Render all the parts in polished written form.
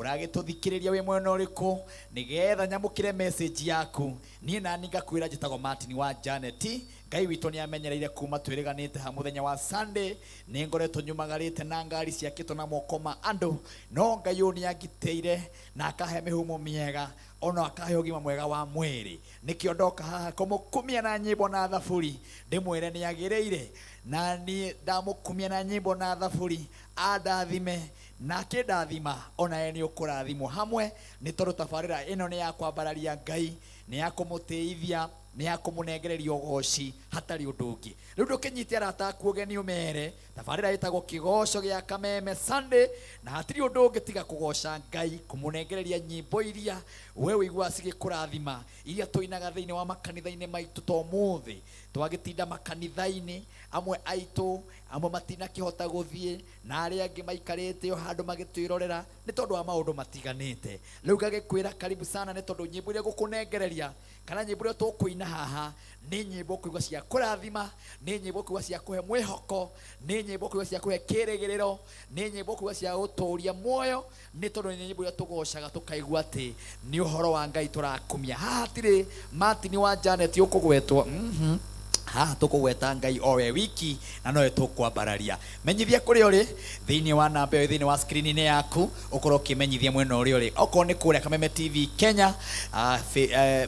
uragituthikiriria we mwena uriku nigetha nyamukire message yaku nie nani ngakwira njitagwo Martin wa Janet. Ngai witũ nĩ amenyereire kuma twĩrĩganĩte ha mũthenya wa Sunday nĩ ngoretwo nyumagarĩte na ngari ciakĩtwo na moko ma andũ, no Ngai ũyũ nĩ angitĩire na akahe mĩhumo mĩega ona akahe ũgima mwega wa mwĩrĩ. Nĩkĩo ndoka haha kũmũkumia na nyĩmbo na thaburi ndĩmwĩre nĩ agĩrĩire na niĩ ndamũkumia na nyĩmbo na thaburi andathime na kĩndathima ona ye nĩ ũkũrathimwo hamwe, nĩ tondũ tabarĩra ĩno nĩ ya kwambararia Ngai, nĩ ya kũmũtĩithia, nĩ ya kũmũnengereria ũgoci hatarĩ ũndũ ũngĩ. Rĩu ndũkĩnyite arata aku ũgeni ũmere tabarĩra ĩtagwo kĩgoco gĩa Kameme Sunday, na hatirĩ ũndũ ũngĩ tiga kũgoca Ngai, kũmũnengereria nyĩmbo iria we wĩigua cigĩkũrathima, iria tũinaga thĩinĩ wa makanitha-inĩ maitũ to mũthĩ twagĩtinda makanitha-inĩ amwe aitũ, amwe matinakĩhota gũthiĩ na arĩa angĩ maikarĩte o handũ magĩtwĩrorera nĩ tondũ wa maũndũ matiganĩte. Rĩu ngagĩkwĩra karibu sana, nĩ tondũ nyĩmbo iria gũkũnengereria kana nyĩmbo iria tũkũina haha nĩ nyĩmbo kũigua cia kũrathima, nĩ nyĩmbo kũigua cia kũhe mwĩhoko, nĩ nyĩmbo kũigua cia kũhe kĩrĩgĩrĩro, nĩ nyĩmbo kũigua cia gũtũũria muoyo, nĩ tondũ nĩ nyĩmbo iria tũgocaga tũkaigua atĩ nĩ ũhoro wa Ngai tũrakumia. Haha hatirĩ Martin wa Janet ũkũgwetwo haha tũkũgweta Ngai o we wiki na nowe tũkwambararia. Menyithia kũrĩa ũrĩ thĩinĩ wa namba ĩyo thĩinĩ wa screen-inĩ yaku, ũkorwo ũkĩmenyithia mwena ũrĩa ũrĩ, okorwo nĩ kũrĩa Kameme TV Kenya,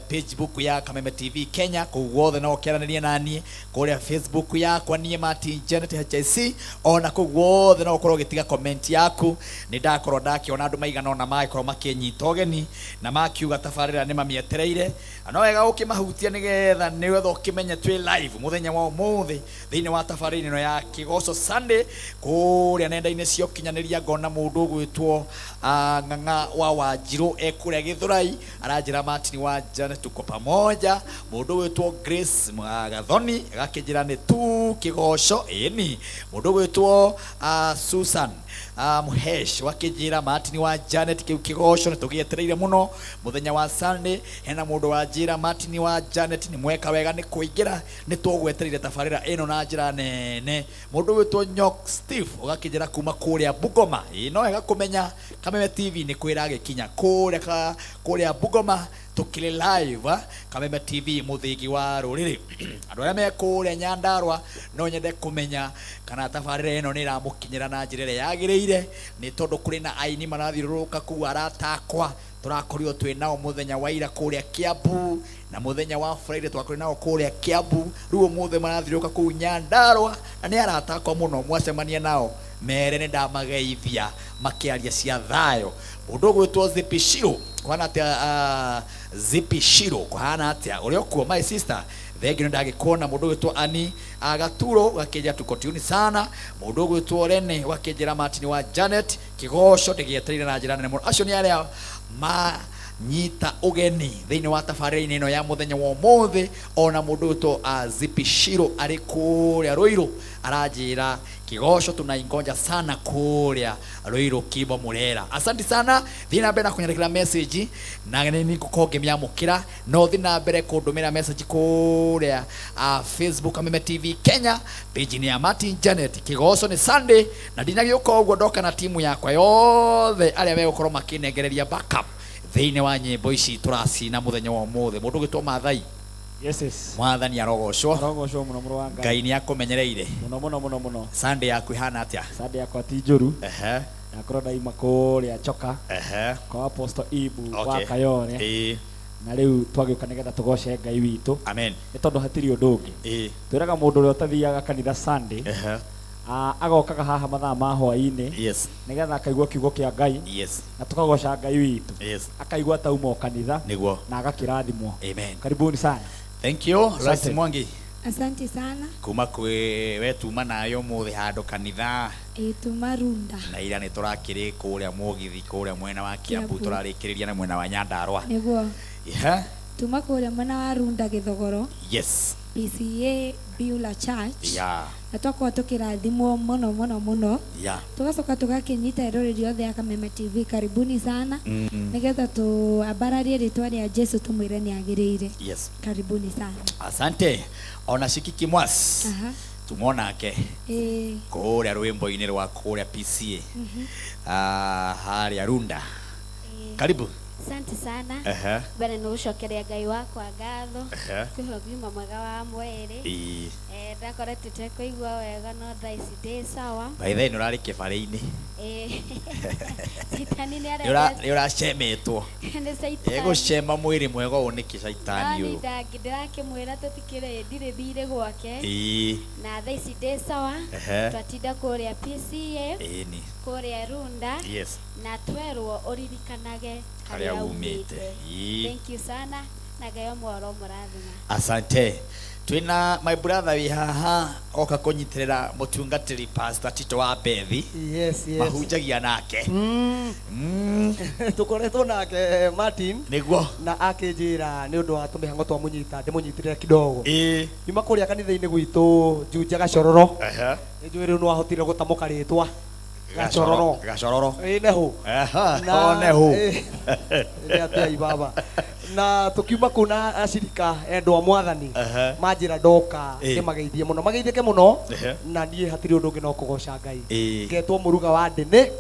Facebook ya Kameme TV Kenya, kũu guothe no ũkĩaranĩrie naniĩ, kũrĩa Facebook yakwa niĩ Martin Janet HIC, ona kũu guothe no ũkorwo ũgĩtiga comment yaku. Nĩ ndakorwo ndakĩona andũ maigana ona magĩkorwo makĩnyita ũgeni na makiuga tabarĩra nĩ mamĩetereire, no wega ũkĩmahutia nĩgetha nĩgetha ũkĩmenye twĩ live muthenya wa umuthi thĩinĩ wa tabarĩra ĩno ya Kĩgoco Sunday kũrĩa nenda-inĩ cia ũkinyanĩria. Ngona mũndũ ũgwĩtwo Ng'ang'a wa Wanjirũ ekũrĩa Gĩthũrai aranjĩra Martin wa Janet tuko pamoja. Mũndũ ũgwĩtwo Grace Gathoni agakĩnjĩra nĩ tu Kĩgoco ĩni. Mũndũ ũgwĩtwo Susan Muhesh wakĩnjĩra Martin wa Janet kĩu Kĩgoco nĩ tũgĩetereire mũno mũthenya wa Sunday. Hena mũndũ wanjĩra Martin wa Janet nĩ mweka wega nĩ kũingĩra, nĩ tũgwetereire tabarĩra ĩno na njĩra nene. Mũndũ wĩtwo Nyok Steve ũgakĩnjĩra kuma kũrĩa Bungoma, no wega kũmenya Kameme TV nĩ kwĩra gĩkinya kũrĩa Bungoma tukile live Kameme TV muthingi wa rũrĩrĩ. Andũ arĩa me kũrĩa Nyandarua no nyende kũmenya kana tabarĩra ĩno nĩ ĩramũkinyĩra na njĩra ĩrĩa yagĩrĩire, nĩ tondũ kũrĩ na aini marathiũrũrũka kũu aratakwa tũrakorirwo twĩ nao mũthenya wa ira kũrĩa Kiambu na mũthenya wa Friday twakorire nao kũrĩa Kiambu. Rĩu ũmũthĩ marathiũrũka kũu Nyandarua na nĩ aratakwa mũno, mwacemania nao mere nĩ ndamageithia makĩaria cia thayũ. Mũndũ ũgwĩtwo Zippy Shiro kũhana atĩa Zippy Shiro kũhana atĩa ũrĩa ũkuo my sister thengio nĩ ndagĩkuona. Mũndũ ũgwĩtwo Ani Gaturo gakĩnjĩra tuko tune sana. Mũndũ ũgwĩtwo Rene gakĩnjĩra Martin wa Janet Kĩgoco ndĩgĩetereire na njĩra nene mũno. Acio nĩ arĩa nyita ũgeni thĩinĩ wa tabarĩra ĩno ya mũthenya wa ũmũthĩ. Ona mũndũ ũgwĩtwo Zippy Shiro arĩ kũrĩa Rũirũ aranjĩra Kĩgoco tunaingoja sana kũrĩa Rũirũ Kimbo Murera. Asante sana, thiĩ na mbere na kũnyandĩkĩra message na nĩ ngũkorwo ngĩmĩamũkĩra, no thiĩ na mbere kũndũmĩra message kũrĩa Facebook Kameme TV Kenya page ni ya Martin Janet Kĩgoco nĩ Sunday, na ndinagĩũka ũguo ndoka na timu yakwa yothe arĩa megũkorwo makĩnengereria backup thĩinĩ wa nyĩmbo ici tũracina mũthenya wa ũmũthĩ. Mũndũ ũgwĩtwo Mathai Mwathani arogocwo muno mũrũ wa Ngai nĩ akũmenyereire muno. Sunday yaku ihana atĩa? Sunday yakwa ti njũru, nakorwo ndaima kũrĩa Choka kwa Apostle Ibu wa Kayore, na rĩu twagĩũka nĩgetha tũgoce Ngai witũ. Amen. Nĩ tondũ hatirĩ ũndũ ũngĩ. Twĩraga mũndũ ũrĩa ũtathiaga kanitha Sunday agokaga haha mathaa ma hwaĩ-inĩ nĩgetha akaigua kiugo kĩa Ngai na tũkagoca Ngai witũ, akaigua tauma kanitha na agakĩrathimwo. Amen. Karibuni sana. Thank you. Rais Mwangi. Asante sana. Kuma kwĩ wetuma nayo mũthĩ handũ kanitha tuma Runda na ira nĩ tũrakĩrĩ kũrĩa Mũgithi kũrĩa mwena wa Kiambu tũrarĩkĩrĩria na mwena wa Nyandarua. Nĩguo. Tuma kũrĩa mwena wa Runda Gĩthogoro. Yes. PCA Beulah Church. Na twakorwo tũkĩrathimwo mũno. Tũgacoka tũgakĩnyita rũrĩrĩ rĩothe ya Kameme TV. Karibuni sana. Nĩgetha tũambararie rĩtwa rĩa Jesu tũmwĩre nĩ agĩrĩire. Karibuni sana. Asante. Ona Shikiki Mwas tumonake kũrĩa rwĩmbo-inĩ rwa kũrĩa PCA harĩa Runda Karibu. Asante sana. Bana nugucokeria Ngai wakwa ngatho. Kwiho gima mwega wa mwiri. Ndakoretwo tekũigua wega no thaici ndĩ sawa. By the way nurari kĩbarĩ-inĩ. Caitani nĩ arenda. Nĩ ũracemetwo. Nĩ caitani. Gũcema mwĩrĩ mwega ũũ nĩkĩ caitani ũyũ? Ndĩrakĩmwĩra tũtikĩrĩ ndirĩ thirĩ gwake. Na thaici ndĩ sawa. Twatinda kũrĩa PCA. Kũrĩa Runda. Na twerwo ũririkanage harĩa umĩte. Thank you sana. Na Ngai omwaro mũrathima. Asante. Twina my brother wi haha oka kunyitirira mutungatiri Pastor Tito wa Bethi. Yes. Mahunjagia nake. Tukoretwo nake Martin niguo na akinjira ni undu wa tumihango twa munyita ndimunyitirira kidogo. Nyuma kuria kanitha-ini gwitu Junja Gacororo. Njwiri no ahotire gutamuka ritwa Gacororo. Neho. Neho. Ni atia ibaba. Na tukiuma kuna ashirika endo mwathani majira ndoka nimageithie muno mageithike muno na nie hatiri undu ungi no kugoca Ngai ngetwo muruga wa ndene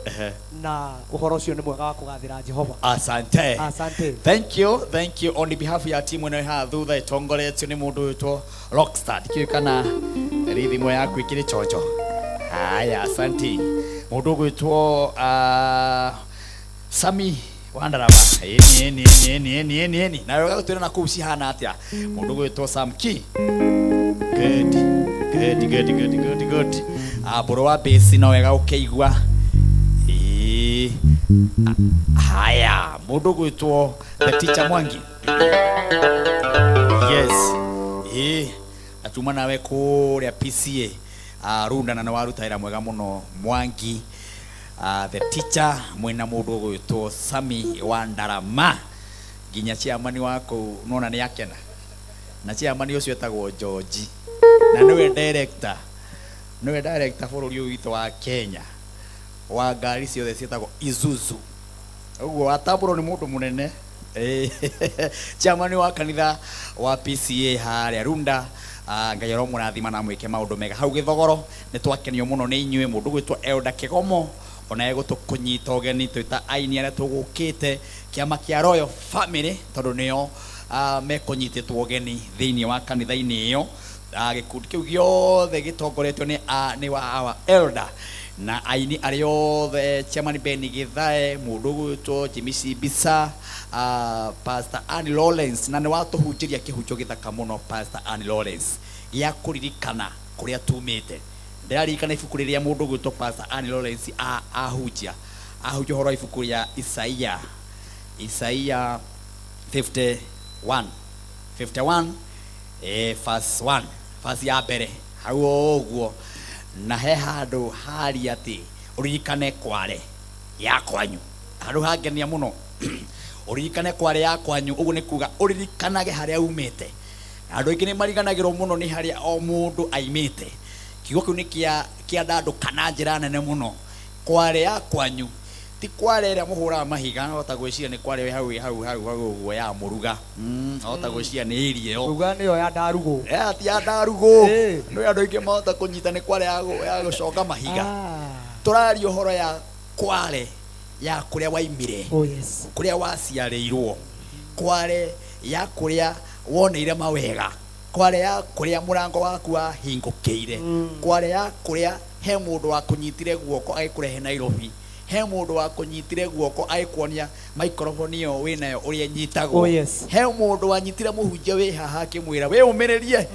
na uhoro ucio ni mwega wa kugathira Jehova. Asante. Thank you on behalf ya team ino ha thutha itongoretio ni mundu witwo Rockstar kiukana rithimo yaku ikiri chocho. Haya, asante. Mundu gwitwo Sami Wandarama. Eni. Na yoga gutwira na kuuci hana atia. Mundu gwitwo Samki. Good. Boro wa base na wega ukeigua. Haya, mundu gwitwo the teacher Mwangi. Yes. Atuma nawe kuria PCA. Runda na warutaira mwega muno Mwangi. The teacher mwena mundu gwitwo Sami Wandarama ginya chairman wako nona ni yakena na chairman ucio etagwo George na niwe director bũrũri ũyũ witũ wa Kenya wa ngari ciothe cietagwo Isuzu ũguo atabũrwo nĩ mũndũ mũnene chairman wa kanitha wa PCA harĩa Runda. Ngai ro mũrathima na mwĩke maũndũ mega hau Gĩthogoro nĩ twakenio mũno nĩ inyuĩ mũndũ gwitwo Elda Kĩgomo ona egũtũkũnyita ũgeni twĩta aini arĩa tũgũkĩte kĩama kĩa Royal Family tondũ nĩo mekũnyitĩtwo ũgeni thĩinĩ wa kanitha-inĩ ĩyo. Gĩkundi kĩu gĩothe gĩtongoretio nĩ wa our Elder na aini arĩa othe Chairman Benny Githae mũndũ gwitwo Jimmy Bisa Pastor Annie Lawrence na nĩ watũhunjĩria kĩhunjio gĩthaka mũno Pastor Annie Lawrence gĩa kũririkana kũrĩa tumĩte. Ndirarikana ibuku rĩrĩa mũndũ gwitwo Pastor Annie Lawrence ahunjia horo ibuku rĩa Isaiah 51 verse 1 verse ya mbere hau ũguo na he handũ hari ati uririkane kware ya kwanyu handũ hangenia muno uririkane kware ya kwanyu ũguo nĩ kuga uririkanage harĩa umĩte. Andũ aingĩ nĩ mariganagĩrwo muno nĩ harĩa o mũndũ aimĩte. Kiugo kĩu nĩ kĩa andũ kana njĩra nene muno. Kware ya kwanyu ti kware ĩrĩa mũhũraga mahiga no ta gwĩciria nĩ kware hau ũguo ya mũruga ta gwĩciria nĩ ĩrĩa yo ruga nĩyo ya ndarugũ ti ya ndarugũ nĩ andũ aingĩ mahota kũnyita nĩ kware ya gũconga mahiga. Tũraria ũhoro ya kware ya kũrĩa waimire kũrĩa waciarĩirwo kware ya kũrĩa woneire mawega kware ya kũrĩa mũrango waku wahingũkĩire kware ya kũrĩa he mũndũ wa kũnyitire guoko agĩkũrehe Nairobi he mũndũ wa kũnyitire guoko agĩkuonia microphone ĩyo wĩnayo ũrĩa nyitagwo he mũndũ wanyitire mũhunjia wĩ haha akĩmwĩra we ũmĩrĩrie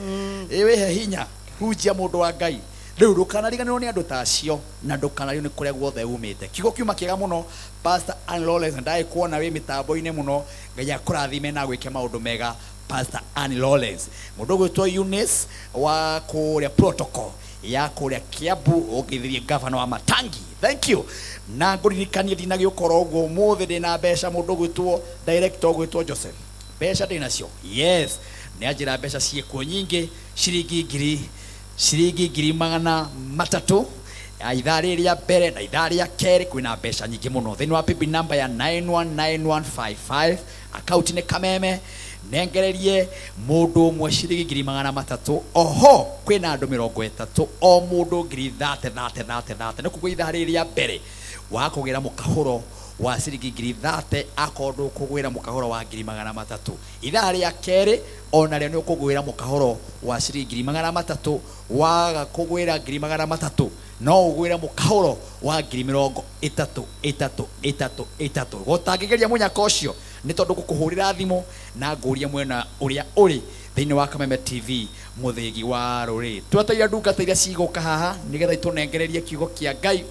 wĩhe hinya hunjia mũndũ wa Ngai. Rĩu ndũkanariganĩrwo nĩ andũ ta acio na ndũkanariganĩrwo nĩ kũrĩa guothe umĩte. Kiugo kiuma kĩega mũno Pastor Annie Lawrence ndagĩkuona wĩ mĩtambo-inĩ mũno Ngai akũrathime na gwĩke maũndũ mega Pastor Annie Lawrence. Mũndũ gwĩtwo Eunice wa kũrĩa protocol ya kũrĩa Kiambu ũgĩthirie governor wa Matangi. Thank you. Na ngũririkanie ndinagĩũkora ũguo ũmũthĩ ndĩna mbeca mũndũ gwĩtwo director gwĩtwo Joseph. Mbeca ndĩnacio. Yes. Nĩ anjĩra mbeca ciĩkuo nyingĩ ciringi ngiri magana matatũ ithaa rĩrĩa mbere na ithaa rĩa kerĩ kwĩna mbeca nyingĩ mũno thĩinĩ wa PB number ya 919155 account nĩ kameme nengererie mũndũ ũmwe ciringi ngiri magana matatũ. Oho kwĩna andũ 30 o mũndũ ngiri 30 nĩ kuga ithaa rĩrĩa mbere wa kũgĩra mũkahũro wa ciringi 30 akorwo kugwira mukahoro wa 300 ithaa ria keri ona rio ni ukugwira mukahoro wa ciringi 300 waga kugwira 300 no ugwira mukahoro wa 30,333 gotangigeria munyaka ucio ni tondu gukuhurira thimu na nguria mwena uria uri thiini wa Kameme TV muthigi wa ruri twataia ndungata iria ciguka haha nigetha itunengererie kiugo kia Ngai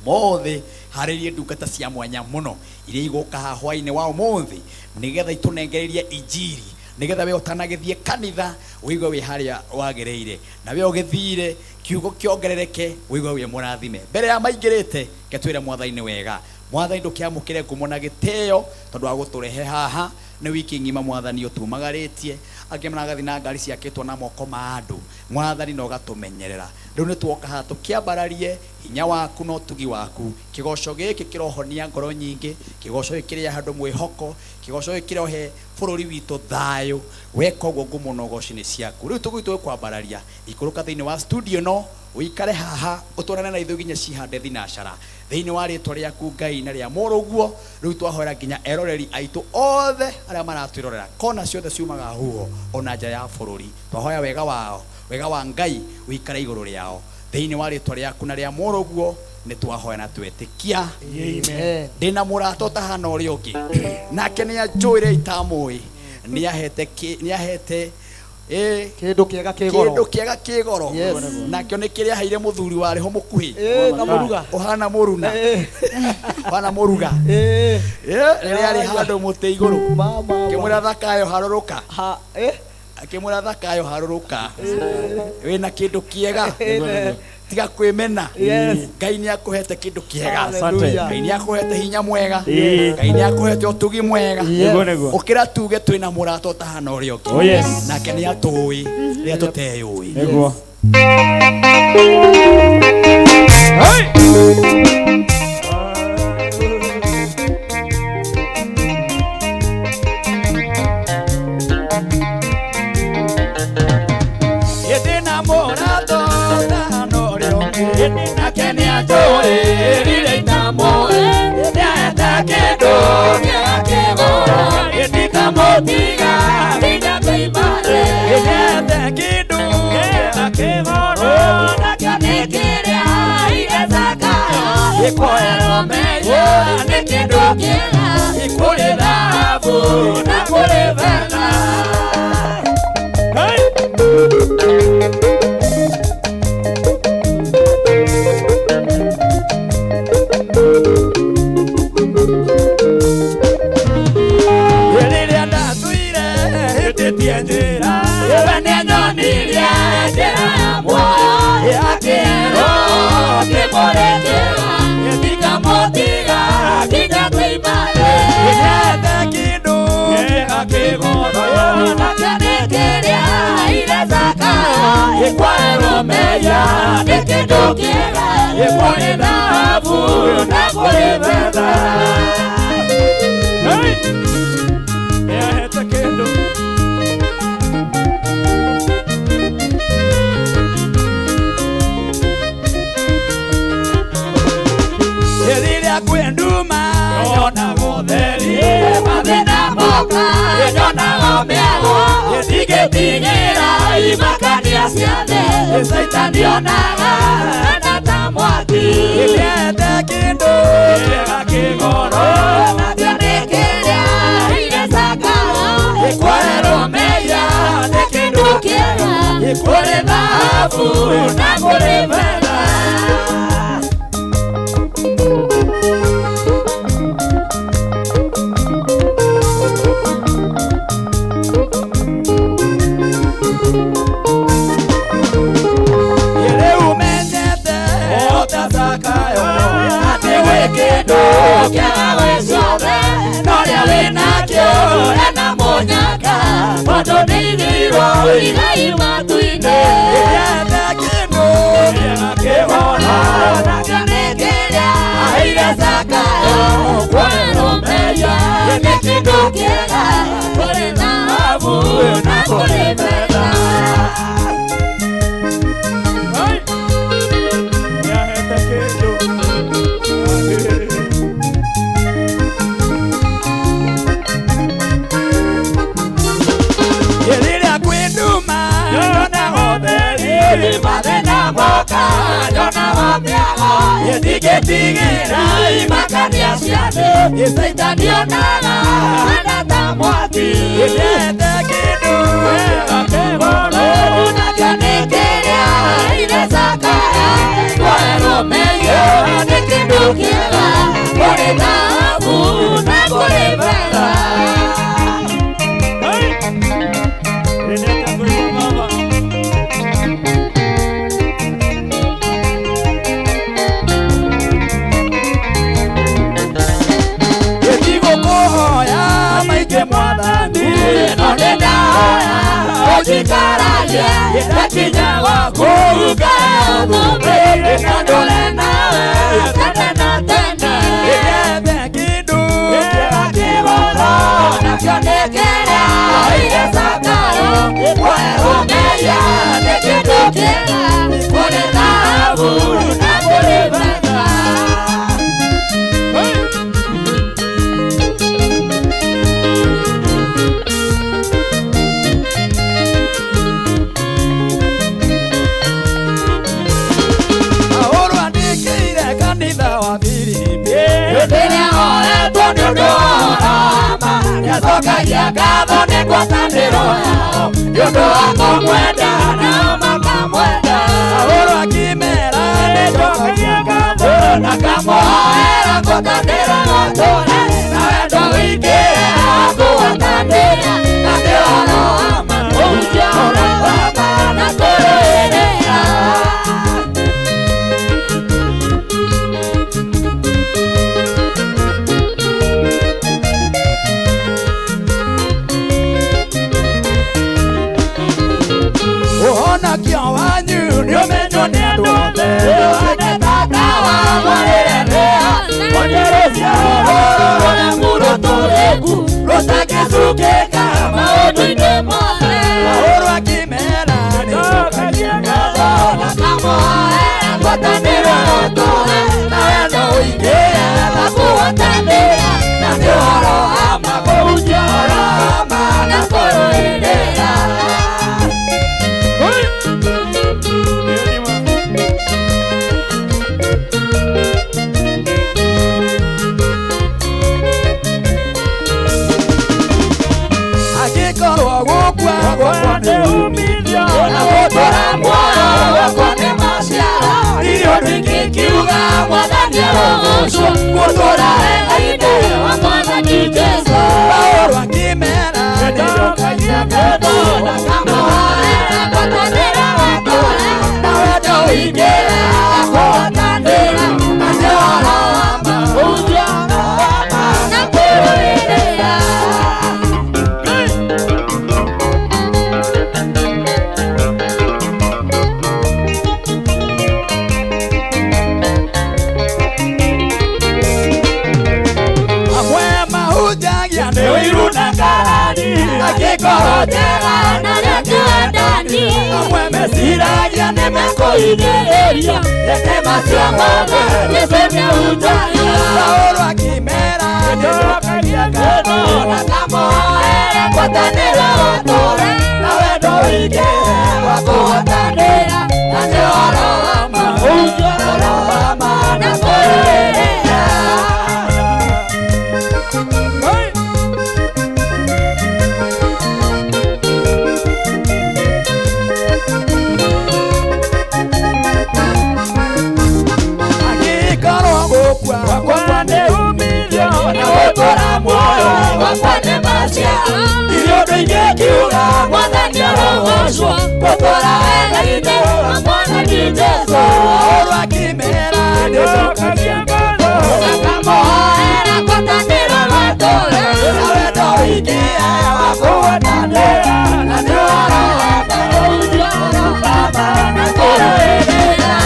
mothe haririe ndungata cia mwanya muno iria iguka haha hwaini wa umuthi nigetha itunengererie injiri nigetha we utanagithie kanitha wigue wi haria wagereire na we ugithire kiugo kiongerereke wigue wi murathime mbere ya maingirite ketwire mwathani wega mwathani ndukiamukire ngumona giteo tondu wa guturehe haha ni wiki ngima mwathani utumagaritie angimana gathi na ngari ciakitwo na moko ma andu mwathani no gatumenyerera riu ni twoka ha tukiambararie hinya waku no tugi waku kigoco giki kirohonia ngoro nyingi kigoco gikiria handu mwihoko kigoco gikirohe bururi witu thayo weka uguo ngumuno gocini ciaku riu tugitwe kwambararia ikuruka thiini wa studio no uikare haha uturane na ithu ginya cihande thinashara thiini wa ritwa riaku Ngai na ria muruguo riu twahoera ginya eroreri aitu othe aria maratwirorera kona ciothe ciumaga huo ona nja ya bururi twahoya wega wao wega wa Ngai uikare iguru riao thiini wa ritwa riaku na ria muruguo ni twahoya na twetikia amen ndina murato tahana uri ungi nake ni anjuire itamui ni ahete kindu kiega kigoro nakio ni kiria haire muthuri wari ho mukuhi na muruga uhana muruna bana muruga riria ri handu muti iguru kimura thakayo haruruka akimura thakayo haruruka wina kindu kiega tiga kwimena Ngai ni akuhete kindu kiega Ngai ni akuhete hinya mwega Ngai ni akuhete utugi mwega ukira tuge twina murato tahana uri ungi nake ni atui ria tuteyui niguo yedina murato tahana uri ungi nake ni atui ria tamoe ya takedo ya kegoro yedika motiga vida kuibare ya takedo ya kegoro nakanekera ile zakayo ikoero meya nekedo kera ikule dhabu na kule vena njira yebane nyoniria njira ya moyo yakero kiborekera yedika motiga kija kuibale yete kindu akigoro nakanikeria ile zaka ikwero meya nekindu kiega ikone dhahabu na kule fedha yete kindu kwenduma yona gotheri mathina moka yona gomeago yetigetigera imakania ciothe saitani onaga na tamwati yete kindu kiega kigoro nationekeria ile zakayo ikwero meya ni kindu kiega ikure dhahabu na kure fedha Kiaga weciothe noria winakio ena munyaka mondo nithirwo igai matu-ini yete kindu kiega kigoro nationekeria aire zakayo kwero meya ni kindu kiega kuri dhahabu na kuri fedha ni mathina moka nyona wambiaga yetigitigira imakania ciathi isaithanio naga hana ta mwaki yendete kindu akigoro nakio ni kiria irecakaya kwerumeyo ni kindu kiega kuri thahabu na kuri betha. Ojikaraje yetakinya wakuga ngombe nandole nawe tena tena yebe kidu yakibora nakyonekera ile sakaro werumeya nekidukira kule dhahabu na kule betha. Yasokagia gatho ni ngwatanĩro yao nĩũndũ wa kũmwenda nao makamwenda. Paũlũ akĩmera nĩnjokagia gatho na ngamũhoera ngwatanĩro gũtũũre na wendo wĩingĩre wa kũgwatanĩra na nĩ ũhoro wa ma ũhunjia ũhoro wa ma na kũrũĩrĩra. Ũhonokio wanyu nĩũmenywo nĩ andũ othe nĩ tata wa mwarĩrĩrĩa onyerecia rũrũ rũremu rũtũrĩku rũtangĩcukĩka maũndũ-inĩ mothe. Paũlũ akĩmera nĩnjokagia ngatho na ngamũhoera ngwatanĩro gũtũũre na wendo wĩingĩre wa kũgwatanĩra na nĩ ũhoro wa ma kũhunjia ũhoro wa ma na kũrũĩrĩra. Agĩkorwo gũkua gwakwa nĩ umithio na gũtũra muoyo wakwa nĩ maciaro irio ndingĩkiuga mwathani arogocwo gũtũra wega-inĩ wa mwathani Jesũ. Paũlũ akĩmera nĩnjokagia ngatho na ngamũhoera ngwatanĩro gũtũũre na wendo wĩingĩre wa kũgwatanĩra na nĩ ũhoro wa ma ũhunjia ũhoro wa ma na kũrũĩrĩra. Nĩ ũiru na ngarari angĩkorwo njega na rĩngĩ ndani amwe meciragia nĩ mekũhinyĩrĩria reke macio mothe Jesũ nĩahunjagia. Paũlũ akĩmera nĩnjokagia ngatho na ngamũhoera ngwatanĩro gũtũũre na wendo wĩingĩre wa kũgwatanĩra na nĩ ũhoro wa ma ũhunjia ũhoro wa ma na kũrũĩrĩra. Wakwa nĩ umithio na gũtũra muoyo wakwa nĩ maciaro irio ndingĩkiuga mwathani arogocwo gũtũra wega-inĩ wa mwathani Jesũ. Paũlũ akĩmera nĩnjokagia ngatho na ngamũhoera ngwatanĩro gũtũũre na wendo wĩingĩre wa kũgwatanĩra na nĩ ũhoro wa ma ũhunjia ũhoro wa ma na kũrũĩrĩra.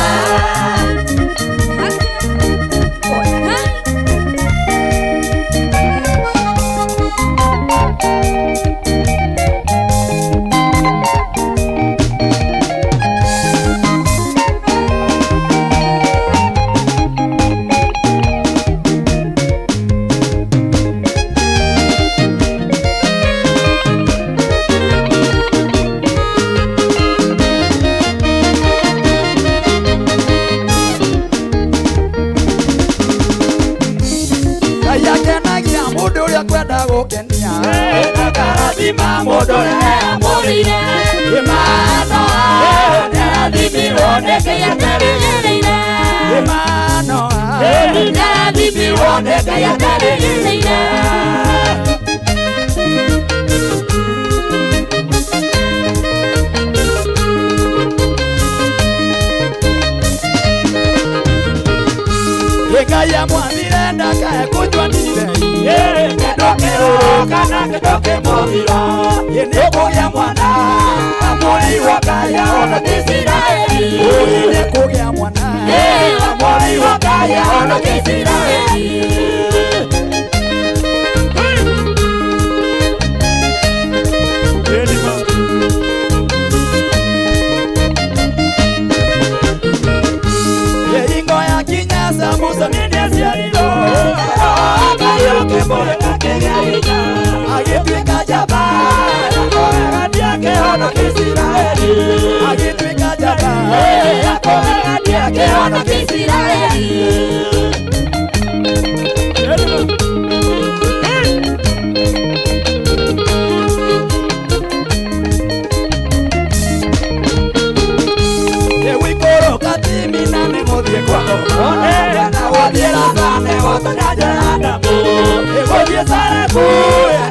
mundu uria kwenda gukenia ndakarathima mundu uria amurire imano ndarathimirwo nĩ Ngai atarĩgĩrĩire imano ndarathimirwo nĩ Ngai atarĩgĩrĩire Ngai amwathire ndakae kunyua ndibei kĩndũ kĩrũrũ kana kĩndũ kĩmũthira nĩkũgĩa mwana amũri wa Ngai ahonokia Isiraeli nĩkũgĩa mwana amũri wa Ngai ahonokia Isiraeli Musa nini asiariro Ngai ũkĩmũrĩka kĩgĩa hinya agĩtuĩka njamba akũgegania akĩhonokia Isiraeli agĩtuĩka njamba akũgegania akĩhonokia Isiraeli ewikoroka timina nĩgũthiĩ kwa ngoma na gũthiĩra Sane gũtonya Jehanamu gũthiĩ Saregu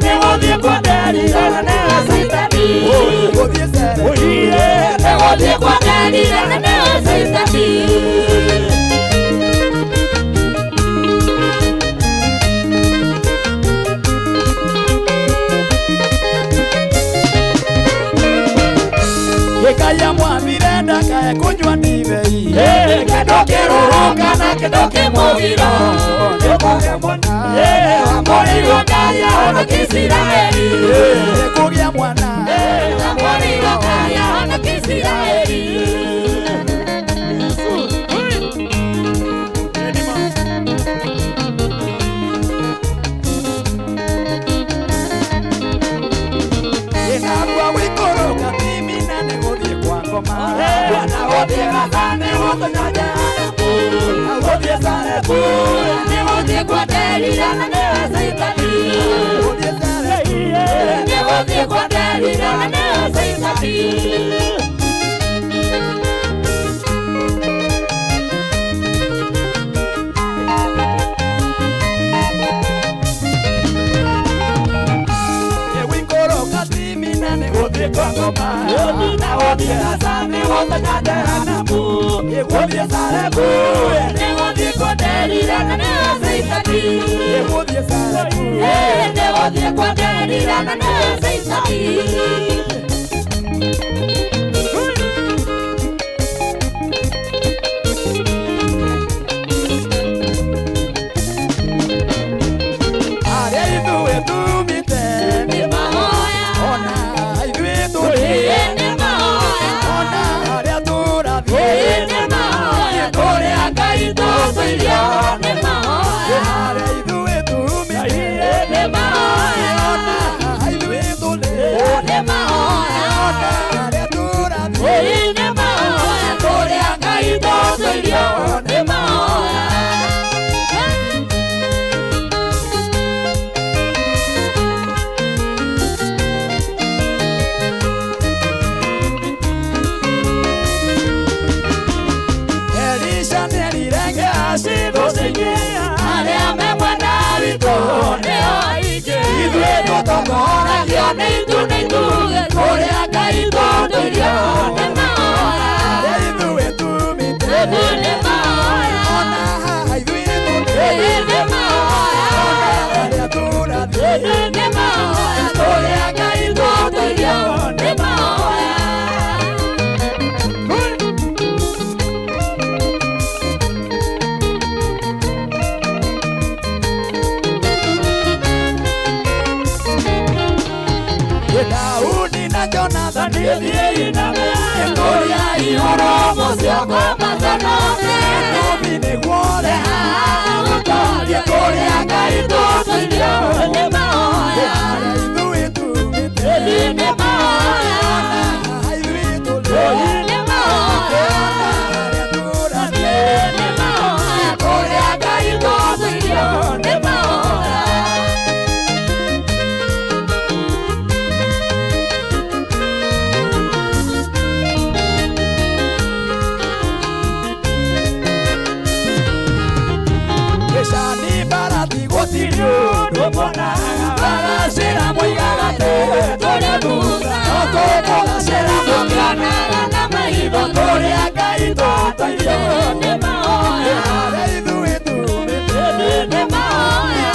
nĩgũthiĩ kwa Delila na nĩwe Saitani gũthiĩ Saregu nĩgũthiĩ kwa Delila na nĩwe Saitani Ngai amwathire ndakae kunyua ndibei kĩndũ kĩrũrũ kana kĩndũ kĩmũgiro nĩkũgĩa mwana amũri wa Ngai ahonokia Isiraeli nĩkũgĩa mwana amũri wa Ngai ahonokia Isiraeli inarua wikoroka timina nĩgũthiĩ kwa ngoma na gũthiĩra Sane gũtonya Jehanamu gũthiĩ Saregu nĩgũthiĩ kwa Delila na nĩwe Saitani gũthiĩ Saregu nĩgũthiĩ kwa Delila na nĩwe Saitani ewikoroka timina nĩgũthiĩ kwa ngoma na gũthiĩra Sane gũtonya Jehanamu gũthiĩ Saregu nĩgũthiĩ kwa Delila na nĩwe Saitani gũthiĩ Saregu nĩgũthiĩ kwa Delila na nĩwe Saitani arĩa ithuĩ tumĩte ona ithuĩ tũthiĩ ona arĩa tũrathiĩ kũrĩa Ngai tũtũirio nĩ mahoya arĩa ithuĩ tumĩte ona ithuĩ tũthiĩ nĩ mahoya ona arĩa tũrathiĩ nĩ mahoya kũrĩa Ngai tũtũirio nĩ mahoya Elisha nĩerire Gehazi thũciĩ arĩa me mwena witũ nĩo aingĩ ithuĩ tũtongoragio nĩ ithuĩ kũrĩa Ngai tũtũirio nĩ mahoya arĩa ithuĩ tumĩte nĩ mahoya ona ithuĩ tũthiĩ nĩ mahoya arĩa tũrathiĩ nĩ mahoya kũrĩa Ngai tũtũirio nĩ mahoya Daudi na Jonathan Thiĩ na mbere kũrĩa igũrũ mũcio kwa maconoke Nũmi nĩguo reha gũtooria kũrĩa Ngai tũtũirio nĩ mahoya arĩa ithuĩ tumĩte nĩ mahoya ithuĩ tũthiĩ nĩ mahoya arĩa tũrathiĩ nĩ mahoya kũrĩa Ngai tũtũirio nĩ mahoya bona bagacĩra moigaga atĩ tũrĩ thutha tũgacĩra mũkĩonaga na maitho tũrĩa Ngai tũtũire nĩ mahoya ithuĩ tumĩte nĩ mahoya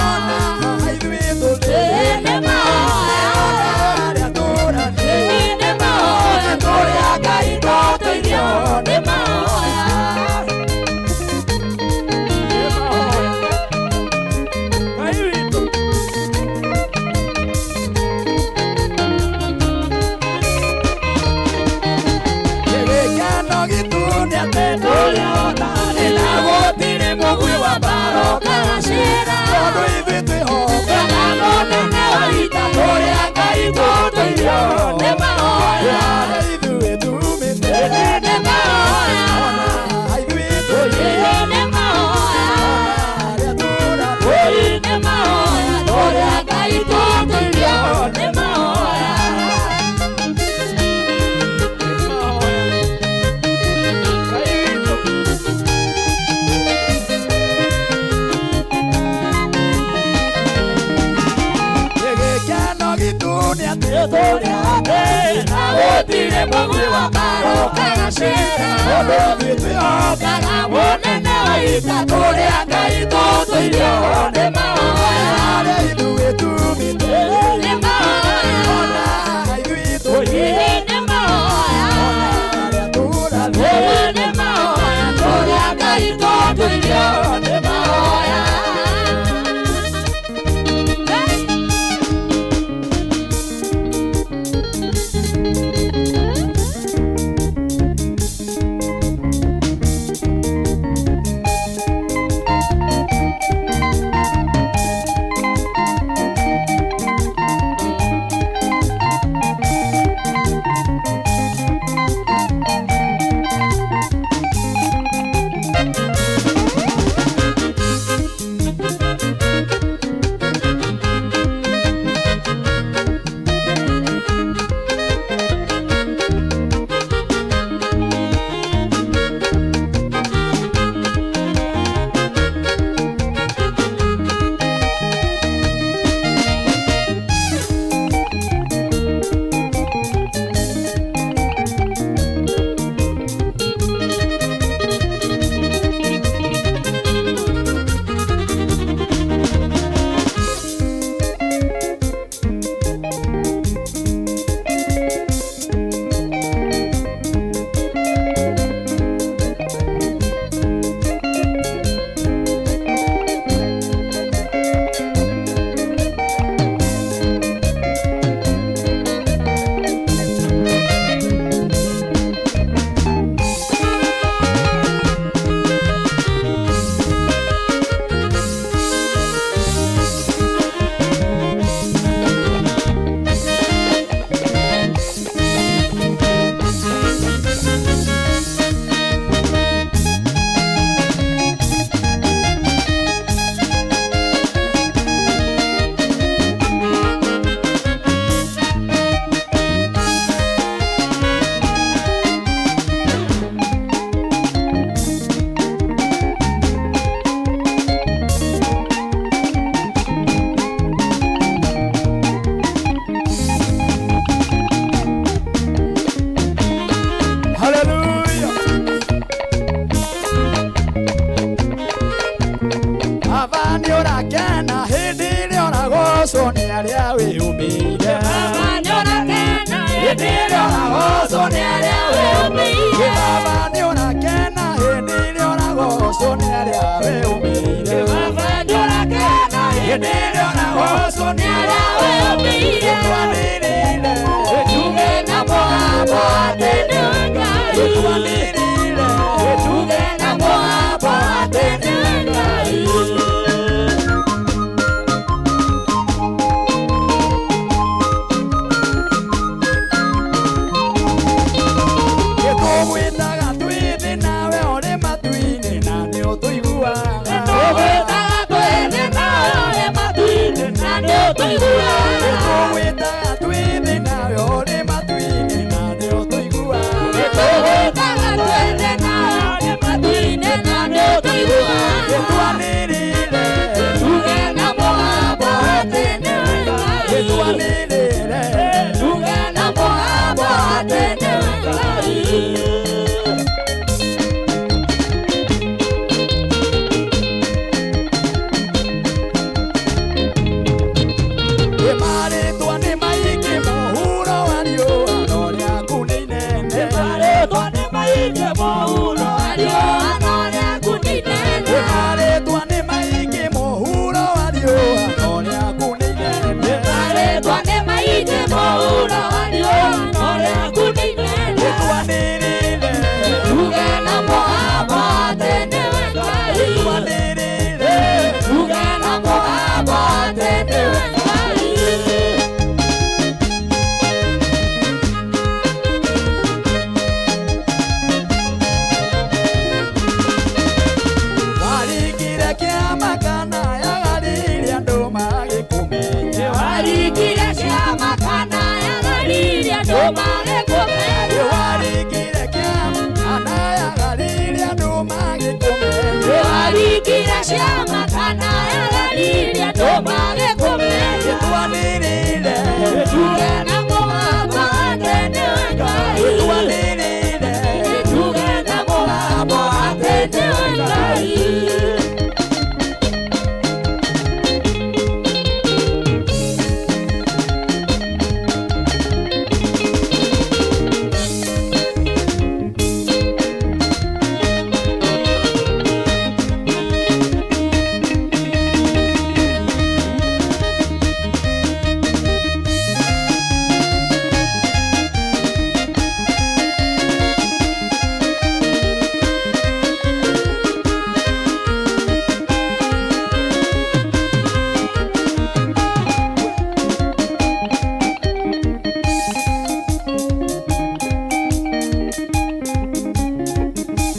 ithuĩ tũtũire nĩ mahoya arĩa tũrathĩ nĩ mahoya tũrĩa Ngai tũtũire nĩ mahoya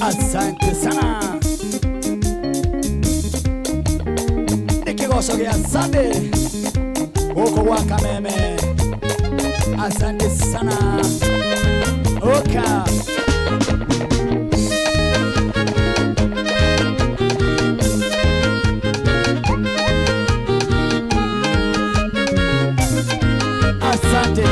Asante sana. Nikigoso gya Sunday huko wa Kameme. Asante sana. Oka. Asante.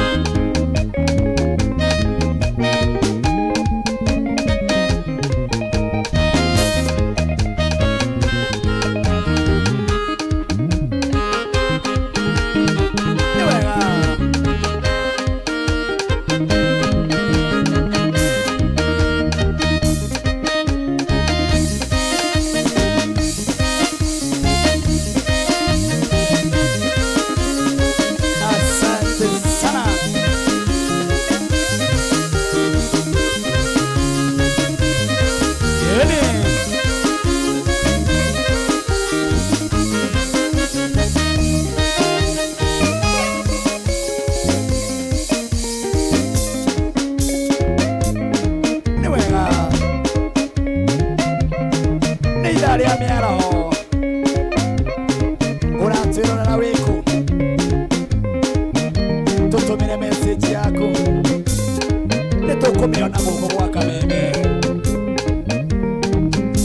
Kumiona Mungu wa Kameme.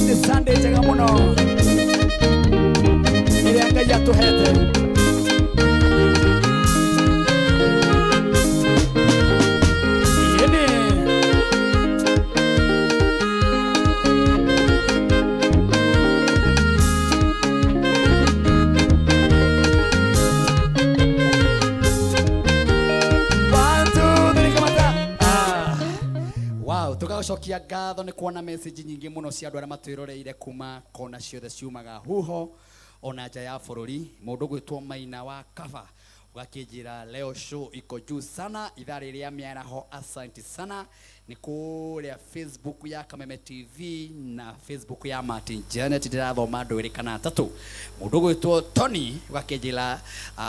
Ni Sunday njega muno. Ile Ngai atuhete. Tugacokia ngatho ni kuona message nyingi muno cia andu aria matwiroreire kuma kona ciothe ciumaga huho ona nja ya bururi. Mundu gwitwo Maina wa Kava ugakinjira leo show iko juu sana ithari ria miaraho. Asante sana. Ni kuria Facebook ya Kameme TV na Facebook ya Martin Janet ndirathoma ndwirikana tatu. Mundu gwitwo Tony ugakinjira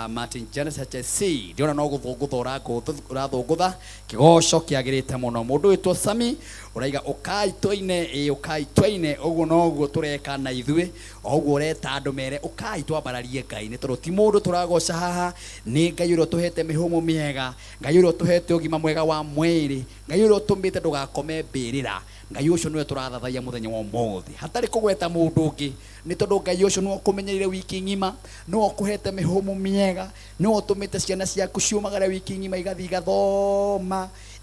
Martin Janet HC ndiona no guthunguthora urathungutha kigoco kiagirite muno. Mundu gwitwo Sami uraiga ukaitwaine uguo noguo tureka na ithue oguo ureta andu mere ukaitwambararie Ngai ni tondu ti mundu turagoca haha ni Ngai uria tuhete mihumo miega, Ngai uria tuhete ugima mwega wa mwiri, Ngai uria tumite ndugakome mbirira ngai ucio niwe turathathaiya muthenya wa umuthi hatari kugweta mundu ungi ni tondu ngai ucio niwe kumenyerire wiki ngima niwe kuhete mihumu miega niwe tumite ciana ciaku ciumagare wiki ngima igathi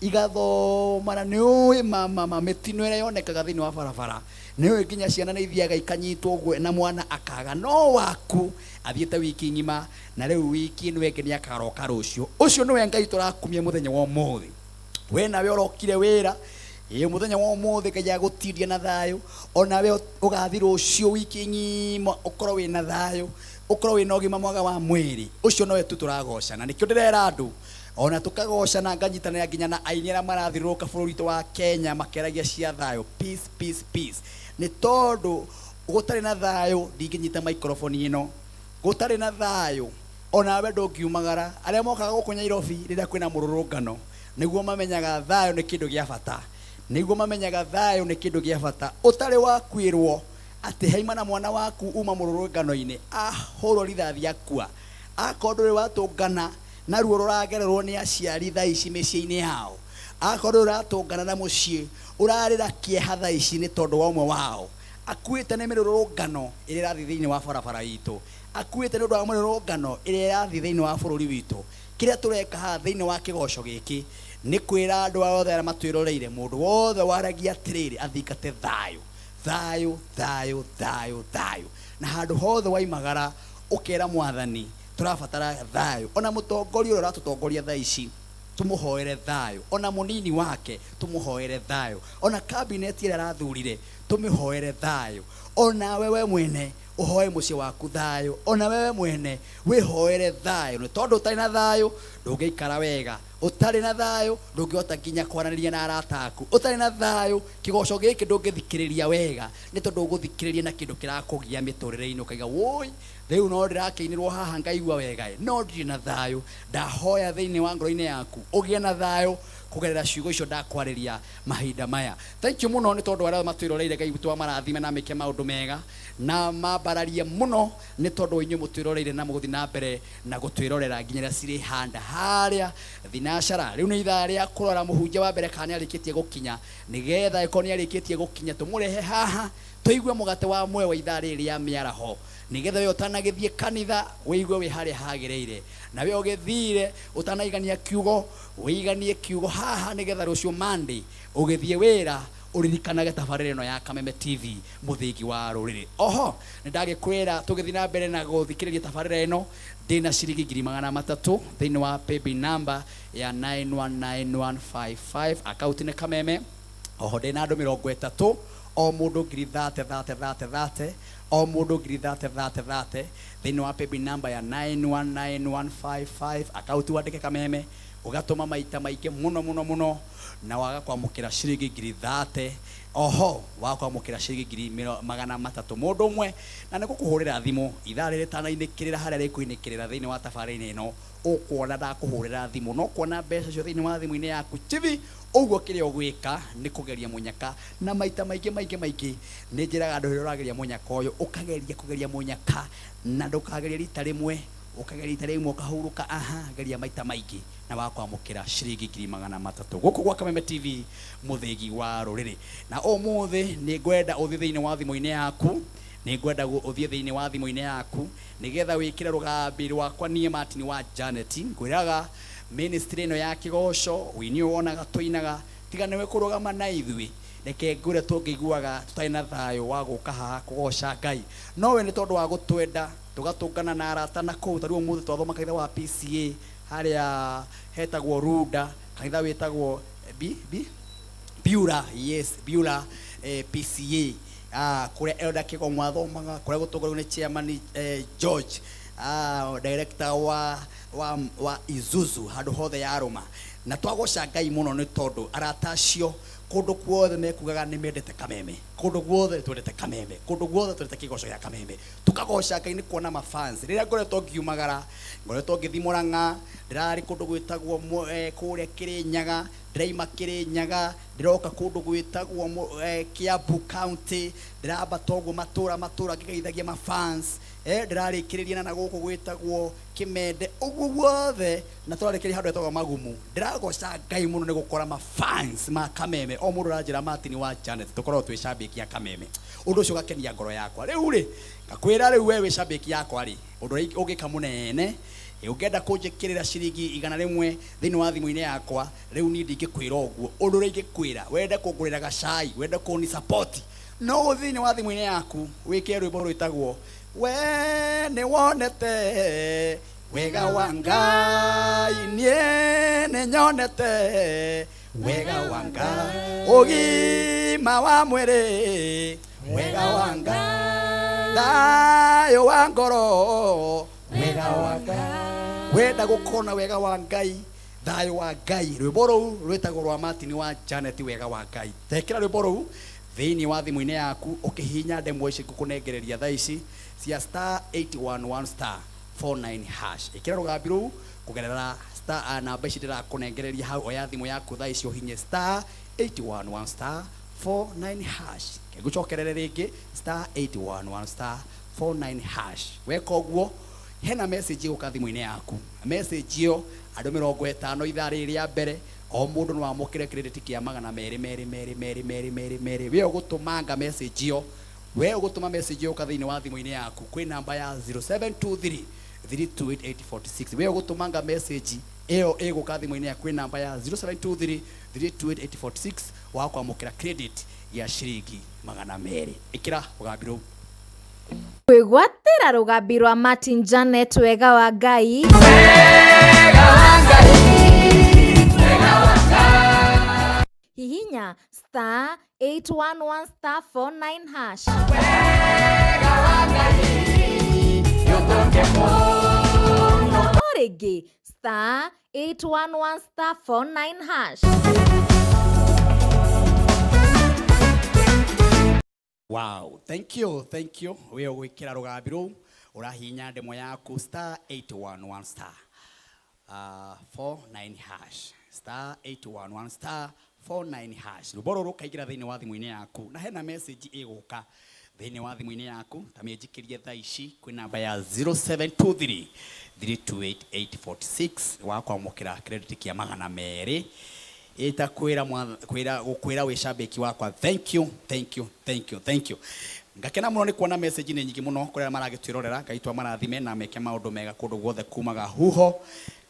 igathoma na niwe mama mitino ira yonekaga thiini wa barabara niwe nginya ciana ni ithiaga ikanyitwo gwe na mwana akaga no waku athiete wiki ngima na riu wiki niwe nginya akaroka rucio ucio niwe ngai turakumia muthenya wa umuthi we nawe urokire wira muthenya wa umuthi kaya gutiria na thayo onawe ugathi rucio wiki ngima ukorwo wina thayo ukorwo wina ugima mwega wa mwiri ucio nowe tu turagocana nikio ndirera andu ona tukagocana nganyitanira nginya na aini aria marathiruruka bururi wa Kenya makeragia cia thayo peace ni tondu gutari na thayo ndinginyita microphone ino gutari na thayo onawe ndungiumagara aria mokaga guku Nairobi riria kwina mururungano niguo mamenyaga thayo ni kindu gia bata niguo mamenyaga thayo ni kindu gia bata utari wakwirwo ati heimana mwana waku uma mururungano-ini ahurwo rithathi akua akondore watungana na ruo ruragererwo ni aciari thaa ici mĩciĩ-inĩ yao akorwo uratungana na muciĩ urarĩra kĩeha thaa ici nĩ tondũ wa ũmwe wao akuĩte nĩ mĩrũrũngano ĩrĩa ĩrathiĩ thĩinĩ wa barabara itũ akuĩte nĩ ũndũ wa mĩrũrũngano ĩrĩa ĩrathiĩ thĩinĩ wa bũrũri witũ kĩrĩa tũreka haha thĩinĩ wa kĩgoco gĩkĩ nĩ kwĩra andũ othe arĩa matwĩroreire mũndũ wothe waragia atĩrĩrĩ athingate thayo na handũ hothe waimagara ũkera mwathani turabatara thayo ona mutongoria ũrĩa ũratutongoria thaa ici tumuhoere thayo ona munini wake tumuhoere thayo ona cabinet ĩrĩa arathurire tumuhoere thayo ona wewe mwene uhoe muciĩ waku thayo ona wewe mwene wihoere thayo nĩ tondũ ũtarĩ na thayo ndũngĩikara wega ũtarĩ na thayo ndũngĩhota nginya kwaranĩria na arata aku ũtarĩ na thayo kĩgoco gĩkĩ ndũngĩthikĩrĩria wega nĩ tondũ ũgũthikĩrĩria na kĩndũ kĩrakũgia mĩtũrĩre-inĩ ũkaiga woi riu no ndirakĩinĩrwo haha ngaigua wega no ndirĩ na thayo ndahoya thĩinĩ wa ngoro-inĩ yaku ũgĩe na thayo kugerera ciugo icio ndakwarĩria mahinda maya thank you muno nĩ tondũ arĩa matwĩroreire Ngai witũ amarathime na meke maũndũ mega na mambararie muno nĩ tondũ inyuĩ mũtwĩroreire na mũgũthi na mbere na gũtwĩrorera nginya cirĩ handa harĩa thinacara rĩu nĩ ithaa rĩa kũrora mũhunjia wa mbere kana nĩarĩkĩtie gũkinya nĩgetha ĩkorwo nĩarĩkĩtie gũkinya tũmũrehe haha tũigue mũgate wa muoyo wa ithaa rĩrĩ rĩa mĩaraho nigetha we utanagithie kanitha wiigue wi haria hagereire na we ugithire utanaigania kiugo wiiganie kiugo haha nigetha rucio Monday ugithie wira uririkanage tabarĩra ĩno ya Kameme TV muthingi wa rũrĩrĩ oho nĩndagikwĩra tũgĩthi na mbere na gũthikĩrĩria tabarĩra ĩno ndĩna ciringi 300 thĩinĩ wa paybill number ya 919155 account-inĩ Kameme oho ndĩna andũ 30 o mundu ngiri 30 o mundu ngiri 30 thĩinĩ wa paybill number ya 919155 account wandĩke Kameme ugatũma maita maingĩ muno na waga kwamũkĩra ciringi ngiri 30 oho waga kwamũkĩra ciringi ngiri 300 mũndũ ũmwe na nĩgũkũhũrĩra thimũ ithaa rĩrĩ tanainikĩrĩra harĩa rĩkũinĩkĩrĩra thĩinĩ wa tabarĩra ĩno ũkuona ndakũhũrĩra thimũ no kuona mbeca cio thĩinĩ wa thimũ-inĩ yaku TV ũguo kĩrĩa ũgwĩka nĩ kũgeria mũnyaka na maita maingĩ nĩ njĩraga andũ rĩrĩa ũrageria mũnyaka ũyũ ũkageria kũgeria mũnyaka na ndũkageria rita rĩmwe ukageria rita rĩmwe ũkahurũka geria maita maingĩ na wakwamũkĩra ciringi 300 gũkũ gwa Kameme TV mũthĩgi wa rũrĩrĩ na ũmũthĩ nĩ ngwenda ũthiĩ thĩinĩ wa thimũ-inĩ yaku nĩngwenda ũthiĩ thĩinĩ wa thimũ-inĩ yaku nĩgetha wĩkĩre rũgambi rwakwa niĩ Martin wa Janet ngwĩraga ministry ĩno ya kĩgoco wĩnĩ wonaga tũinaga tiga nĩwe kũrũgama na ithuĩ reke ngũre tũngĩiguaga tũtarĩ na thayũ wa gũka haha kũgoca Ngai no we nĩ tondũ wa gũtwenda tugatũngana na arata na kũu tarĩu mũthĩ twathoma kanitha wa PCA harĩa hetagwo Runda kanitha wĩtagwo Biura Biura PCA kũrĩa Elder Kĩgo mwathomaga kũrĩa gũtongorio nĩ chairman George director wa Isuzu handũ hothe ya Roma na twagoca Ngai mũno nĩ tondũ arata acio kũndũ guothe mekugaga nĩ mendete Kameme kũndũ guothe twendete Kameme kũndũ guothe twendete kĩgoco gĩa Kameme tukagoca Ngai nĩ kuona mafans rĩrĩa ngoretwo ngiumagara ngoretwo ngĩthi Mũrang'a ndĩrarĩ kũndũ gwĩtagwo kũrĩa Kĩrĩnyaga ndĩraima Kĩrĩnyaga ndĩroka kũndũ gwĩtagwo Kiambu County ndĩramba toguo matũra ngĩgeithagia mafans ndirarikiriria na guku gwitagwo Kimende uguo guothe na twarikiri handu etagwo Magumu ndiragoca Ngai muno ni gukora ma fans ma Kameme o mundu ranjira Martin wa Janet tukorwo twi shabiki ya Kameme undu ucio gakenia ngoro yakwa riu ri ngakwira riu wewe shabiki yakwa ri undu ugika munene ugenda kunjikirira ciringi 100 thini wa thimu-ini yakwa riu ni ndingikwira uguo undu ringikwira wende kungurira gacai wende kuni support no thini wa thimu-ini yaku wike rwimbo rwitagwo we ni wonete wega wa Ngai nie ni nyonete wega wa Ngai ugima wa mwiri wega wa Ngai thayo wa ngoro wega wa Ngai wenda gukona wega wa Ngai thayo wa Ngai rwimbo ruu rwitagwo rwa Martin wa Janet wega wa Ngai tekira rwimbo ruu thini wa thimu-ini yaku ukihinya ndemwe ici kukunengereria thaa ici cia *811*49# ikira rugambi ruu kugerera star namba ici ndirakunengereria hau oya thimu yaku thaa ici uhinye *811*49# kegucokerere ringi *811*49# weka uguo hena message guka thimu-ini yaku message iyo andu 50 ithaa ria mbere o mundu no amukire credit kia magana meri we ugutumanga message iyo we ugutuma message iyo kathini wa thimu-ini yaku kwi namba ya 0723 32846 we ugutumanga message iyo iguka thimu-ini yaku kwi namba ya 0723 32846 wa kwamukira credit ya ciringi magana meri ikira rugambi ruu kwigwatira rugambi rwa Martin Janet wega wa Ngai hihinya *811*49# origi *811*49#. Wow, thank you. We gwikira rugambi ruu urahinya ndemo yaku *811*49# *811*49# ruboro rukaigira thini wa thimu-ini yaku na hena message iguka thini wa thimu-ini yaku tamienjikirie thaa ici kwi namba ya 0723 32846 wa kwamukira credit kia magana meri itakwira gukwira wi shabiki wakwa thank you ngakena muno ni kuona message ni nyingi muno kuria maragitwirorera ngaitwa marathime na meke maundu mega kundu guothe kumaga huho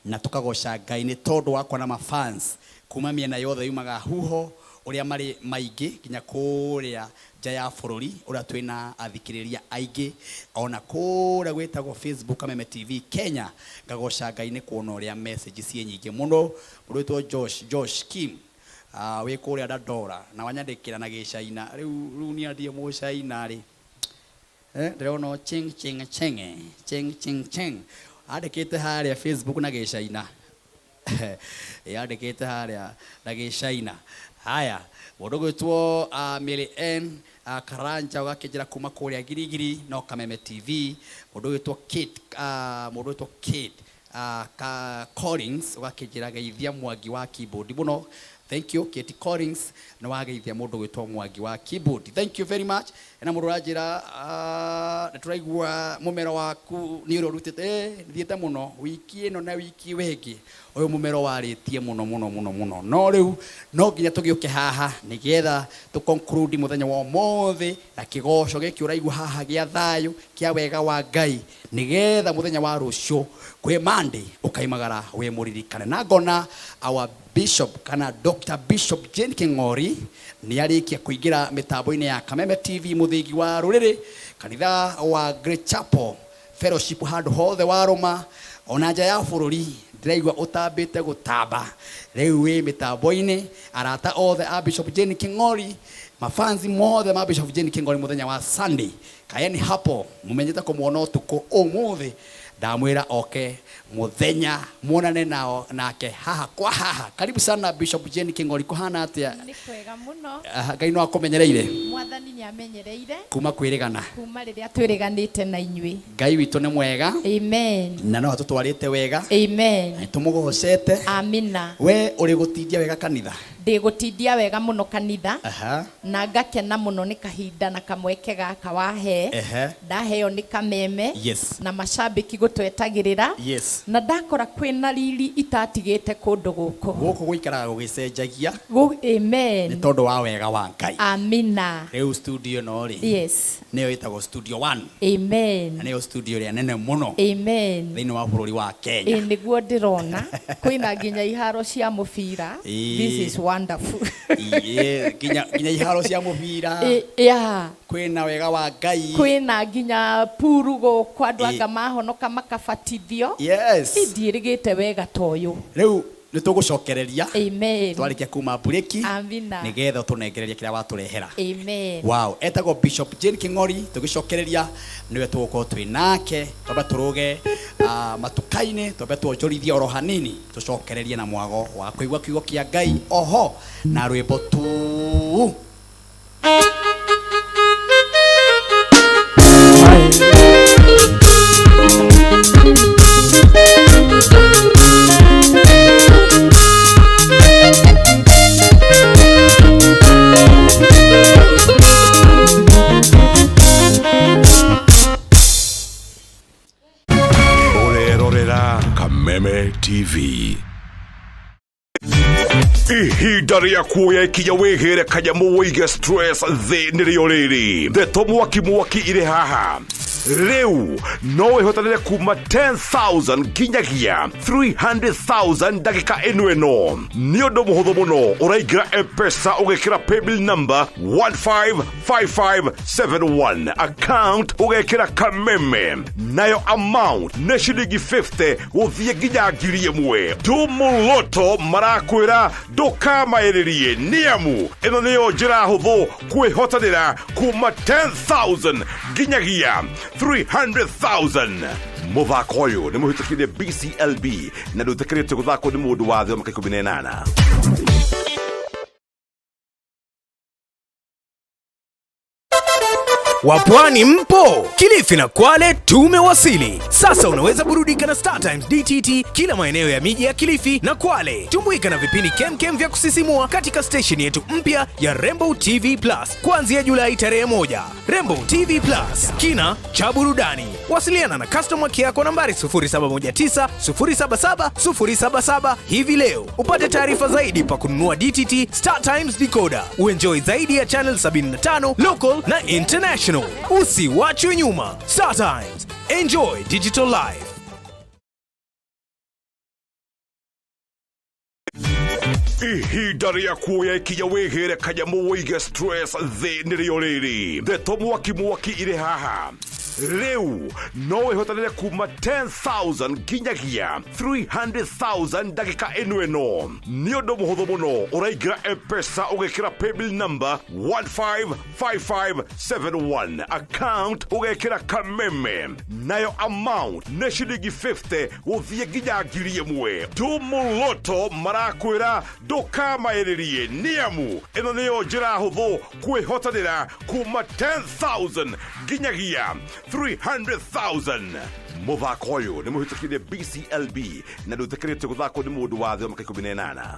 na tukagoca Ngai ni tondu wakwa na mafans kuma miena yothe yumaga huho uria mari maingi kinya kuria nja ya bururi uria twina athikiriria aingi ona kuria gwitagwo Facebook Kameme TV Kenya ngagoca Ngai ni kuona uria message cie nyingi muno murwitwo Josh Kim we kuria Dadora na wanyandikira na gicaina riu ni andie mucaina ri ndirona ching andikite haria Facebook na gicaina andikite haria na gicaina haya mundu gwitwo Mary N Karanja ugakijira kuma kuria girigiri no Kameme TV mundu gwitwo Kate Collins ugakijira geithia Mwangi wa keyboard muno thank you Kate Collins na wageithia mundu gwitwo Mwangi wa keyboard thank you very much na mundu ranjira turaigua mumero waku ni uro rutite thiete muno wiki ino na wiki wengi uyu mumero waritie muno no riu no nginya tugiuke haha nigetha tu conclude muthenya wa mothe na kigoco giki uraigua haha gia thayu kia wega wa Ngai nigetha muthenya wa rucio kwi Monday ukaimagara we muririkane na ngona our Bishop kana Dr. Bishop Jane King'ori ni arikia kuingira mitambo-ini ya Kameme TV muthigi wa ruriri kanitha wa Great Chapel Fellowship handu hothe wa Roma ona nja ya bururi ndiraigua utambite gutamba riu wi mitambo-ini arata othe a Bishop Jane King'ori mafanzi mothe ma Bishop Jane King'ori muthenya wa Sunday kayeni hapo mumenyete kumuona utuko umuthi ndamwira oke muthenya muonane nao nake haha kwa haha. Karibu sana Bishop Jane King'ori, kuhana atia? Ni kwega muno. Ngai no akumenyereire Mwathani ni amenyereire kuma kwirigana kuma riria twiriganite na inyui. Ngai witu ni mwega. Amen. Na no atutwarite wega. Amen. Tumugocete. Amina. We uri gutindia wega kanitha? Ndigutindia wega muno kanitha. Na ngakena muno ni kahinda na kamweke gaka wahe. Ndaheo ni kameme. Yes. Na mashabiki gutwetagirira. Yes. Na ndakora kwina riri itatigite kundu guku. Guku guikaraga gugicenjagia. Amen. Ni tondu wa wega wa Ngai. Amina. Riu studio no ri. Yes. Niyo itagwo Studio 1. Amen. Na niyo studio ria nene muno. Amen. Thiini wa bururi wa Kenya. Niguo ndirona kwina nginya iharo cia mubira. This is wonderful. Nginya iharo cia mubira. Yeah. Kwina wega wa Ngai. Kwina nginya purugo kwa andu anga mahonoka makabatithio. Yes. Ndirigite wega toyo. Riu nitugucokereria. Amen. Twarikia kuma bureki. Amina. Nigetha tunengereria kiria waturehera. Amen. Wow, etagwo Bishop Jane King'ori, tugicokereria niwe tugukorwo twi nake, twamba turuge matukaini, twamba tuonjorithia oro hanini, tucokererie na mwago wa kuigua kiugo kia Ngai, oho na rwimbo tu. Kameme TV. Ihinda ria kuoya ikinya wigire kanyamu wige stress thi nirio riri ndeto mwaki ire haha riu no ihotanire kuma 10,000 nginyagia 300,000 dakika eno ni undu muhuthu muno uraigira M-Pesa ugekira paybill number 155571 account ugekira Kameme nayo amount ni shilingi 50 uthie nginya ngiri imwe tumuloto marakwira ndukamairirie niamu ino niyo njira huthu kwihotanira kuma 10,000 nginyagia 300,000 muthako uyu ni muhitukirie BCLB na ndutekerete guthako ni mundu wa thio maka 18. Wapwani mpo? Kilifi na Kwale tumewasili. Sasa unaweza burudika na Star Times DTT kila maeneo ya miji ya Kilifi na Kwale. Tumbuika na vipindi kemkem vya kusisimua katika station yetu mpya ya Rainbow TV Plus kuanzia Julai tarehe 1. Rainbow TV Plus, kina cha burudani. Wasiliana na customer care kwa nambari 0719 077 077 hivi leo. Upate taarifa zaidi pa kununua DTT Star Times decoder. Uenjoy zaidi ya channel 75 local na international. Usiwachwe nyuma. Star Times. Enjoy digital life. Ihinda ria kuoya ikinya wigire kanyamu wige stress thi nirio riri ndeto mwaki ire haha riu no ihotanire kuma 10,000 nginyagia 300,000 dakika eno ni undu muhuthu muno uraigira M-Pesa ugekira paybill number 155571 account ugekira Kameme nayo amount ni shilingi 50 uthie nginya ngiri imwe tumuloto marakwira ndukamairirie niamu ino niyo njira huthu kwihotanira kuma 10,000 nginyagia 300,000 muthako uyu ni muhitukirie BCLB na ndutekerete guthako ni mundu wa thio maka 18.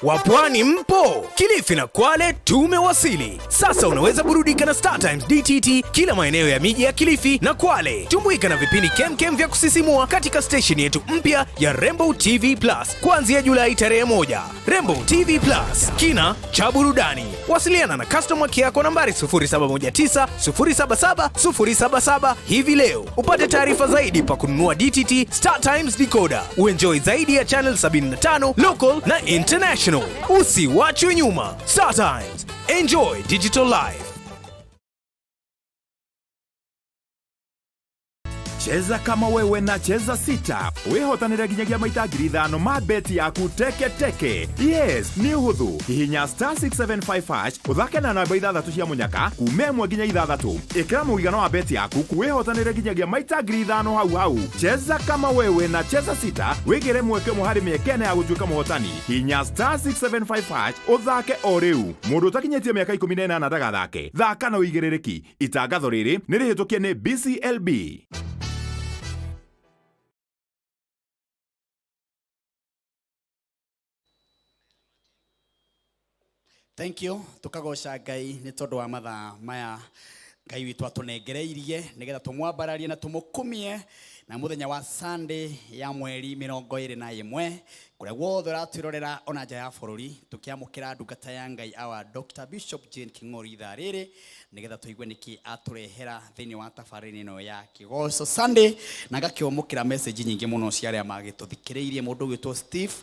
Wapwani mpo? Kilifi na Kwale tumewasili. Sasa unaweza burudika na Star Times DTT kila maeneo ya miji ya Kilifi na Kwale. Tumbuika na vipindi kemkem vya kusisimua katika station yetu mpya ya Rainbow TV Plus kuanzia Julai tarehe 1. Rainbow TV Plus, kina cha burudani. Wasiliana na customer care kwa nambari 0719 077 077 hivi leo. Upate taarifa zaidi pa kununua DTT Star Times decoder. Uenjoy zaidi ya channel 75 local na international. Usiwachwe nyuma. Star Times. Enjoy digital life. Cheza kama wewe na cheza sita. Wehotanire nginyagia maita 5,000 ma beti yaku teke teke. Yes, ni uhuthu. Hihinya *675# uthake na namba 6 cia munyaka kuma 1 nginya 6. Ikira muigana wa beti yaku kuwehotanire nginyagia maita 5,000 hau. Cheza kama wewe na cheza sita. Wigire mweke muhari miekene ya gutuika muhotani. Hihinya *675# uthake o riu. Mundu utakinyetie miaka 18 ndagathake. Thaka na uigirereki. Itangatho riri ni rihitukie ni BCLB. Thank you. Tukagoca Ngai ni tondu wa mathaa maya Ngai witu atunengereirie nigetha tumwambararie na tumukumie na muthenya wa Sunday ya mweri 21 kuria wothe ratwirorera ona nja ya bururi tukiamukira ndungata ya Ngai awa Dr. Bishop Jane King'ori ithaa riri nigetha tuigue niki aturehera thiini wa tabarĩra ino ya Kigoco Sunday na gakiomukira message nyingi muno cia aria magituthikiriirie mundu witwo Steve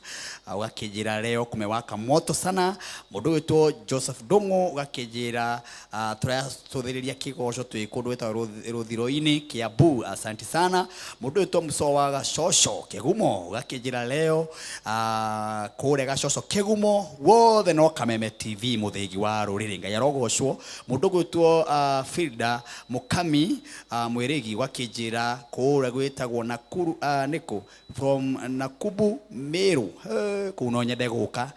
ugakijira leo kumewaka moto sana, mundu witwo Joseph Dongo ugakijira turatuthiriria Kigoco twi kundu wetwa Ruthiro-ini Kiambu, asante sana. Mundu witwo Musowa Gacoco Kigumo ugakijira leo kure Gacoco Kigumo wothe no Kameme TV muthigi wa ruriri Ngai arogocwo. Mundu witwo Filda Mukami mwirigi wakijira kure gwitagwo Nakuru niko from Nakubu Meru kuno nyende guka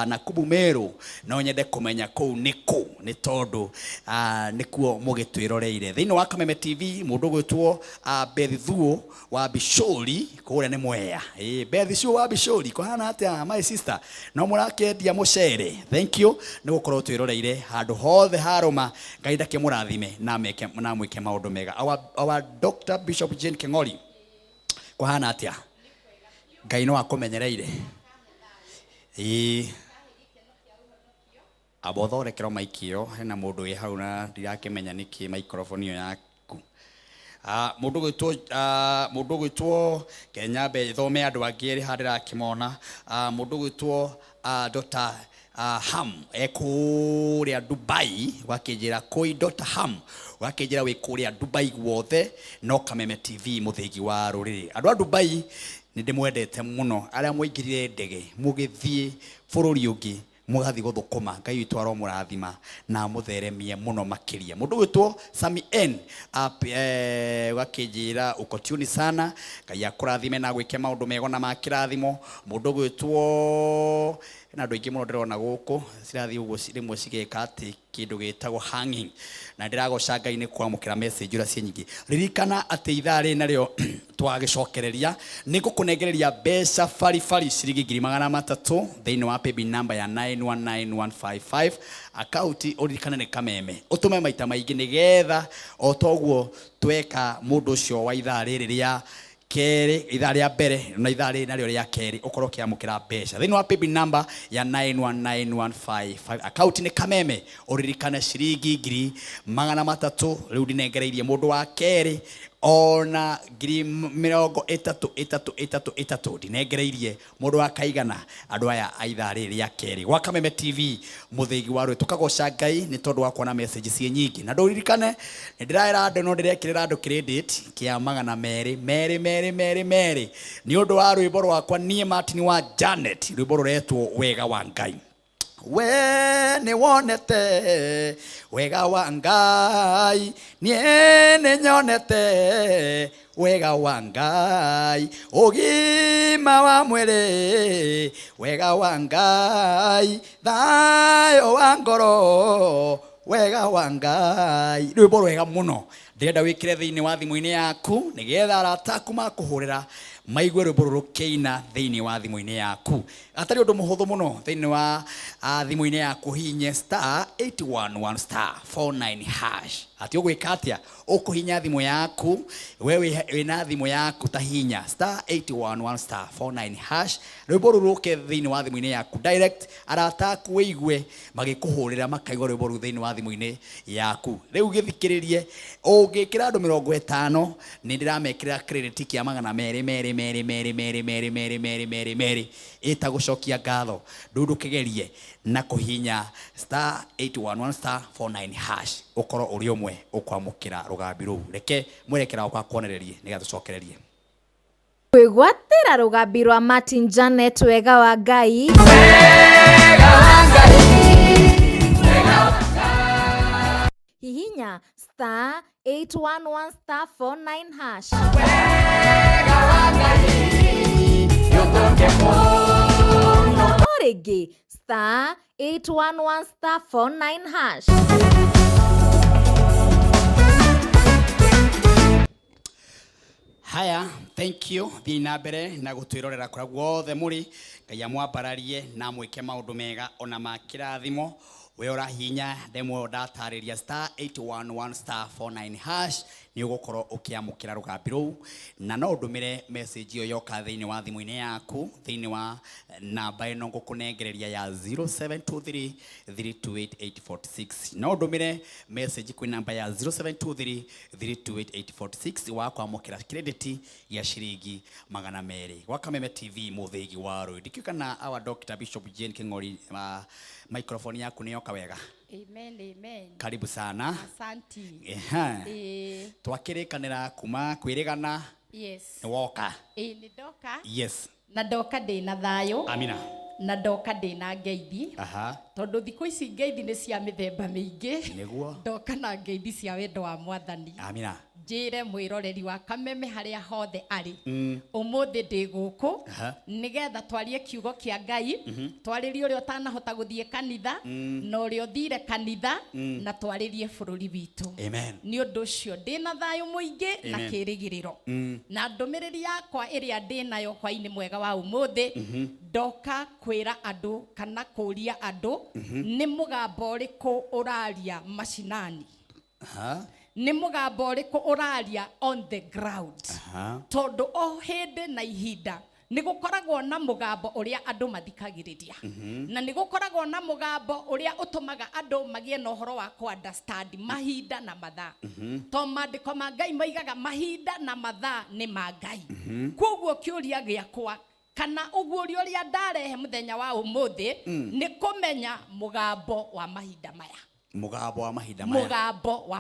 Nakubu Meru no nyende kumenya kuu niko ni tondu nikuo mugitwiroreire thiini wa Kameme TV. Mundu gwitwo Bethuo wa Bishori kure ni Mwea Bethuo wa Bishori kohana atia my sister no murakendia mucere. Thank you ni gukorwo twiroreire handu hothe haroma. Ngai ndake murathime na mwike maundu mega. Our Dr. Bishop Jane King'ori kohana atia Ngai no akumenyereire abothorekero maikio hena mundu wi hau na ndirakimenya niki microphone iyo yaku. Mundu gwitwo Kenya be thome andu angiri handira kimona. Mundu gwitwo Dr. Ham ekuria Dubai wakijira koi Dr. Ham wakijira we kuria Dubai wothe no Kameme TV muthigi wa ruriri. Andu a Dubai ni ndimwendete muno aria muingirire ndege mugithie bururi ungi mugathi guthukuma. Ngai witu aromurathima na mutheremie muno makiria. Mundu witwo Sami N wakijira uko tuni sana. Ngai akurathime na gwike maundu mego na makirathimo. Mundu witwo na andu aingi muno ndirona guku cirathi uguo rimwe cigeka ati kindu gitagwo hanging na ndiragoca Ngai ni kwamukira message ura cie nyingi. Ririkana ati ithaa ri nario twagicokereria ni gukunengereria mbeca farifari ciringi 300 thiini wa paybill number ya 919155 account uririkana ni Kameme utume maita maingi nigetha otoguo tweka mundu ucio wa ithaa riri ria keri ithaa ria mbere na ithaa ri nario ria keri ukorwo kiamukira mbeca thiini wa paybill number ya 919155 account ni Kameme uririkana ciringi 300 riu ndinengereirie mundu wa keri ona 30,33 ndinengereirie mundu wa kaigana andu aya aithaa riri ria keri gwa Kameme TV muthigi wa rwe. Tukagoca Ngai ni tondu wa kuona message cie nyingi na nduririkane ndiraira andu no ndirekirira andu credit kia 200 ni undu wa rwimbo rwakwa nie Martin wa Janet rwimbo ruretwo wega wa Ngai. We ni wonete wega wa Ngai nie ni nyonete wega wa Ngai ugima wa mwiri wega wa Ngai thayo wa ngoro wega wa Ngai. Rwimbo rwega muno ndirenda wikire thiini wa thimu-ini yaku nigetha arataku makuhurira maigue rwimbo ruru keina thiini wa thimu-ini yaku. Atari undu muhuthu muno thiini wa thimu-ini yaku hinye *811*49# ati ugwika atia ukuhinya thimu yaku wewe wina thimu yaku tahinya *811*49# rwimbo ruru ke thiini wa thimu-ini yaku direct arataku weigue magikuhurira makaigua rwimbo ruru thiini wa thimu-ini yaku. Riu githikiririe ungikira andu 50 ni ndiramekirira credit kia 200 meri itagucokia ngatho ndundu kigerie na kuhinya *811*49# ukoro uri umwe ukwamukira rugambi ruu reke mwerekera kwa kuonererie niga tucokererie kwigwatira rugambi rwa Martin Janet wega wa Ngai hihinya *811*49# origi *811*49#. Haya, thank you. Thina mbere na gutwirorera kura guothe muri Ngai amwambararie na mwike maundu mega ona makirathimo we urahinya ndemwe ndatariria *811*49# ni ugukorwo ukiamukira rugambi ruu na no ndumire message yo yoka thiini wa thimu-ini yaku thiini wa namba ino ngukunengereria ya 0723328846 no ndumire message kwi namba ya 0723328846 wa kwamukira credit ya shiringi 200 gwa Kameme TV muthigi wa rui ndikikana our Dr. Bishop Jane King'ori microphone yaku ni yoka wega. Amen. Karibu sana. Asanti. Twakirikanira kuma kwirigana. Yes. Woka. Ni doka. Yes. Na doka ndina thayo. Amina. Na doka ndina ngeithi. Aha. Tondu thikũ ici ngeithi ni cia mĩthemba mĩingĩ. Niguo. Doka na ngeithi cia wendo wa Mwathani. Amina. Njire mwiroreri wa Kameme haria hothe ari umuthi ndi guku nigetha twarie kiugo kia Ngai twaririe uri utanahota guthie kanitha na uri uthire kanitha na twaririe bururi witu ni undu ucio ndina thayo muingi na kirigiriro na ndumiriri yakwa iria ndinayo hwaini mwega wa umuthi ndoka kwira andu kana kuria andu ni mugambo uriku uraria mashinani ni mugambo uriku uraria on the ground tondu o hindi na ihinda ni gukoragwo na mugambo uria andu mathikagiriria na ni gukoragwo na mugambo uria utumaga andu magie na uhoro wa ku understand mahinda na mathaa to mandiko ma Ngai maigaga mahinda na mathaa ni ma Ngai koguo kiuria giakwa kana ugurio ria ndarehe muthenya wa umuthi ni kumenya mugambo wa mahinda maya mugambo wa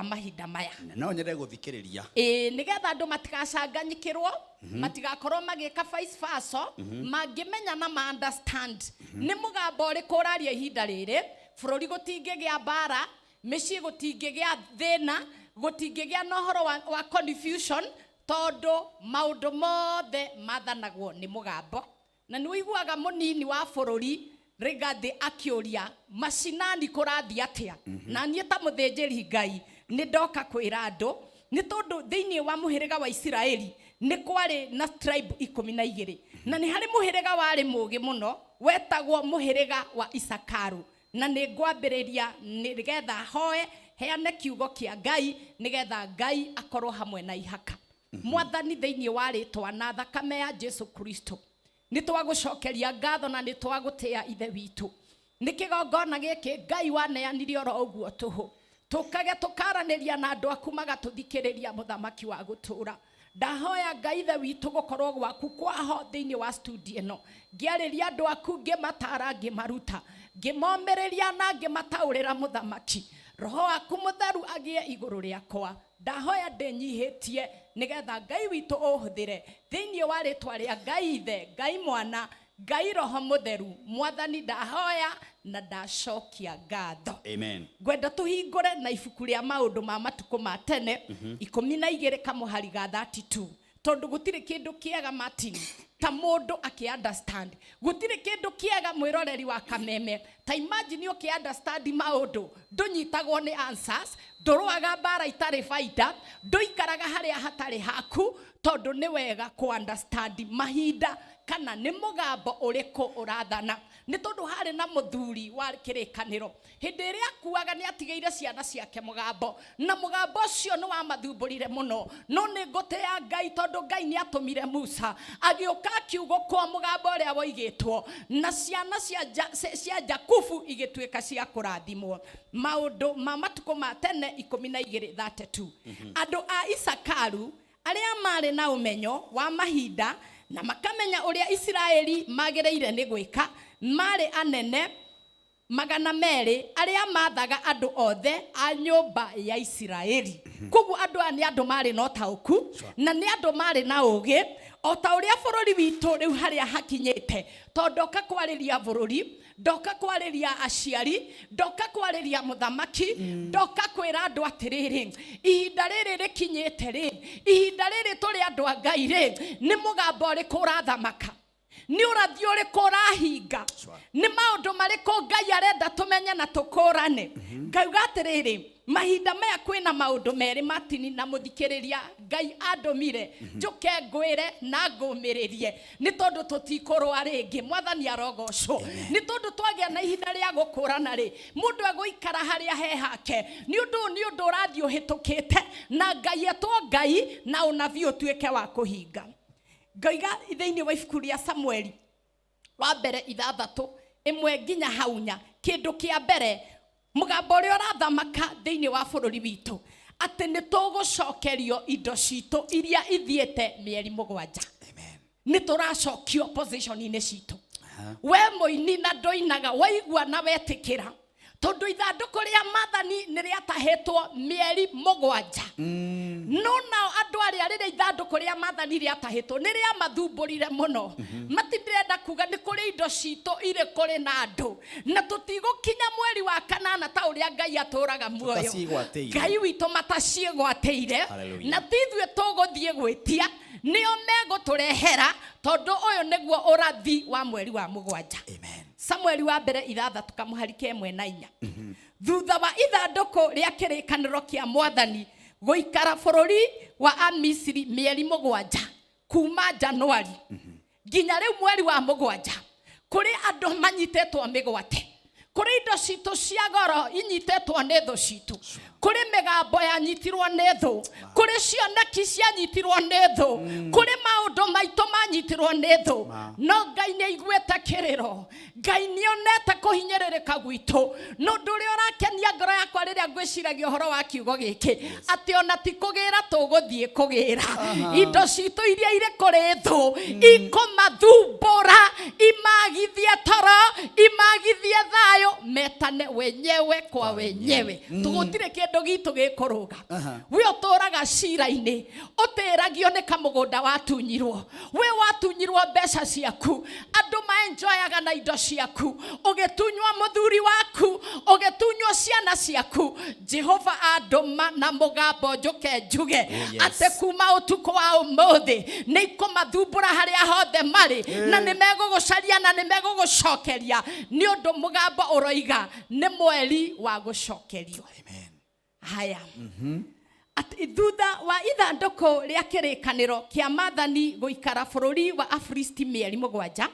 mahinda maya no nyende guthikiriria nigetha andu matigacanganyikirwo matigakorwo magika vice versa mangimenya na ma understand ni mugambo uriku uraria ihinda riri bururi gutingigia mbara micii gutingigia thina gutingigia na uhoro wa confusion tondu maundu mothe mathanagwo ni mugambo na ni wiguaga munini wa bururi Rigathi akiuria mashinani kurathi atia na nie ta muthinjiri Ngai ni ndoka kwira andu ni tondu thiini wa muhiriga wa Israeli ni kwari na tribe 12 na ni hari muhiriga wari mugi muno wetagwo muhiriga wa Isakaru na ni ngwambiriria nigetha hoe heane kiugo kia Ngai nigetha Ngai akorwo hamwe na ihaka Mwathani thiini wa ritwa na thakame ya Jesu Kristo ni twagucokeria ngatho na ni twagutia ithe witu ni kigongona giki Ngai waneanirie oro uguo tuhu tukage tukaraniria na andu aku magatuthikiriria muthamaki wa gutura ndahoya Ngai ithe witu gukorwo gwaku kwaho thiini wa studio no ngiariria andu aku ngimatara ngimaruta ngimomereria na ngimataurira muthamaki roho waku mutharu agie iguru riakwa ndahoya ndinyihitie nigetha Ngai witu uhuthire thiini wa ritwa ria Ngai ithe Ngai mwana Ngai roho mutheru Mwathani ndahoya na ndacokia ngatho amen gwenda tuhingure na ibuku ria maundu ma matuko ma tene 12 kamuhari ga 32 tondu gutire kindu kiega Martin ta mundu aki understand gutire kindu kiega mwiroreri wa Kameme ta imagine uki understand maundu ndunyitagwo ni answers nduruaga mbara itari faida nduikaraga haria hatari haku tondu ni wega ku understand mahinda kana ni mugambo uriku urathana ni tondu hari na muthuri wa kirikaniro hindi iria kuaga ni atigeire ciana ciake mugambo na mugambo ucio ni wa mathumburire muno no ni ngote ya Ngai tondu Ngai ni atumire Musa agiuka kiugo kwa mugambo uria woigitwo na ciana cia Jakubu igituika cia kurathimwo maundu ma matuko ma tene 12:32 andu a Isakaru aria mari na umenyo wa mahinda na makamenya uria Israeli magereire ni gwika. Mari anene 200 aria mathaga andu othe a nyumba ya Israeli. Koguo andu ani andu mari no tauku na ni andu mari na ugi o ta uria bururi witu riu haria hakinyite, tondoka kwariria bururi, ndoka kwariria aciari, ndoka kwariria muthamaki, ndoka kwira andu atiriri ihinda riri rikinyite ri, ihinda riri turi andu a Ngai ri, ni mugambo riku urathamaka, ni urathio riku urahinga, ni maundu mariku Ngai arenda tumenye na tukurane. Ngauga atiriri mahinda maya kwina maundu meri matini na muthikiriria Ngai andumire njuke ngwire na ngumiririe ni tondu tutikorwa ringi. Mwathani arogocwo. Ni tondu twagia na ihinda ria gukurana ri, mundu aguikara haria he hake ni undu urathio hitukite na Ngai etwo Ngai na unavi utuike wa kuhinga. Ngaiga thiini wa ibuku ria Samueli wa mbere 3:1 nginya haunya, kindu kia mbere mugambo uria urathamaka thiini wa bururi witu ati ni tugucokerio indo citu iria ithiete mieri 7. Ni turacokio position ine citu. We muini na ndoinaga waigua na wetikira tondu ithanduku ria Mathani ni riatahetwo mieri 7. No nao andu aria riri ithanduku ria Mathani riatahetwo ni ria mathumburire muno. Matindirenda kuga ni kuri indo citu ire kuri na andu na tutigukinya mweri wa 8 ta uria Ngai aturaga muoyo. Ngai witu mataciegwateire na tithwe tuguthie gwitia nio meguturehera tondu uyu niguo urathi wa mweri wa 7. Samueli wa mbere 3 kamuharike 1:4. Thutha wa ithanduku ria kirikaniro kia Mwathani guikara bururi wa Amisiri mieri 7 kuma Januari nginya riu mweri wa 7 kuri andu manyitetwo migwate, kuri indo citu cia goro inyitetwo ni thu citu, kuri migambo yanyitirwo ni thu, kuri cioneki cianyitirwo ni thu, kuri maundu maitu manyitirwo ni thu. No Ngai ni aiguite kiriro, Ngai ni onete kuhinyiririka gwitu. No nduri urakenia ngoro yakwa riria ngwiciragia uhoro wa kiugo giki ati ona ti kugira tuguthie kugira indo citu iria ire kuri thu ikumathumbura, imagithie toro, imagithie thayo, metane wenyewe kwa wenyewe. Tugutire kindu gitu gikuruga. We uturaga cira-ini utiragio ni kamugunda watunyirwo, we watunyirwo mbeca ciaku, andu maenjoyaga na indo ciaku, ugitunywa muthuri waku, ugitunywa ciana ciaku. Jehova anduma na mugambo njuke njuge ate kuma utuko wa umuthi ni ikumathumbura haria hothe mari na ni megugucaria na ni megugucokeria ni undu mugambo uroiga ni mweri wa gucokerio. Haya. Ati thutha wa ithanduku ria kirikaniro kia Mathani guikara bururi wa Afilisti mieri 7,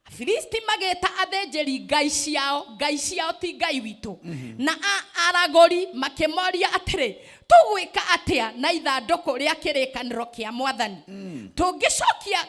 Afilisti mageta athenjeri ngai ciao ti Ngai witu. Na aragori makemoria atiri tugwika atia na ithanduku ria kirikaniro kia Mwathani. Tungicokia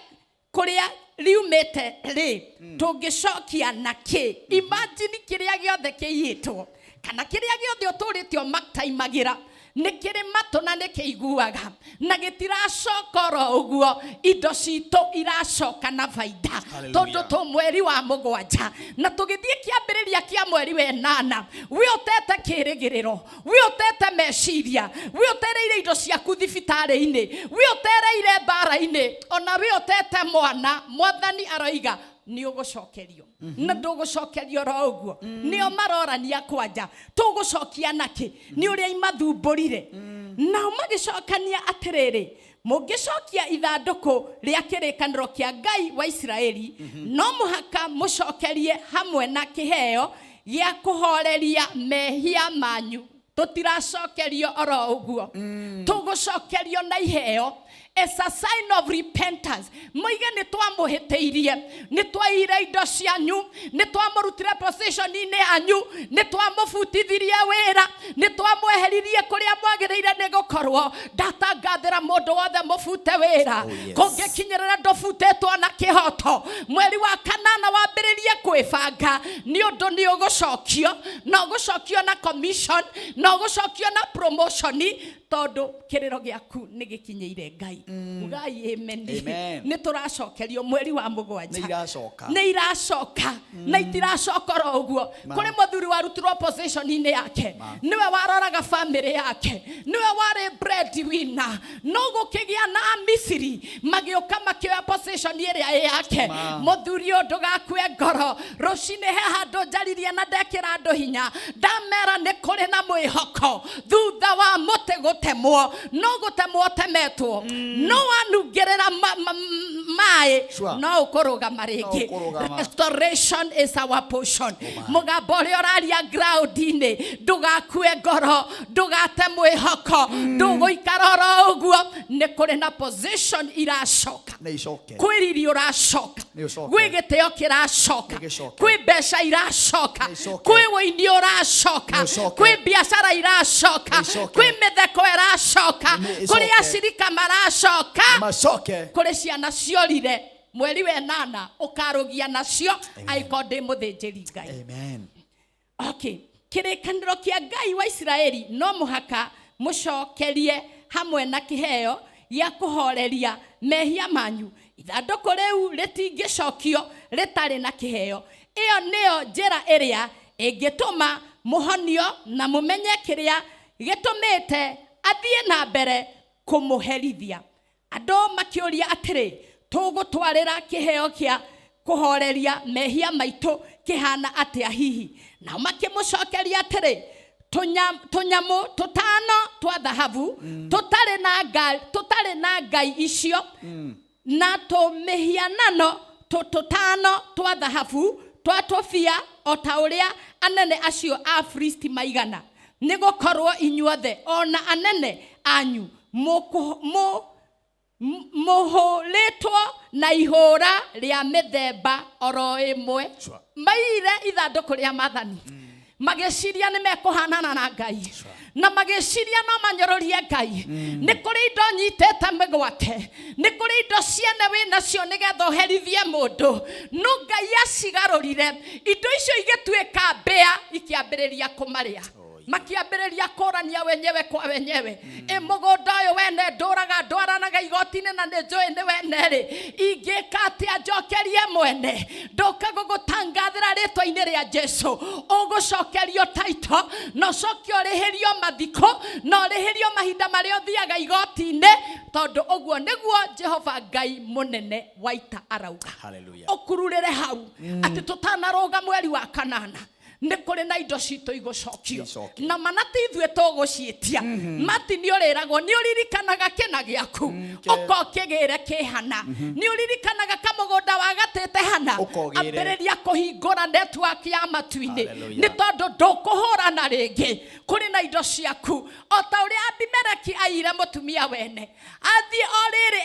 kuria riumete ri, tungicokia naki? Imagine kiria giothe kiitwo kana kiria giothe uturitio makitaimagira nikiri mato na nikiiguaga na gitiracokoro uguo, indo citu iracoka na faida tondu tu mweri wa 7 na tugithie kiambiriria kia mweri wa 8 we utete kirigiriro, we utete meciria, we utereire indo ciaku thibitari-ini, we utereire mbara-ini, ona we utete mwana. Mwathani aroiga ni ugucokerio na ndugucokerio ro uguo. Nio marorania kwanja tugucokia naki? Ni uria imathumburire na magicokania atiriri, mugicokia ithanduku ria kirikaniro kia Ngai wa Israeli no muhaka mucokerie hamwe na kiheo gia kuhoreria mehia manyu. Tutiracokerio oro uguo, tugucokerio na iheo as a sign of repentance. Moige ni twamuhiteirie, ni twaire indo cianyu, ni twamurutire position ine anyu, ni twamufutithirie wira, ni twamweheririe kuria mwagiriire ni gukorwo. Ndatangathira mundu wothe mufute wira kungikinyirira ndufutetwo na kihoto mweri wa 8 wambiririe kwibanga ni undu ni ugucokio na ugucokio na commission no gucokio na promotion tondu kiriro giaku ni gikinyeire Ngai ugai amen ni turacokerio mweri wa mugwanja ni iracoka na itiracokora uguo kuri muthuri warutirwo position ine yake niwe waroraga family yake niwe wari breadwinner no gukigia na Misiri magioka makioya position iria yake muthuri undu gakue ngoro rucine he handu njaririe na ndekira andu hinya ndamera ni kuri na mwihoko thutha wa muti gutemwo no gutemwo temetwo no wanungerera mai no ukuruga maringi restoration is our portion mugambo uri oraria ground ine ndugakue ngoro ndugate mwihoko nduguikara uguo ni kuri na position iracoka kwiriri uracoka gwi giteo kiracoka kwi mbeca iracoka kwi wini uracoka kwi biashara iracoka kwi mitheko iracoka kuri ashirika maracoka kuri ciana ciorire mweri we 8 ukarugia nacio aikode muthinjiri Ngai amen. Okay, kirikaniro kia Ngai wa Israeli no muhaka mucokerie hamwe na kiheo ya kuhoreria mehia manyu ithandũkũ rĩu rĩtingĩcokio rĩtarĩ na kĩheo. Ĩyo nĩyo njĩra ĩrĩa ĩngĩtũma mũhonio na mũmenye kĩrĩa gĩtũmĩte athiĩ na mbere kũmũherithia. Andũ makĩũria atĩrĩ, tũgũtwarĩra kĩheo kĩa kũhoreria mehia maitũ kĩhana atĩa hihi? Nao makĩmũcokeria atĩrĩ, tũnyamũ tũtano twa thahabu tũtarĩ na ngai icio na tũmĩhianano tũtano twa thahabu twa tũbia o ta ũrĩa anene acio a Filisti maigana. Nĩ gũkorwo inyuothe ona anene anyu mũhũrĩtwo na ihũra rĩa mĩthemba oro ĩmwe. Maire ithandũkũ rĩa Mathani magĩciria nĩ mekũhanana na Ngai na magĩciria no manyororie Ngai. Nĩ kũrĩ indo nyitĩte mĩgwate, nĩ kũrĩ indo ciene wĩnacio nĩgetha ũherithie mũndũ, no Ngai acigarũrire indo icio igĩtuĩka mbĩa ikĩambĩrĩria kũmarĩa. Makiambĩrĩria kũrania wenyewe kwa wenyewe. Mũgũnda ũyũ wene ndũraga ndwaranaga igoti-inĩ na nĩ njũĩ nĩ wene rĩ, ingĩka atĩa njokerie mwene? Ndoka gũgũtangathĩra rĩtwa-inĩ rĩa Jesũ, ũgũcokerio taito na ũcoke ũrĩhĩrio mathiko na ũrĩhĩrio mahinda marĩa ũthiaga igoti-inĩ, tondũ ũguo nĩguo Jehova Ngai mũnene wa ita arauga. Ũkururĩre hau atĩ tũtanarũga mweri wa 8 nĩ kũrĩ na indo citũ igũcokio na manati ithuĩ tũgũciĩtia. Mati nĩ ũrĩragwo nĩ ũririkanaga kĩna gĩaku ũkokĩgĩre kĩhana, nĩ ũririkanaga kamũgũnda wagatĩte hana, ambĩrĩria kũhingũra network ya matu-inĩ nĩ tondũ ndũkũhũrana rĩngĩ. Kũrĩ na indo ciaku o ta ũrĩa Abimeleki aire mũtumia wene, athiĩ o rĩrĩ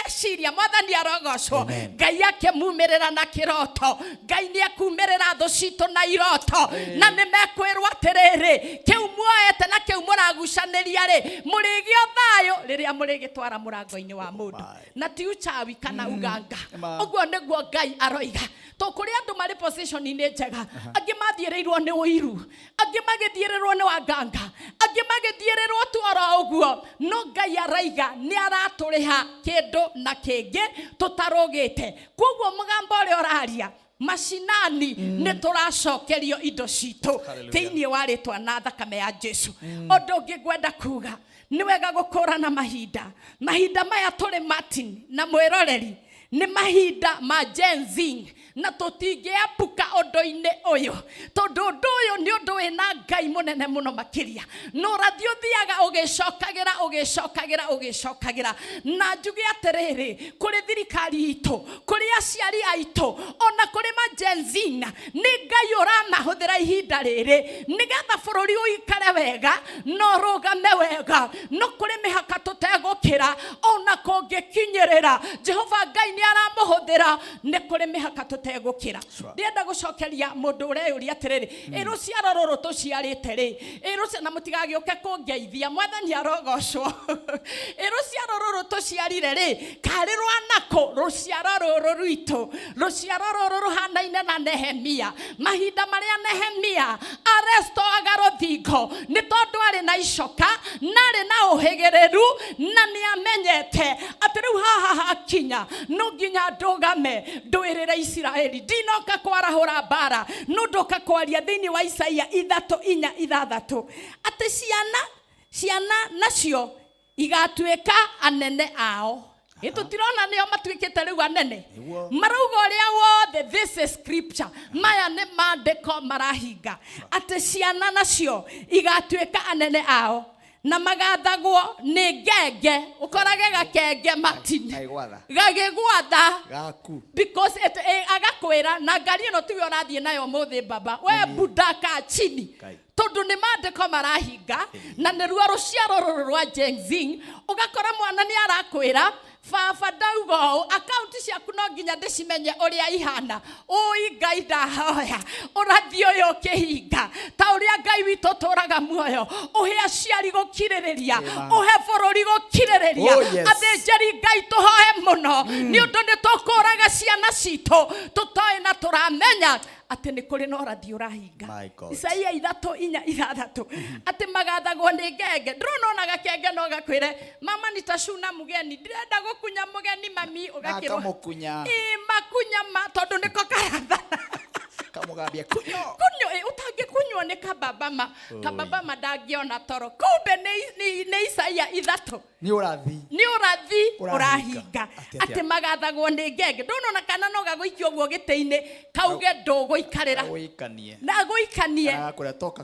eciria Mwathani arogocwo, Ngai akĩmumĩrĩra na kĩroto. Ngai nĩ akumĩrĩra thũ citũ na iroto na nĩ mekwĩrwo atĩrĩrĩ, kĩu muoete na kĩu mũragucanĩria rĩ, mũrĩgĩo thayũ rĩrĩa mũrĩgĩtwara mũrango-inĩ wa mũndũ na ti uchawi kana uganga. Ũguo nĩguo Ngai aroiga. To kũrĩ andũ marĩ position-inĩ njega, angĩ mathiĩrĩirwo nĩ ũiru, angĩ magĩthiĩrĩrwo nĩ wanganga, angĩ magĩthiĩrĩrwo tu oro ũguo, no Ngai araiga nĩ aratũrĩha kĩndũ na kĩngĩ tũtarũgĩte. Koguo mũgambo ũrĩa ũraria mashinani nĩ tũracokerio indo citũ thĩinĩ wa rĩtwa na thakame ya Jesũ. Ũndũ ũngĩ ngwenda kuga nĩ wega gũkũrana mahinda maya tũrĩ Martin na mwĩroreri nĩ mahinda ma Gen Z na tũtingĩepuka ũndũ-inĩ ũyũ, tondũ ũndũ ũyũ nĩ ũndũ wĩna Ngai mũnene mũno makĩria. No ũrathiĩ ũthiaga ũgĩcokagĩra na njuge atĩrĩrĩ, kũrĩ thirikari itũ, kũrĩ aciari aitũ, ona kũrĩ ma Gen Z, nĩ Ngai ũramahũthĩra ihinda rĩrĩ nĩgetha bũrũri ũikare wega no rũgame wega. No kũrĩ mĩhaka tũtegũkĩra ona kũngĩkinyĩrĩra, Jehova Ngai nĩ aramũhũthĩra. Nĩ kũrĩ mĩhaka tũtegũkĩra. Ndĩrenda gũcokeria mũndũ ũreyũria atĩrĩrĩ, rũciaro rũrũ tũciarĩte rĩ, na mũtigagĩũke kũngeithia, Mwathani arogocwo. Rũciaro rũrũ ruciarire ri kari rwanako ruciaro ruru rwito ruciaro ruru ruhanaine na Nehemia mahinda maria Nehemia aresto agarothingo ni tondu ari na icoka nari na uhigireru na ni amenyete ati riu haha hakinya no nginya ndugame ndwirire Isiraeli ndinoka kwarahura bara no ndoka kwaria thiini wa Isaia 3:4 ati ciana nacio igatuika anene ao itutirona nio matuikite riu anene marauga uria wothe this is scripture maya ni mandiko marahinga ati ciana nacio igatuika anene ao na magathagwo ni ngenge ukorage gakenge matini gagigwatha gaku because agakwira na ngari no tiwe urathie nayo muthi baba we budaka chini tondu ni mandiko marahinga na ni ruo ruciaro rwa Gen-Z ugakora mwana ni arakwira baba ndaugo akaunti ciaku no nginya ndicimenye uria ihana ui Ngai ndahoya urathio yo kihinga ta uria Ngai witu turaga muoyo uhe aciari gukiririria uhe bururi gukiririria athĩnjĩri Ngai tuhoe muno ni undu ni tukuraga ciana citu tutoe na turamenya ati ni kuri no rathi urahinga Isaia 3:4 ati magathagwo ni ngenge ndrona ona gakenge no gakwire mama nitashuna mugeni ndirenda gukunya mugeni mami ugakirwo makunya ma tondu niko karatha kamugambia kunyo utange kunywa ni kababa madangiona toro kumbe ni Isaia 3 ni urathi urahinga ati magathagwo ni ngenge ndona kana no gaguikio guo gite-ini kauge ndogo ikarira na guikanie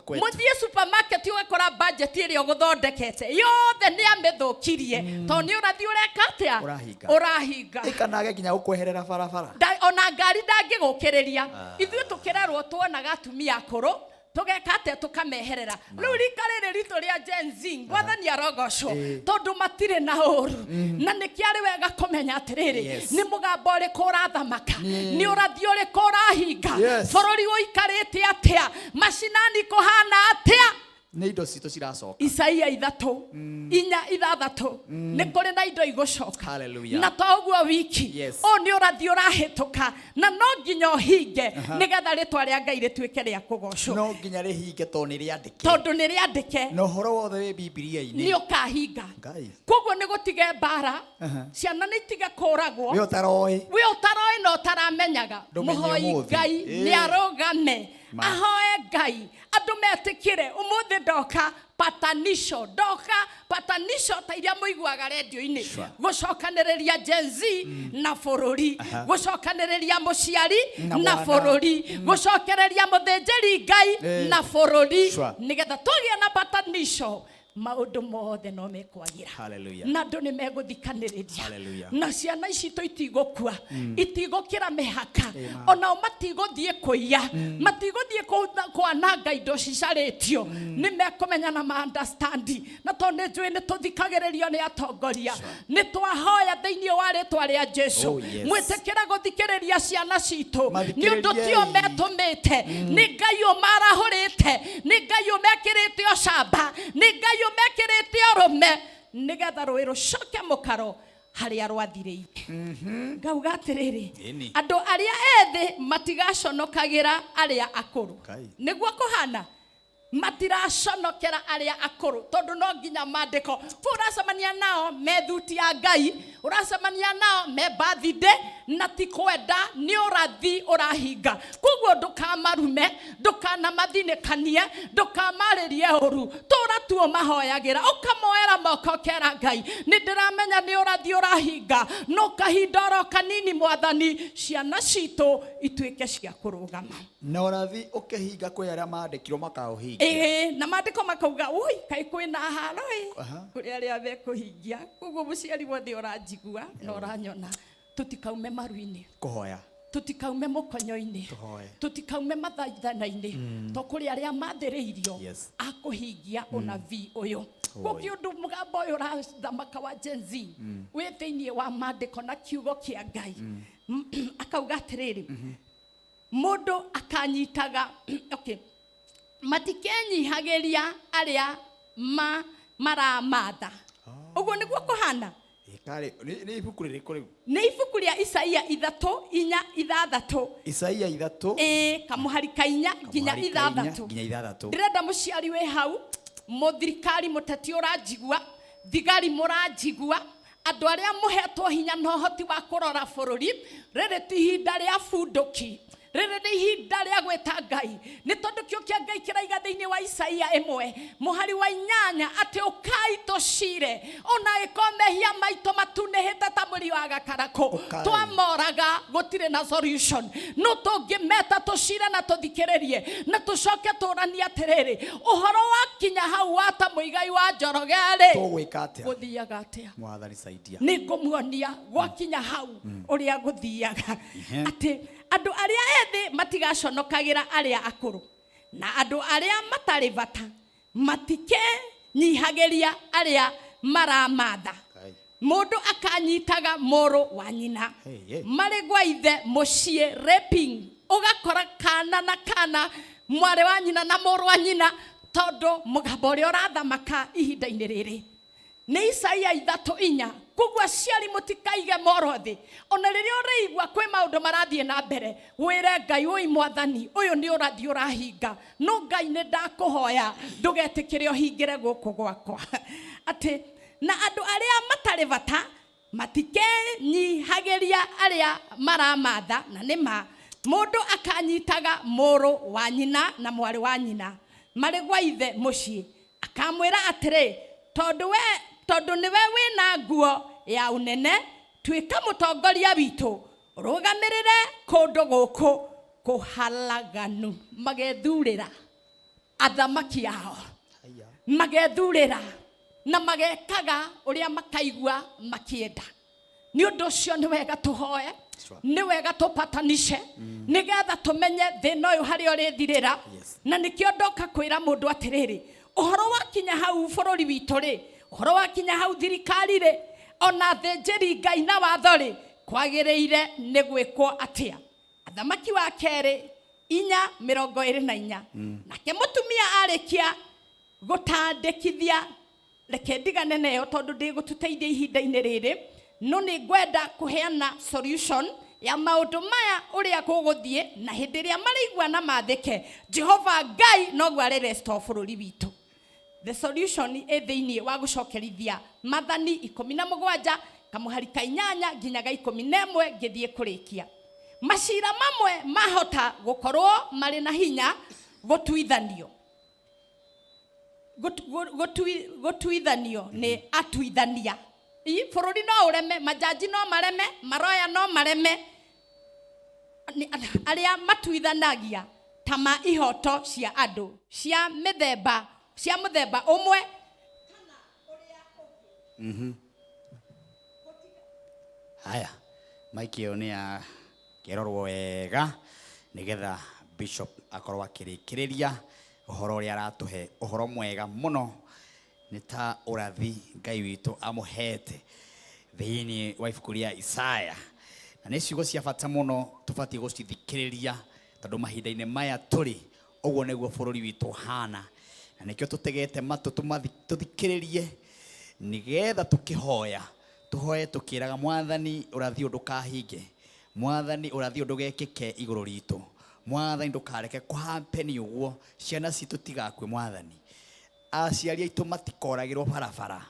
muthie supermarket ugakora budget iri uguthondekete yothe ni amethukirie to ni urathi ureka atia urahinga ikanage nginya gukweherera barabara ona ngari ndangigukiriria ithuĩ tukirerwo tuonaga atumia akũrũ tugekate tukameherera riu rikarire rito ria Gen-Z gwathani arogocwo tondu matire na uru na nikiari wega kumenya atiriri ni mugambo uriku urathamaka ni urathi uriku urahinga bururi uikarite atia macinani kuhana atia ni indo citu ciracoka Isaia 3:4 ni kuri na indo igucoka na toguo wiki o ni urathi urahituka na no nginya uhinge nigetha ritwa ria Ngai rituike ria kugocwo no nginya rihinge tondu ni riandike no horo wothe wi Biblia-ini ni ukahinga koguo ni gutige mbara ciana ni itige kuragwo wi utaroi no taramenyaga muhoi Ngai ni arugame ahoe Ngai andu metikire umuthi ndoka patanisho ta iria muiguaga radio-ini gucokaniriria Gen-Z na bururi gucokaniriria muciari na bururi gucokereria muthinjiri Ngai na bururi nigetha tugie na patanisho maundu mothe no mekwagira na andu ni meguthikaniriria na ciana ici itigukua itigukira mehaka ona matiguthie kuiya matiguthie kwananga indo cicaritio ni mekumenya na ma understand na tondu njui ni tuthikagiririo ni atongoria ni twahoya thiini wa ritwa ria Jesu mwitikira guthikiriria ciana citu ni undu tio metumite ni Ngai umarahurite ni Ngai umekirite ocamba ni Ngai umekirite orume nigetha rũĩ rũcoke mũkaro harĩa rwathirĩire ngauga atiriri andũ arĩa ethĩ matigaconokagira arĩa akũrũ nĩguo kũhana matiraconokera arĩa akũrũ tondu no nginya mandĩko uracemania nao methuti ya Ngai uracemania nao me birthday na ti kwenda ni urathi urahinga koguo ndukamarume ndukanamathĩnĩkanie ndukamaririe ũru tura tuo mahoyagira ukamoera moko kera Ngai ni ndiramenya ni urathi urahinga no kahindoro kanini mwathani ciana citu ituike cia kurugama na urathi ukihinga kwi aria mandikirwo makauhinga na mandiko makauga ui kai kwina haro kuri aria bekuhingia koguo muciari wothe uranjigua na uranyona tutikaume maru-ini kuhoya tutikaume mukonyo-ini tutikaume mathaithana-ini to kuri aria mathiriirio akuhingia unathi uyu guki undu mugambo uyu urathamaka wa Gen-Z wi thiini wa mandiko na kiugo kia Ngai akauga atiriri mundu akanyitaga matikenyihagiria aria maramatha uguo niguo kuhana kare ni ibuku rĩrĩkũ rĩu? Nĩ ibuku rĩa Isaia 3:4. Isaia 3 kamuharika 4 nginya 6. Ndĩrenda mũciari wĩ hau, mũthirikari mũteti ũranjigua, thigari mũranjigua, andũ arĩa mũhetwo hinya na ũhoti wa kũrora bũrũri, rĩrĩ ti ihinda rĩa bunduki, rĩrĩ nĩ ihinda rĩa gwĩta Ngai. Nĩ tondũ kĩo kĩa Ngai kĩraiga thĩinĩ wa Isaia 1 mũhari wa 8 atĩ ũkai tũcire ona ĩkomehia maitũ matunĩhĩte ta mũri wa gakarakũ, twamoraga gũtirĩ na solution, no tũngĩmeta tũcire na tũthikĩrĩrie na tũcoke tũranie atĩrĩrĩ, ũhoro wakinya hau wa ta mũigai wa Njoroge-rĩ, tũgwĩka atĩa? gũthiaga atĩa? Mwathani saidia. Nĩ ngũmuonia gwakinya hau ũrĩa gũthiaga, atĩ andũ arĩa ethĩ matigaconokagĩra arĩa akũrũ, na andũ arĩa matarĩ bata matikenyihagĩria arĩa maramatha. Mũndũ akanyitaga mũrũ wa nyina marĩ gwa ithe mũciĩ, raping. Ũgakora kana na kana mwarĩ wa nyina na mũrũ wa nyina, tondũ mũgambo ũrĩa ũrathamaka ihinda-inĩ rĩrĩ nĩ Isaia 3:4. Koguo aciari mũtikaige moro thĩ, ona rĩrĩa ũrĩigua kwĩ maũndũ marathiĩ na mbere, wĩre Ngai, ũi Mwathani, ũyũ nĩ ũrathi ũrahinga, no Ngai nĩ ndakũhoya ndũgetĩkĩre ũhingĩre gũkũ gwakwa. Atĩ na andũ arĩa matarĩ bata matikenyihagĩria arĩa maramatha, na nĩma mũndũ akanyitaga mũrũ wa nyina na mwarĩ wa nyina marĩ gwa ithe mũciĩ, akamwĩra atĩrĩ, tondũ nĩwe wĩna nguo ya unene, tuĩka mũtongoria witũ, rũgamĩrĩre kũndũ gũkũ kũhalaganu. Magethurĩra athamaki ao, magethurĩra na magekaga ũrĩa makaigua makĩenda. Nĩ ũndũ ũcio nĩ wega tũhoe, nĩ wega tũpatanishe, nĩgetha tũmenye thĩna ũyũ harĩa ũrĩthirĩra. Na nĩkĩo ndoka kwĩra mũndũ atĩrĩrĩ, ũhoro wakinya hau bũrũri witũ-rĩ, ũhoro wakinya hau thirikari-rĩ, ona thĩnjĩri Ngai na watho-rĩ, kwagĩrĩire nĩ gwĩkwo atĩa? Athamaki wa kerĩ 4:24. Nake mũtumia arĩkia gũtandĩkithia, reke ndigane nayo tondũ ndĩgũtũteithia ihinda-inĩ rĩrĩ, no nĩ ngwenda kũheana solution ya maũndũ maya ũrĩa gũgũthiĩ, na hĩndĩ ĩrĩa maraigua na mathĩke, Jehova Ngai noguo arĩ restore bũrũri witũ. The solution ĩ thĩinĩ wa gũcokerithia Mathani 17 kamuharika 8 nginyaga 11 ngĩthiĩ kũrĩkia. Macira mamwe mahota gũkorwo marĩ na hinya gũtuithanio. Gũtuithanio nĩ atuithania. Bũrũri no ũreme, majaji no mareme, maroya no mareme, arĩa matuithanagia ta ma ihoto cia andũ cia mũthemba ũmwe kana ũrĩa haya maiki ĩyo nĩ ya kĩrorwo wega nĩgetha Bishop akorwo akĩrĩkĩrĩria ũhoro ũrĩa aratũhe, ũhoro mwega mũno, nĩ ta ũrathi Ngai witũ amũhete thĩinĩ wa ibuku rĩa Isaia, na nĩ ciugo cia bata mũno tũbatiĩ gũcithikĩrĩria tondũ mahinda-inĩ maya tũrĩ ũguo nĩguo bũrũri witũ hana, na nĩkĩo tũtegete matũ tũthikĩrĩrie nĩgetha tũkĩhoya tũhoye tũkĩraga Mwathani ũrathi ndũkahinge, Mwathani ũrathi ndũgekĩke igũrũ ritũ, Mwathani ndũkareke kũhampeni ũguo, ciana citũ tigakue Mwathani, aciari aitũ matikoragĩrwo barabara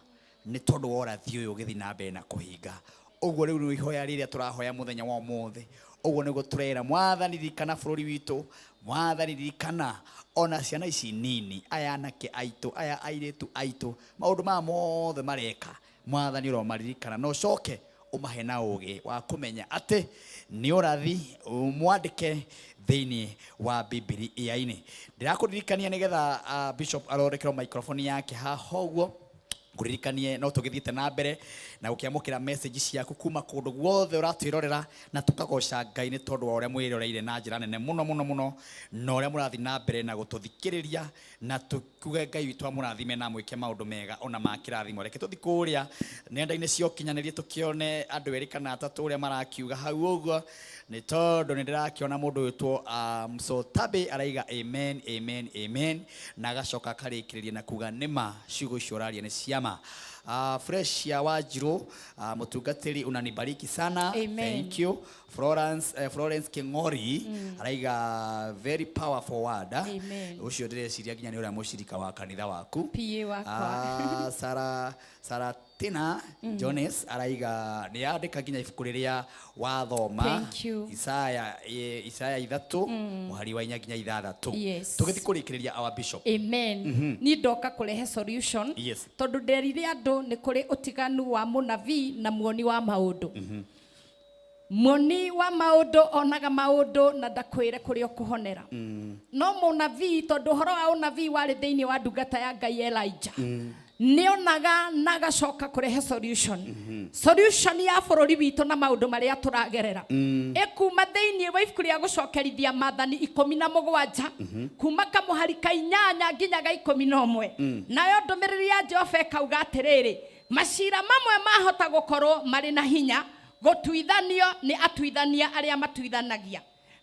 nĩ tondũ wa ũrathi ũyũ ũgĩthiĩ na mbere na kũhinga. Ũguo rĩu nĩ ihoya rĩrĩa tũrahoya mũthenya wa ũmũthĩ, ũguo nĩguo tũrera Mwathani ririkana bũrũri witũ, Mwathani ririkana ona ciana ici nini, aya anake aitũ, aya airĩtu aitũ, maũndũ maya mothe mareka, Mwathani ũromaririkana na ũcoke ũmahe na ũgĩ wa kũmenya atĩ nĩ ũrathi mwandĩke thĩinĩ wa Bibilia-inĩ. Ndĩrakũririkania nĩgetha Bishop arorekerwo microphone yake haha ũguo, ngũririkanie no tũgĩthiĩte na mbere na gũkĩamũkĩra message ciaku kuma kũndũ guothe ũratwĩrorera, na tũkagoca Ngai nĩ tondũ wa ũrĩa mwĩroreire na njĩra nene mũno mũno mũno, na ũrĩa mũrathiĩ na mbere na gũtũthikĩrĩria, na tuge Ngai witũ amũrathime na mwĩke maũndũ mega ona ma kĩrathimo. Reke tũthiĩ kũrĩa nenda-inĩ cia ũkinyanĩria tũkĩone andũ erĩ kana atatũ ũrĩa marakiuga hau ũguo, nĩ tondũ nĩ ndĩrakĩona mũndũ wĩtwo Msotabe araiga amen amen amen, na agacoka akarĩkĩrĩria na kuga nĩma ciugo icio ũraria nĩ ciama. Fresh ya Wanjiru, mutungatiri unanibariki sana. Amen. Thank you. Florence Kingori araiga very powerful word. Amen. Ucio ndireciria nginya ni uria mucirika wa kanitha waku. Pie wakwa. Sara Tina Jones araiga ni andika nginya ibuku riria wathoma. Thank you. Isaya 3 muhari wa 4 nginya 6. Yes. Tugithi kurikiria our bishop. Amen. Ni ndoka kurehe solution. Yes. Tondu nderire andu ni kuri utiganu wa munabii na muoni wa maundu. Muoni wa maundu onaga maundu na ndakwire kuri okuhonera. No munabii tondu horo wa unabii wari thiini wa ndungata ya Ngai Elijah. Nionaga nagacoka kurehe solution. Solution ya bururi witu na maundu maria turagerera. Ekuma thiini wa ibuku ria gucokerithia Maathani 17 kuma kamuhari ka 8 nginya ga 11. Nayo ndumiriri ya Jehova ekauga atiriri, macira mamwe mahota gukorwo mari na hinya gutuithanio ni atuithania aria matuithanagia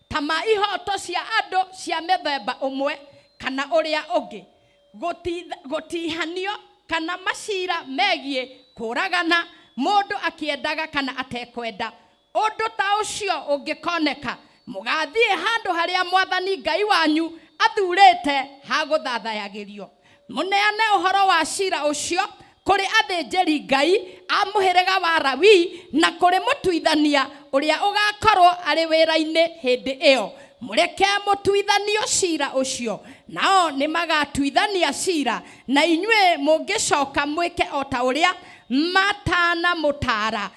tama ihoto cia andu cia methemba umwe kana uria ungi gutihanio kana macira megie kuragana mundu akiendaga kana atekwenda. Undu ta ucio ungikoneka mugathie handu haria Mwathani Ngai wanyu athurite haguthathayagirio. Muneane uhoro wa cira ucio kuri athinjiri Ngai amuhirega wa Lawi na kuri mutuithania uria ugakorwo ari wira-ini hindi iyo. Mureke mutuithanio cira ucio, nao ni magatuithania cira na inyue mungicoka mwike ota uria matana mutara.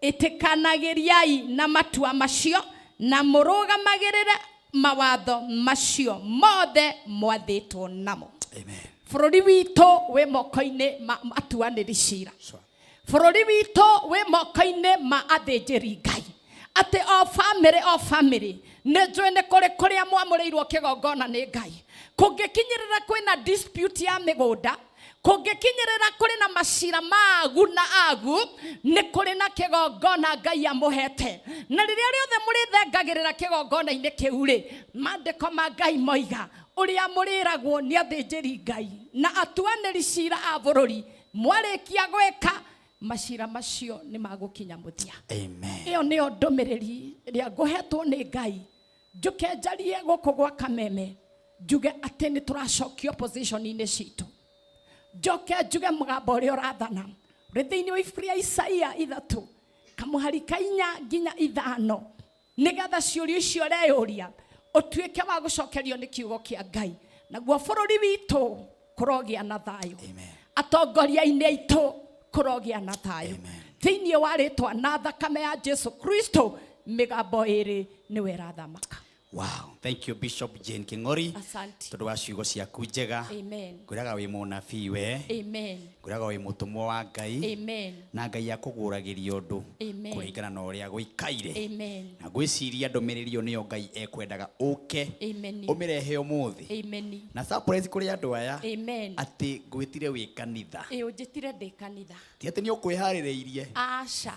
Itikanagiriai na matua macio na murugamagirire mawatho macio mothe mwathitwo namo. Amen. Bururi witu wi moko-ini ma atuaniri cira. Bururi witu wi moko-ini ma athinjiri Ngai. Ati o family nejwene kuria mwamureirwo kigongona ni Ngai. Kungikinyirira kwina dispute ya migunda, kungikinyirira kuri na macira magu na agu, ni kuri na kigongona Ngai amuhete. Na riria riothe murithengagirira kigongona-ini kiu ri, mandiko ma Ngai moiga uria muriragwo ni athinjiri Ngai na atuaniri cira a bururi mwarikia gwika macira macio ni magukinya muthia. Amen. Iyo ni ndumiriri ria nguhetwo ni Ngai njuke njarie guku gwa Kameme njuge ati ni turacokio position-ini citu. Njoke njuge mugambo uria urathana uri thiini wa ibuku ria Isaia 3 kamuhari ka 4 nginya 5 nigetha ciuria icio reyuria utuike wa gucokerio ni kiugo kia Ngai naguo bururi witu kurogia na thayo. Atongoria-ini aitu kurogia na thayo thiini wa ritwa na thakame ya Jesu Kristo migambo iri ni werathamaka. Wow, thank you Bishop Jane Kingori. Asante. Tondu wa ciugo ciaku njega. Amen. Ngwiraga wi munabii we. Amen. Ngwiraga wi mutumwa wa Ngai. Amen. Na Ngai akuguragiria undu Amen. kuringana na uria guikaire. Amen. Na gwiciria ndumiriri yo niyo Ngai ekwendaga uke. Amen. Umirehe umuthi. Amen. Na surprise kuri andu aya. Amen. Ati gwitire wi kanitha. Ujitire ndi kanitha. Ti ati ni ukwiharireirie. Asha.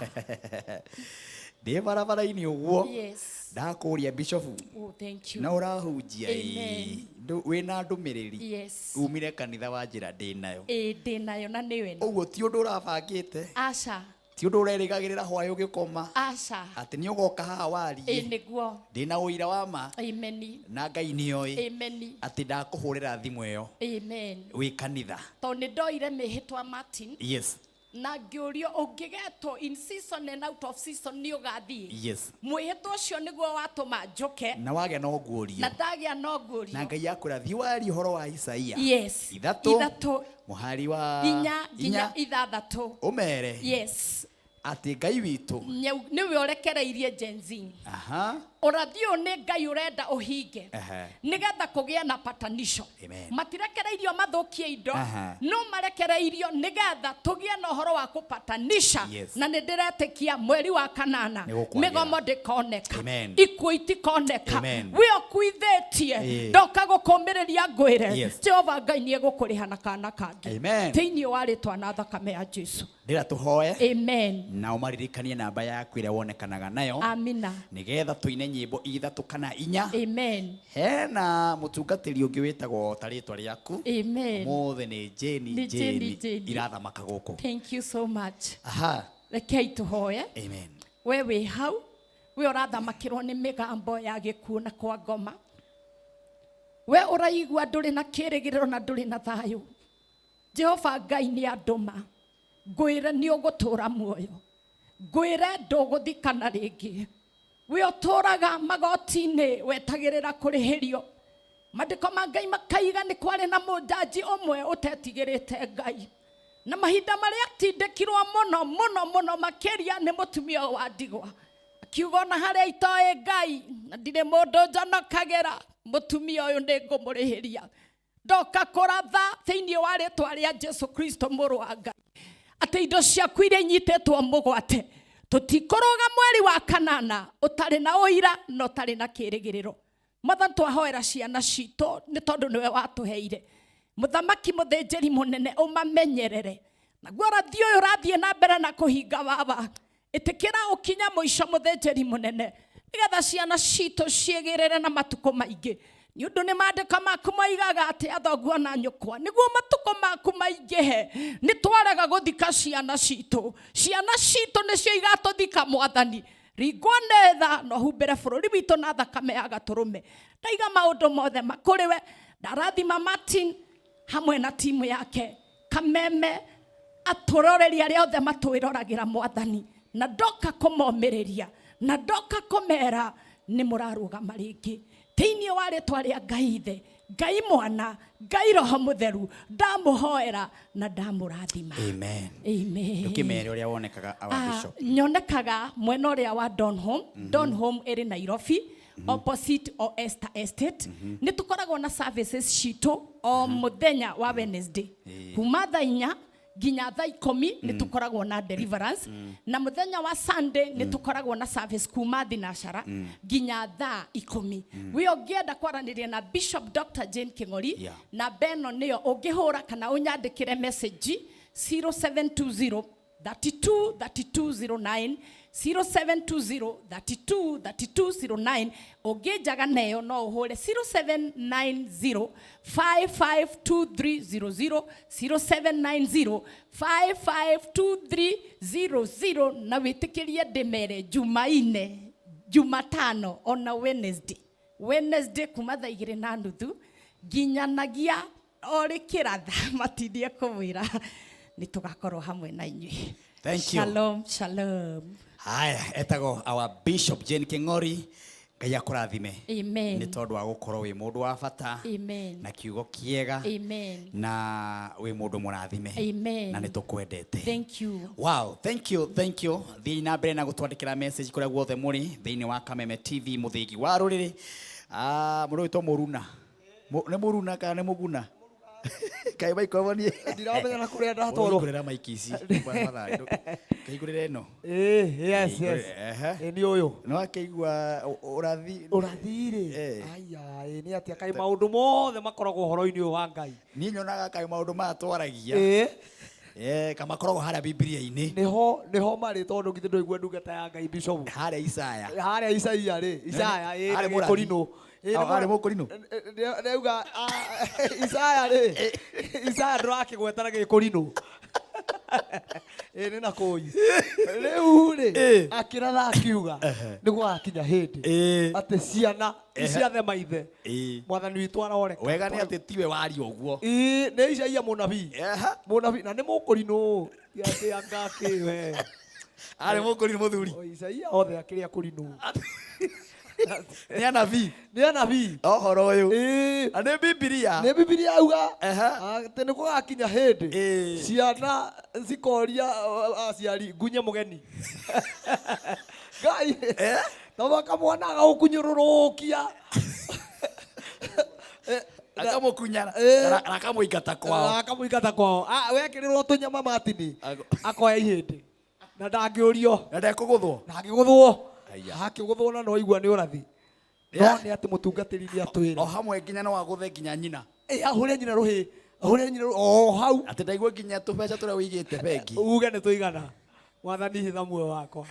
Ndi barabara-ini uguo. Yes. Ndakuria Bishop. Oh, thank you. Na urahunjia Amen. wina ndumiriri. Yes. Umire kanitha wa njira ndi nayo. Ndi nayo na niwe. Uguo ti undu urabangite. Asha. Ti undu urerigagirira hwayo ugikoma. Asha. Ati ni ugoka haha warie. Niguo. Ndi na uira wa ma. Amen. Na Ngai ni oi. Amen. Ati ndakuhurira thimu iyo. Amen. Wi kanitha. To ni ndoire mihitwa Martin. Yes. Na ngĩũrio ũngĩgetwo in season and out of season nĩ ũgathiĩ. Yes. Mwĩhĩtwa ũcio nĩguo watũma njũke. Na wagĩa no nguũrio. Na ndagĩa no nguũrio. Na Ngai akũra thiĩ warie ũhoro wa Isaia. Yes. 3 mũhari wa 4 nginya 6. Umere. Yes. Ati Ngai witu. Niwe ũrekereirie Gen Z. Aha. Ũrathio nĩ Ngai ũrenda ũhinge. Nĩgetha kũgĩa na patanisho. Matirekereirio mathũkie indo. No marekereirio nĩgetha tũgĩe na ũhoro wa kũpatanisha. Na nĩ ndĩretĩkia mweri wa kanana mĩgomo ndĩkoneka. Ikuũ itikoneka. We ũkuithĩtie. Ndoka gũkũmĩrĩria ngwĩre. Jehova Ngai nĩ egũkũrĩha na kana kangĩ. Thĩinĩ wa rĩtwa na thakame ya Jesu. Ndĩra tũhoe. Amen. Na ũmaririkanie namba yaku ĩrĩa wonekanaga nayo. Amina. Nĩgetha tũine nyimbo ithatu kana inya. Amen. Hena mutungatiri ungi witagwo taritwa riaku. Amen. Mothe ni Jeni irathamaka guku. Thank you so much. Aha. Rekei tuhoye. Amen. Wewe hau we urathamakirwo ni migambo ya gikuo na kwa ngoma. We uraigua nduri na kirigiriro na nduri na thayu. Jehova Ngai ni anduma. Ngwire ni ugutura muoyo. Ngwire nduguthikana ringi. We uturaga magoti-ini wetagirira kurihirio. Mandiko ma Ngai makaiga ni kwari na munjaji umwe utetigirite Ngai. Na mahinda maria atindikirwo muno makiria ni mutumia wa ndigwa. Akiuga na haria itoe Ngai na ndire mundu njonokagira mutumia uyu ni ngumurihiria. Ndoka kuratha thiini wa ritwa ria Jesu Kristo muru wa Ngai. Ati indo ciaku iria inyitetwo mugwate tutikuruga mweri wa kanana utari na uira no utari na kirigiriro. Mothe twahoera ciana citũ nĩ tondũ nĩwe watuheire. Muthamaki muthinjiri munene umamenyerere. Naguo rathi ũyũ ũrathiĩ na mbere na kũhinga baba. Ĩtĩkĩra ũkinya mũico muthinjiri munene. Nĩgetha ciana citũ ciĩgĩrĩre na matukũ maingĩ. Nĩ ũndũ nĩ maandĩko maku moigaga atĩ athoguo na nyũkwa nĩguo matukũ maku maingĩhe nĩ twarega gũthika ciana citũ. Ciana citũ nĩcio igatũthika Mwathani. Ringwo nĩ tha no humbĩre bũrũri witũ na thakame ya gatũrũme. Ndaiga maũndũ mothe makũrĩ we. Ndarathima Martin hamwe na timu yake. Kameme atũroreri arĩa othe matwĩroragĩra Mwathani. Na ndoka kũmomĩrĩria. Na ndoka kũmera nĩ mũrarũgama rĩngĩ. Thĩinĩ wa rĩtwa rĩa Ngai Ithe, Ngai Mwana, Ngai Roho Mũtheru, ndamũhoera na ndamũrathima. Amen. Amen. Ukimere uria wonekaga our bishop. Nyonekaga mwena ũrĩa wa Donholm. Donholm ĩrĩ Nairobi, opposite Esther Estate. Nĩ tũkoragwo na services citũ o mũthenya wa Wednesday. Kuma thaa 4 nginya thaa 10 nĩ tũkoragwo na deliverance. Na mũthenya wa Sunday nĩ tũkoragwo na service kuma thinacara nginya thaa 10. We ũngĩenda kwaranĩria na Bishop Dr. Jane King'ori na Beno nĩyo ũngĩhũra kana ũnyandĩkĩre message 0720 323209 0720 323209 ũngĩnjaga nayo no ũhũre 0790 552300 0790 552300 na wĩtĩkĩrie ndĩmere Jumaine, Jumatano ona Wednesday kuma thaa 2:30 nginyanagia orĩ kĩratha matindie kũmwĩra nĩ tũgakorwo hamwe na inyuĩ. Thank you. Shalom, shalom. Haya, etago our Bishop Jane King'ori. Ngai akũrathime. Amen. Nĩ tondũ wa gũkorwo wĩ mũndũ wa bata. Amen. Na kiugo kiega. Amen. Na wĩ mũndũ mũrathime. Amen. Na nĩ tũkwendete. Thank you. Wow, thank you. Thiĩ na mbere na gũtwandĩkĩra message kũrĩa guothe mũrĩ thĩinĩ wa Kameme TV mũthĩgi wa rũrĩrĩ. Mũndũ wĩtwo Mũruna. Nĩ Mũruna kana nĩ Mũguna? Kai bai kwa ni ndiramenya na kuria ndatwarwo kurera maiki ici kaigurire no yes ni uyu no akaigua urathire aya ni atia kai maundu mothe makoragwo horo-ini uyu wa Ngai ni nyonaga kai maundu matwaragia kama koragwo haria Biblia-ini niho mari tondu githe ndoigua ndungata ya Ngai Bishop haria Isaya ni Korino ari Mũkorino ndauga Isaya ndũrakĩgwetana Gĩkorino nĩ na kũi rĩu rĩ akĩratha akiuga nĩguo akinya hĩndĩ atĩ ciana iciathe maithe Mwathani witũ aroreka wega nĩ atĩ tiwe wari ũguo nĩ Isaia mũnabii na nĩ Mũkorino atĩ angakĩwe ari Mũkorino mũthuri Isaia othe akĩrĩ Akorino ni anabii ohoro uyu ane Biblia auga ati nĩ gũgakinya hĩndĩ ciana cikoria aciari ngunye mũgeni Ngai tawaka mwana agũkunyũrũrũkia akamukunyara akamuingata kwao wekĩrĩrwo tũnyama Martin akoya ihĩndĩ na ndangĩũrio na ndekũgũthwo akĩgũthwo na no igua nĩ ũrathi no nĩ atĩ mũtungatĩri nĩ atwĩra o hamwe nginya no agũthe nginya nyina ahũre nyina rũhĩ o hau atĩ ndaigua nginya tũbeca tũrĩa ũigĩte bengi uge nĩ tũigana Mwathani hitha muoyo wakwa.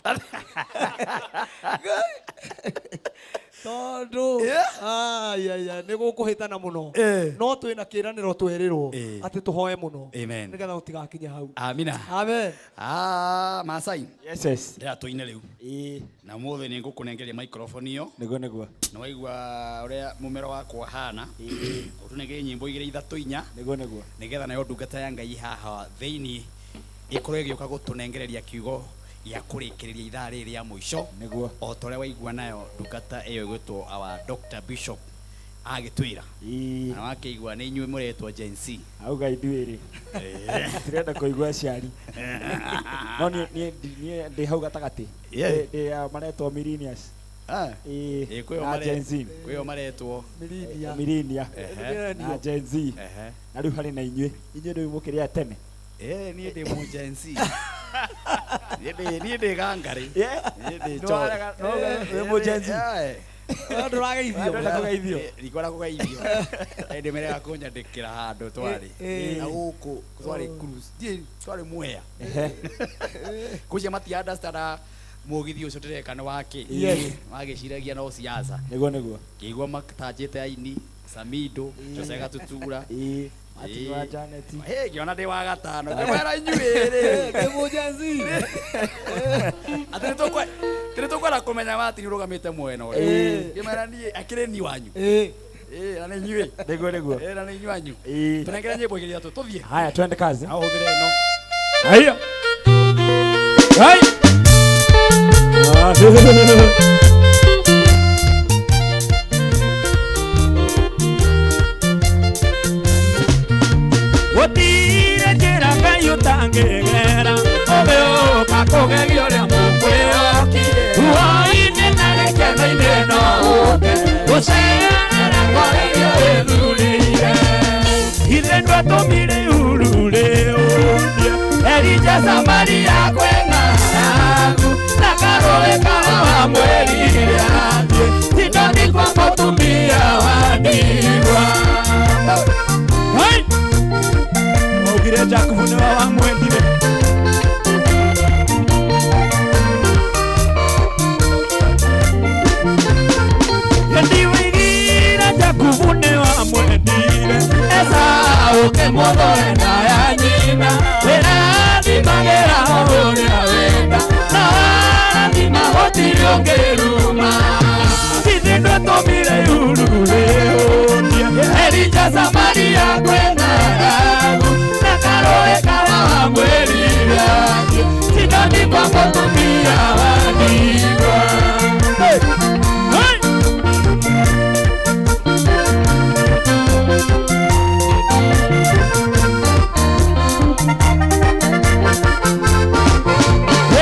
Tondu nä gå kå hä tana må no no twä na kä ranä ro twerä rwo atä tå hoe må no nä getha gå tigakinye hau. Amina. Amen. Masai ndä ratå ine rä u na må thä nä ngå kå nengeria microphone ä yo nä waigua å rä a må mero wakwa hana å tå nengere nyä mbo 2 3 4 nä getha nayo ndungata ya Ngai haha thä-inä ä korwo ä gä å ka gå tå nengereria kiugo ya kurikiria ithaa riri rĩa mũico niguo o tore waigua nayo ndungata iyo gwitwo our Dr. Bishop agitwira na wakeigua nĩ inyuĩ mũretwo Gen Z auga ithuĩ tirenda kũigua aciari no niĩ ndĩ hau gatagatĩ ndĩ maretwo millennials kwĩyo maretwo millennia na Gen Z na rĩu harĩ na inyuĩ rĩu mũkĩrĩa tene niĩ ndĩ mũ Gen Z niĩ ndĩ gangari wĩ mũ Gen Z ndũrageithio rikora kũgeithio ndĩ merega kũnyandĩkĩra handũ twarĩ na gũkũ twarĩ cruise twarĩ Mwea kũcia mati understand mũgithi ũcio ndĩreka nĩ wake magĩciragia no siasa nĩguo kĩigua matanjĩte aini Samido Jose Gatutura Ati wa Janet. Ngiona ndĩ wa gatano ndĩmwĩra inyuĩ ndĩ mũ Gen Z atĩ nĩtũkwenda kũmenya Mati nĩ ũrũgamĩte mwena ũrĩa ngĩmera niĩ akĩrĩ ni wanyu na nĩ inyuĩ nĩguo na nĩ inyuanyu tũnengere nyĩmbo igĩrĩ atũ tũthiĩ haya twende kazi au hũthĩre ĩno haya hai Otire njĩra Ngai ũtangĩgera ũgĩũka kũgeria ũrĩa mũkwĩhokire ruo-inĩ na gĩkeno-inĩ no ũke gũcerera kũgeria wĩthurĩire ithe ndwatũmire ihuru rĩũrie Elija Samaria kwĩ ng'aragu na karũĩ kahawa mwĩrire athiĩ Sidoni kwa mũtumia wa ndigwa Ogire Jakubu ni wa mwendire Ndiwigira Jakubu ni wa mwendire Esau kemodore na ya nyina Wĩrathimagĩra ũrĩa wenda na warathima gũtirĩ ũngĩruma Ithe ndwatũmire ihuru rĩũrie Elija Samaria kwĩ ng'aragu na karũĩ kahawa mwĩrire athiĩ Sidoni kwa mũtumia wa ndigwa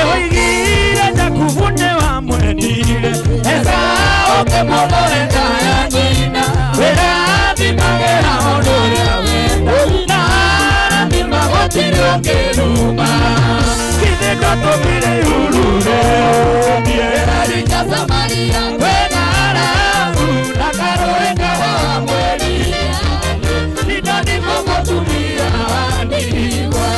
Ewoigire Jakubu nĩ wa mwendire Esau kemodore na ya nyina wĩrathimagĩra ũndũ ũrĩa wenda na warathima gũtirĩ ũngĩruma ithe ndwatũmire ihuru rĩũrie Elija Samaria kwĩ ng'aragu na karũĩ kahawa mwĩrire Sidoni kwa mũtumia wa ndigwa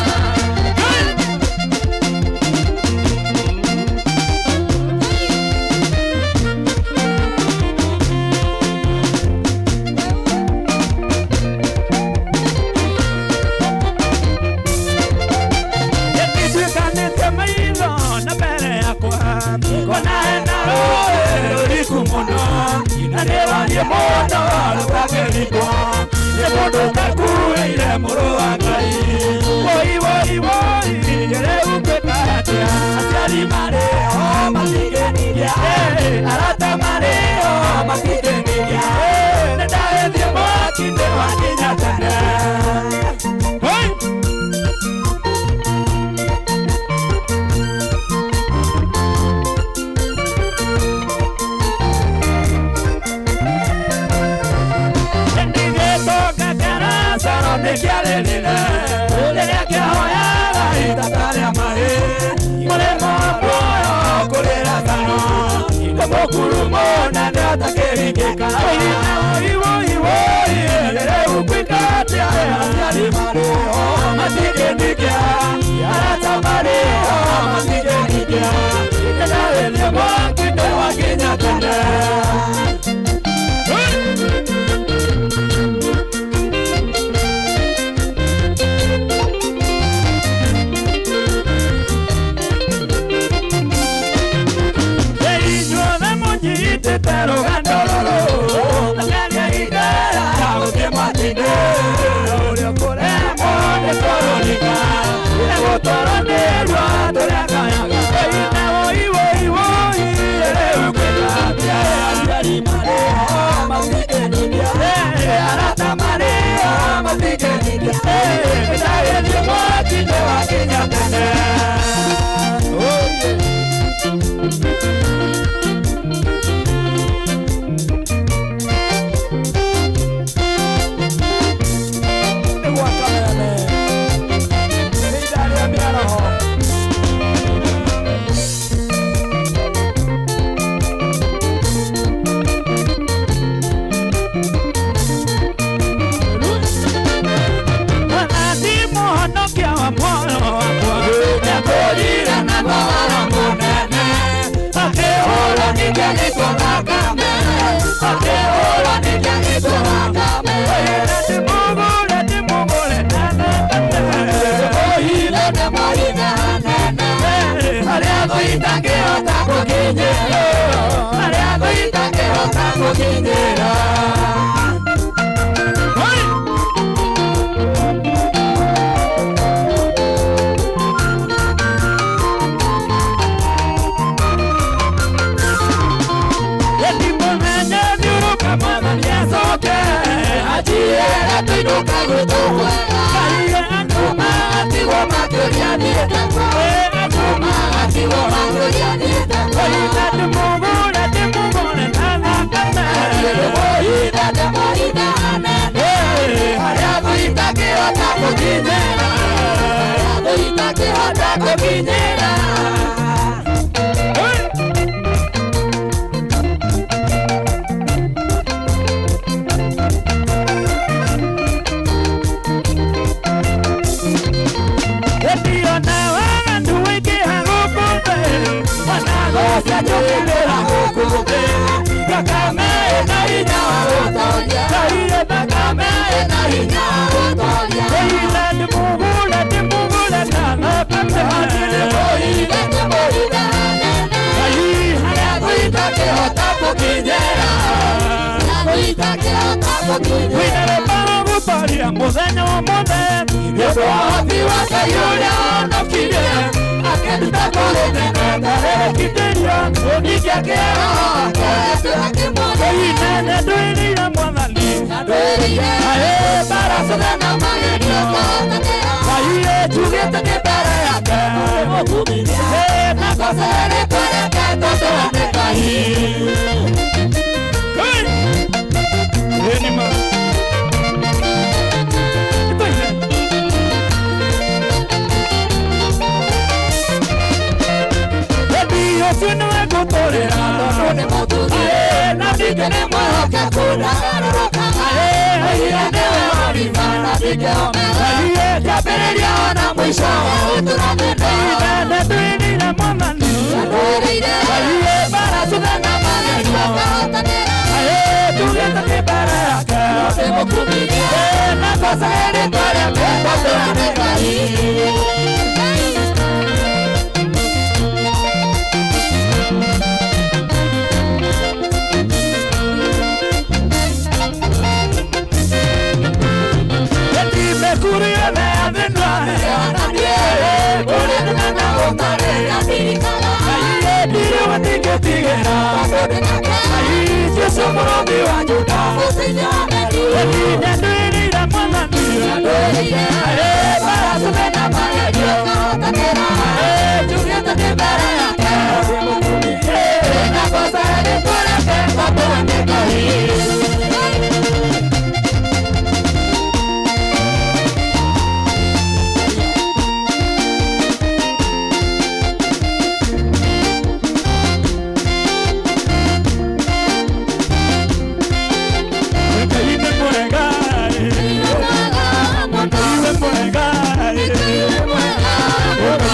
Matige Pero gandololo, tanganya idea, uke matinde, ore kore mone toronika, ego torone ruatore akayaga, iwo, uke kapia, ari mare, matike nidia, arata mare, matike nidia, dai ni matinde wa Kenya tene. Oh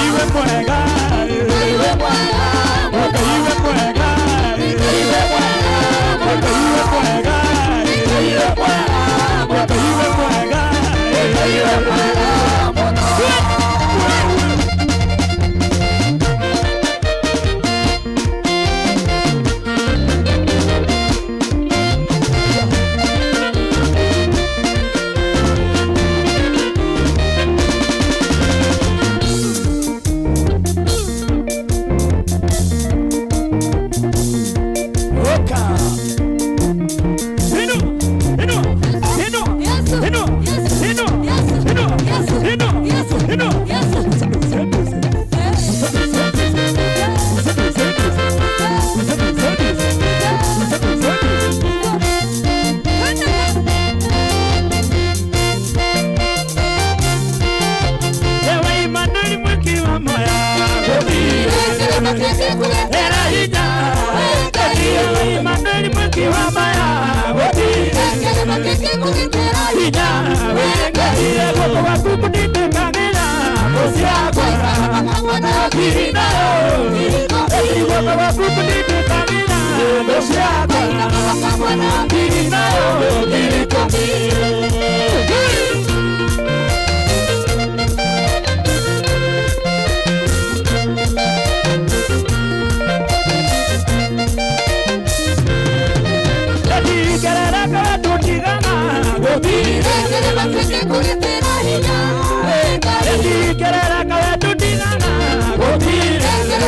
yeah. era hinya Ndio Emmanuel mwingi wa maya Gutire hinya Wengaire goko waku kunitekagĩra Gũciakora Kirina Goko waku kunitekagĩra Gũciakora Kirina Gutire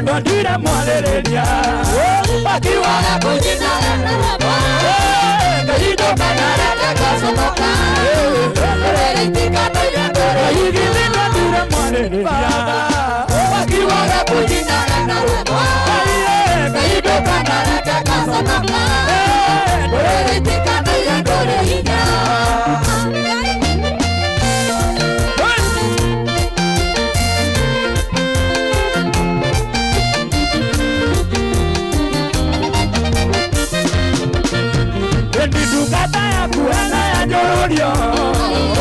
ndo ndire mwalereria wakiwaga kujinara na rabo kahindo kanarete kasonoka ereitikana yandore igili ndo ndire mwalereria wakiwaga kujinara na rabo kahindo kanarete kasonoka ereitikana yandore hinya Ndidukata ya kuenda ya jororio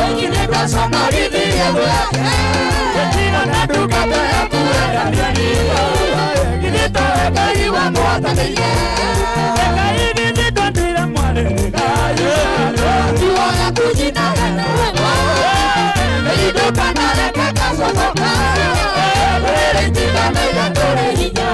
Wengine kwa sonorithi ya duake Wengine na dukata ya kuenda ya niyo Wengine toeka iwa mwata niye Eka hini zito ndira mwale nikaye Kiwa ya kujina gana wewa Eiduka na reka kasotoka Wele itika na ya ndore hinya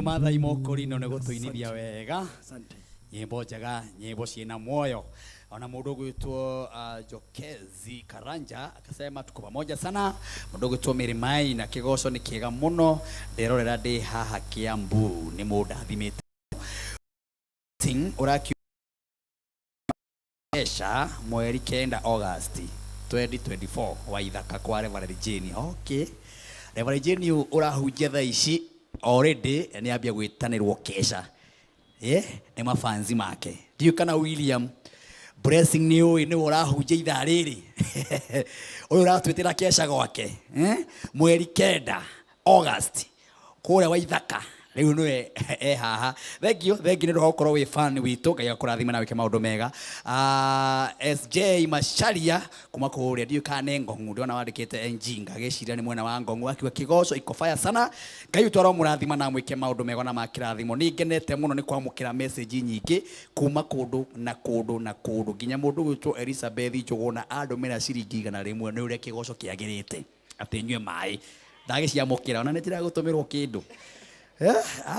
Matha imokorino ne gutuinithia wega nyimbo njega nyimbo ciina moyo ona mundu gwitwo Jokezi Karanja akasema tuko pamoja sana mundu gwitwo Mirimai na kigoco ni kiega muno ndirorera ndi haha Kiambu ni mundathimite ting uraki esha mweri 9 August 2024 wa ithaka kwa Reverend Jane. Okay, Reverend Jane urahunjia thaa ici already ni ambia gwitanirwo kesha ni mafanzi make ndiyo kana William blessing ni urahunjia ithaa riri uyu uratwitira kesha gwake mweri 9 August kuria wa ithaka riu niwe haha thengio ni rokorwo wi fan witu Ngai akurathima na wike maundu mega SJ Masharia kuma kuria ndiyo kana Ngongu ndiona wandikite Njinga giciria ni mwena wa Ngongu akiwa kigoco iko fire sana Ngai utwaro murathima na mwike maundu mega na makirathimo ningenete muno ni kwamukira message nyingi kuma kundu na kundu nginya mundu gwitwo Elizabeth Njuguna andumira ciringi 100 ni uria kigoco kiagirite ati nywe mai ndagiciamukira ona nitira gutumirwo kindu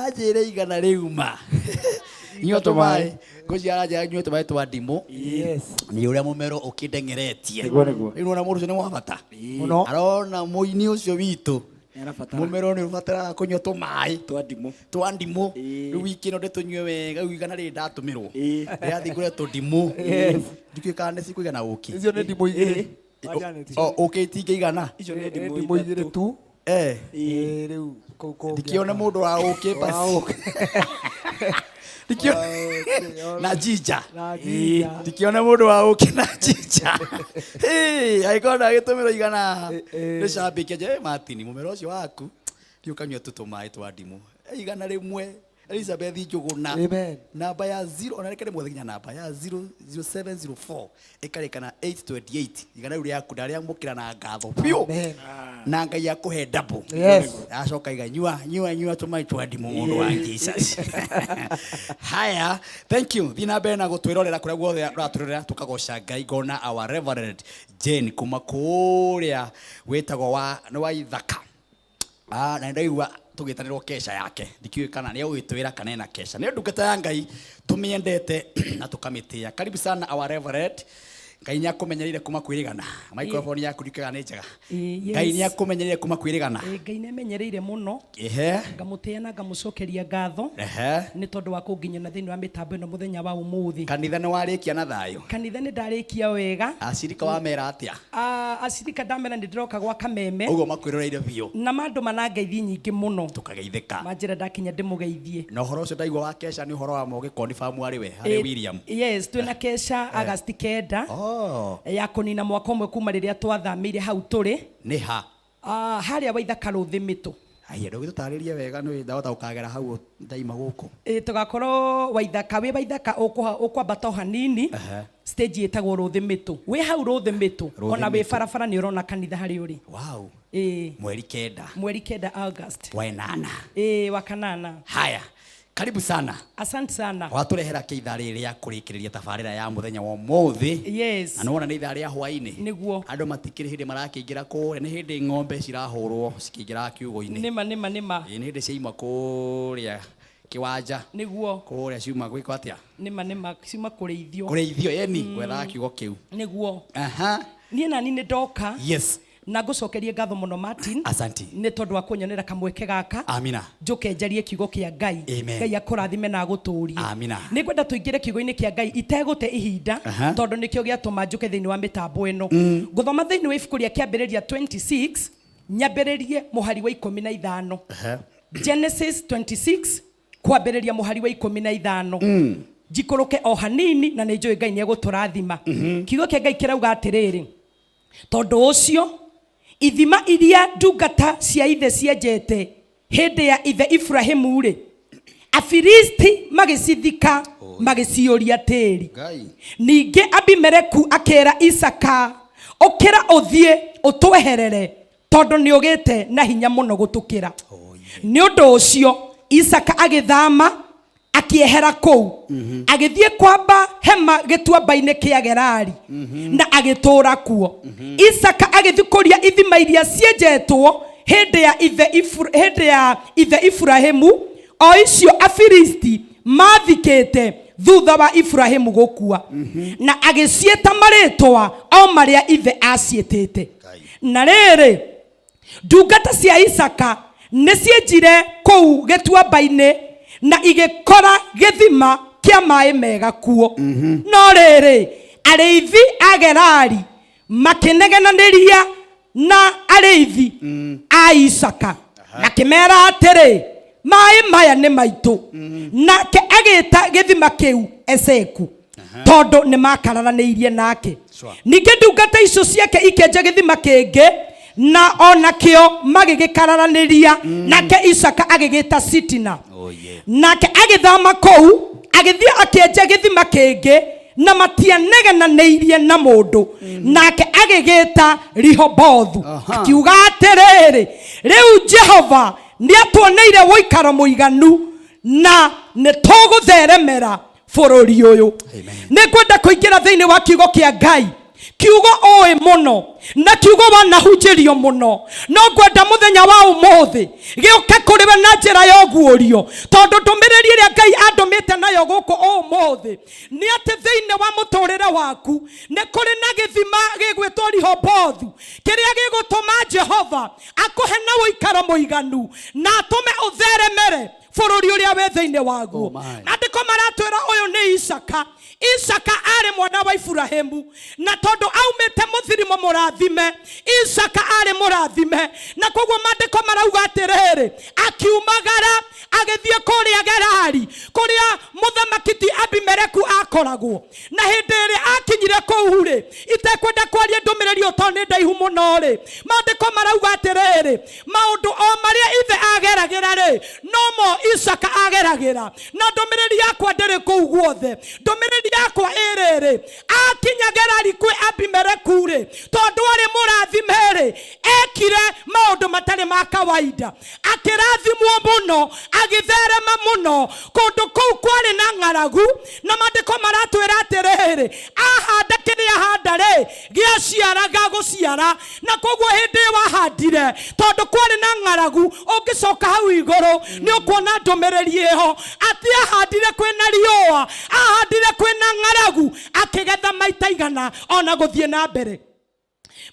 ajire 100 riuma nyoto mai kuciaraja nyoto mai twa ndimo ni uria mumero ukidengeretie riu ona mundu ni mwabata muno arona muini ucio witu mumero ni ubatara kunyoto mai twa ndimo riu wikino ndetunywe wega igana ri ndatumirwo riathi ngure tu ndimo ndikikane sikuigana uki icio ni ndimo igiri ukitinge igana icio ni ndimo igiri tu riu ndikiona mundu wa uki basi ndikio na jija ndikiona mundu wa uki na jija aikona gitumiro igana nicambike je Martin mumero ucio waku ndiukanywa tutumai twa ndimu igana rimwe Elizabeth Njuguna. Amen. Namba ya 0 onarekane mwathenya namba ya 00704 ikarekana 828 igana uri yaku ndari amukira na ngatho pio. Amen. Na Ngai akuhe double. Yes. Acoka iganyua tumai twandi mundu wa Jesus. Haya, thank you. Thina bena gutwirorera kuria guothe raturira tukagoca Ngai ngona our Reverend Jane kuma kuria wetagwo wa Ithaka. Na ndaigua tugitanirwo kesha yake ndikiwe kana ni ugitwira kana ena kesha ni ndungata ya Ngai tumiendete na tukamitia. Karibu sana our Reverend. Ngai ni akumenyerire kuma kwirigana. Microphone yaku ndikaga ni njega. Ngai ni akumenyerire kuma kwirigana. Ngai ni amenyereire muno. Ngamutia na ngamucokeria ngatho. Ni tondu wa kunginyana thiini wa mitambo ino muthenya wa umuthi. Kanitha ni warikia na thayo. Kanitha ni ndarikia wega. Acirika wa mera atia. Acirika ndamera ndiroka gwa Kameme. Ugo makwiroreire bio. Na mandu manangeithi nyingi muno. Tukageithika. Manjira ndakinya ndimugeithie. Na uhoro ucio ndaigua wa kesha ni uhoro wa moge confirm ari we hari William. Yes, twina kesha August 9. Ya kunina mwaka umwe kuma riria twathamire hau turi ni ha haria wa Ithaka Ruthimitu. Ai ndo gitutaririe wega no ndahota ukagera hau ndaima guku tugakorwo wa Ithaka we wa Ithaka ukwambata hanini stage etagwo Ruthimitu we hau Ruthimitu ona we barabara ni urona kanitha hari uri. Wow. Mweri kenda August wa 8 wa kanana. Haya, karibu sana. Asante sana. Waturehera keitha riria kurikiriria tabarira ya muthenya wa muthi. Yes. Na nona ni itha ria hwaini. Niguo. Andu matikiri hindi marakingira ku ni hindi ng'ombe cirahurwo cikingira kiugo-ini. Nima. Ni hindi ciima kuria kiwanja. Niguo. Kuria ciuma gwiko atia. Nima ciuma kureithio. Kureithio yeni gwetha kiugo kiu. Niguo. Niĩ nani nĩ ndoka. Yes. Na ngucokerie ngatho muno Martin. Asanti. Ni tondu wa kunyonera kamweke gaka. Amina. Njuke njarie kiugo kia Ngai. Ngai akurathime na guturie. Amina. Ni kwenda tuingire kiugo-ini kia Ngai itegute ihinda tondu nikio giatuma njuke thiini wa mitambo ino. Nguthoma thiini wa ibuku ria kiambiriria 26 nyambiririe muhari wa 15. Genesis 26 kwambiriria muhari wa 15. Jikuruke o hanini na ni njui Ngai ni eguturathima. Kiugo kia Ngai kirauga atiriri tondu ucio ithima iria ndungata cia ithe cienjete hindi ya ithe Ibrahimu ri Afilisti magicithika magiciuria tiri. Ningi Abimeleku akera Isaka ukira uthie utweherere tondu ni ugite na hinya muno gutukira. Ni undu ucio Isaka agithama akiehera kou agithie kwamba hema gituamba-ini kia Gerari na agitura kuo. Isaka agithikuria ithima iria cienjetwo hindi ya ithe Ibrahimu o icio Afilisti mathikite thutha wa Ibrahimu gukua na agicieta maritwa o maria ithe acietete. Na riri ndungata cia Isaka ni cienjire kou gituamba-ini na igikora githima kia mai mega kuo. No riri ariithi a Gerari makinegenaniria na ariithi a Isaka na kimera atiri mai maya ni maitu. Nake agita githima kiu Eseku tondu ni makararaniirie nake. Ningi ndungata icio ciake ikenja githima kingi na onakio magigikararaniria nake Isaka agigita Sitina. Nake agithama kou agithie akienja githima kingi na matianegenaniirie na mundu nake agigita Rehobothu akiuga atiriri riu Jehova ni atuoneire woikaro muiganu na ni tugutheremera bururi uyu. Ni kwenda kuingira thiini wa kiugo kia Ngai kiugo oe muno na kiugo wanahunjirio muno. No ngwenda muthenya wa umuthi giuke kuriwe na njira ya guorio tondu ndumiriri iria Ngai andumite nayo guku umuthi ni ati thiini wa muturire waku ni kuri na githima gigwitwo Rehobothu kiria gigutuma Jehova akuhe na woikaro muiganu na atume utheremere bururi uria we thiini waguo. Andiko maratwira uyu ni Isaka. Isaka ari mwana wa Ibrahimu, na tondu aumite muthirimo murathime, Isaka ari murathime. Na koguo mandiko marauga atiriri, akiumagara agithie kuria Gerari, kuria muthamaki Abimeleku akoragwo. Na hindi iri akinyire kuu ri, itekwenda kwaria ndumiriri utoni ndaihu muno ri, mandiko marauga atiriri, maundu o maria ithe ageragira ri, nomo Isaka ageragira. Na ndumiriri yakwa ndiri kuu guothe, ndumiriri yakwa iriri, akinya Gerari kwi Abimeleku ri, tondu ari murathime ri, ekire maundu matari ma kawaida, akirathimwo muno, agitherema muno, kundu kuu kwari na ng'aragu. Na mandiko maratwira atiriri, ahanda kiria ahanda ri, giaciara gaguciara. Na koguo hindi wahandire, tondu kwari na ng'aragu, ungicoka hau iguru ni ukuona ndumiriri iho ati ahandire kwina riua, ahandire kwina ng'aragu, akigetha maita igana ona guthie na mbere.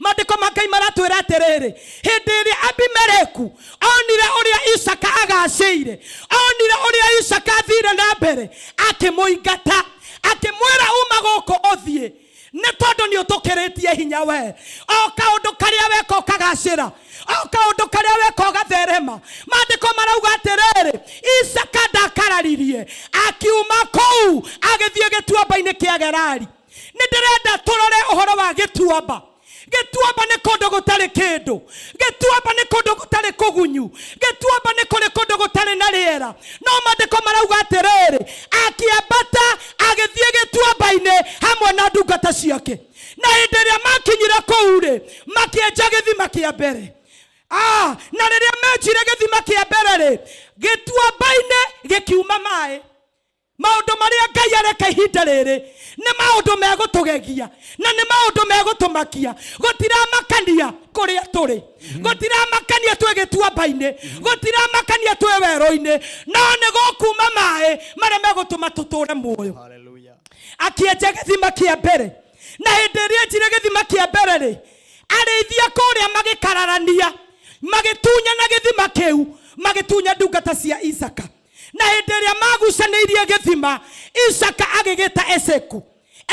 Mandiko makai maratwira atiriri, hindi iri Abimeleku onire uria Isaka agaciire, onire uria Isaka athire na mbere, akimuingata, akimwira uma guku uthie, ni tondu ni utukiritie hinya we. O kaundu karia weka kagacira, o kaundu karia weka gatherema. Mandiko marauga atiriri, Isaka ndakararirie, akiuma kuu agithie gituamba-ini kia Gerari. Ni ndirenda turore uhoro wa gituamba. Gituamba ni kundu gutari kindu, gituamba ni kundu gutari kugunyu, gituamba ni kundu gutari na riera. No mandiko marauga atiriri, akiambata agithie gituamba-ini hamwe na ndungata ciake. Na hindi iria makinyire kuu ri, makienja githima kia mbere. Na riria menjire githima kia mbere ri, gituamba-ini gikiuma mai. Maundu maria Ngai areka ihinda riri ni maundu megutugegia, na ni maundu megutumakia. Gutiramakania kuria turi, gutiramakania twe gituamba-ini, gutiramakania twe wero-ini, no ni gukuma mai maria megutuma tuture muoyo. Hallelujah. Akienja githima kia mbere, na hindi iria enjire githima kia mbere ri, arithia kuria magikararania, magitunya na githima kiu, magitunya ndungata cia Isaka. Na hindi iria magucanirie githima, Isaka agigita Eseku.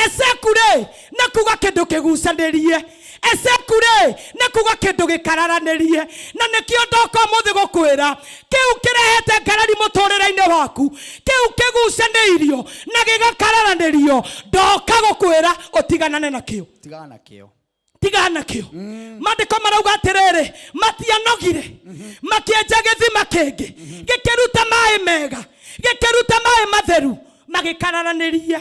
Eseku ri na kuga kindu kigucanirie, Eseku ri na kuga kindu gikararanirie. Na nikio ndoka muthi gukwira, kiu kirehete ngarari muturire-ini waku, kiu kigucanirio na gigakararanirio, ndoka gukwira utiganane nakio. Tigana nakio. Tigana nakio. Mandiko marauga atiriri, matianogire, makienja githima kingi, gikiruta mai mega, gikiruta mai matheru, magikararanirie.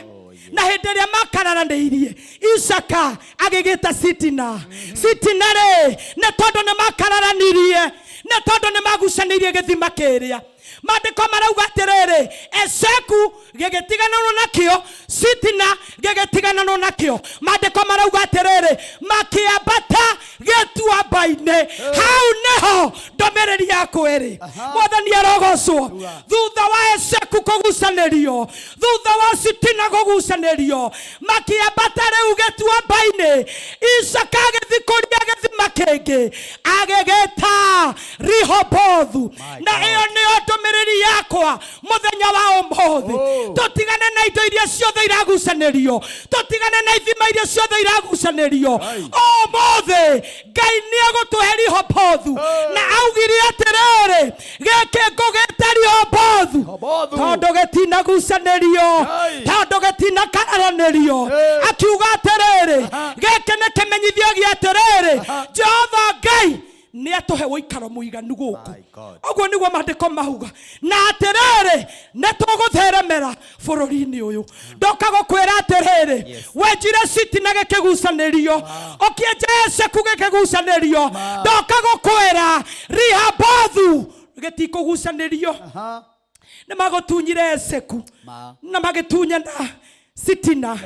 Na hindi iria makararanirie, Isaka agigita Sitina. Sitina ri na tondu ni makararanirie, na tondu ni magucanirie githima kiria. Mandiko marauga atiriri, Eseku gigitigana nakio, Sitina gigitigana nakio. Mandiko marauga atiriri, makiambata gituamba-ini, hau niho ndumiriri yaku iri. Mwathani arogocwo. Thutha wa Eseku kugucanirio, thutha wa Sitina kugucanirio, makiambata riu gituamba-ini, Isaka agithii kuria githima kingi, agigita Rehobothu. Na iyo niyo ndumiriri yakwa muthenya wa umuthi. Tutigane na indo iria ciothe iragucanirio, tutigane na ithima iria ciothe iragucanirio. Umuthi Ngai ni agutuhe Rehobothu, na augire atiriri, giki ngugita Rehobothu tondu gitinagucanirio, tondu gitinakararanirio. Akiuga atiriri, giki ni kimenyithio gia atiriri, Jehova Ngai ni atuhe woikaro muiganu guku. Oguo niguo mandiko mauga. Na atiriri ni tugutheremera bururi-ini uyu. Ndoka gukwira atiriri, wenjire Sitina gikigucanirio, ukienja Eseku gikigucanirio, ndoka gukwira Rehobothu gitikugucanirio. Ni magutunyire Eseku na magitunya na Sitina,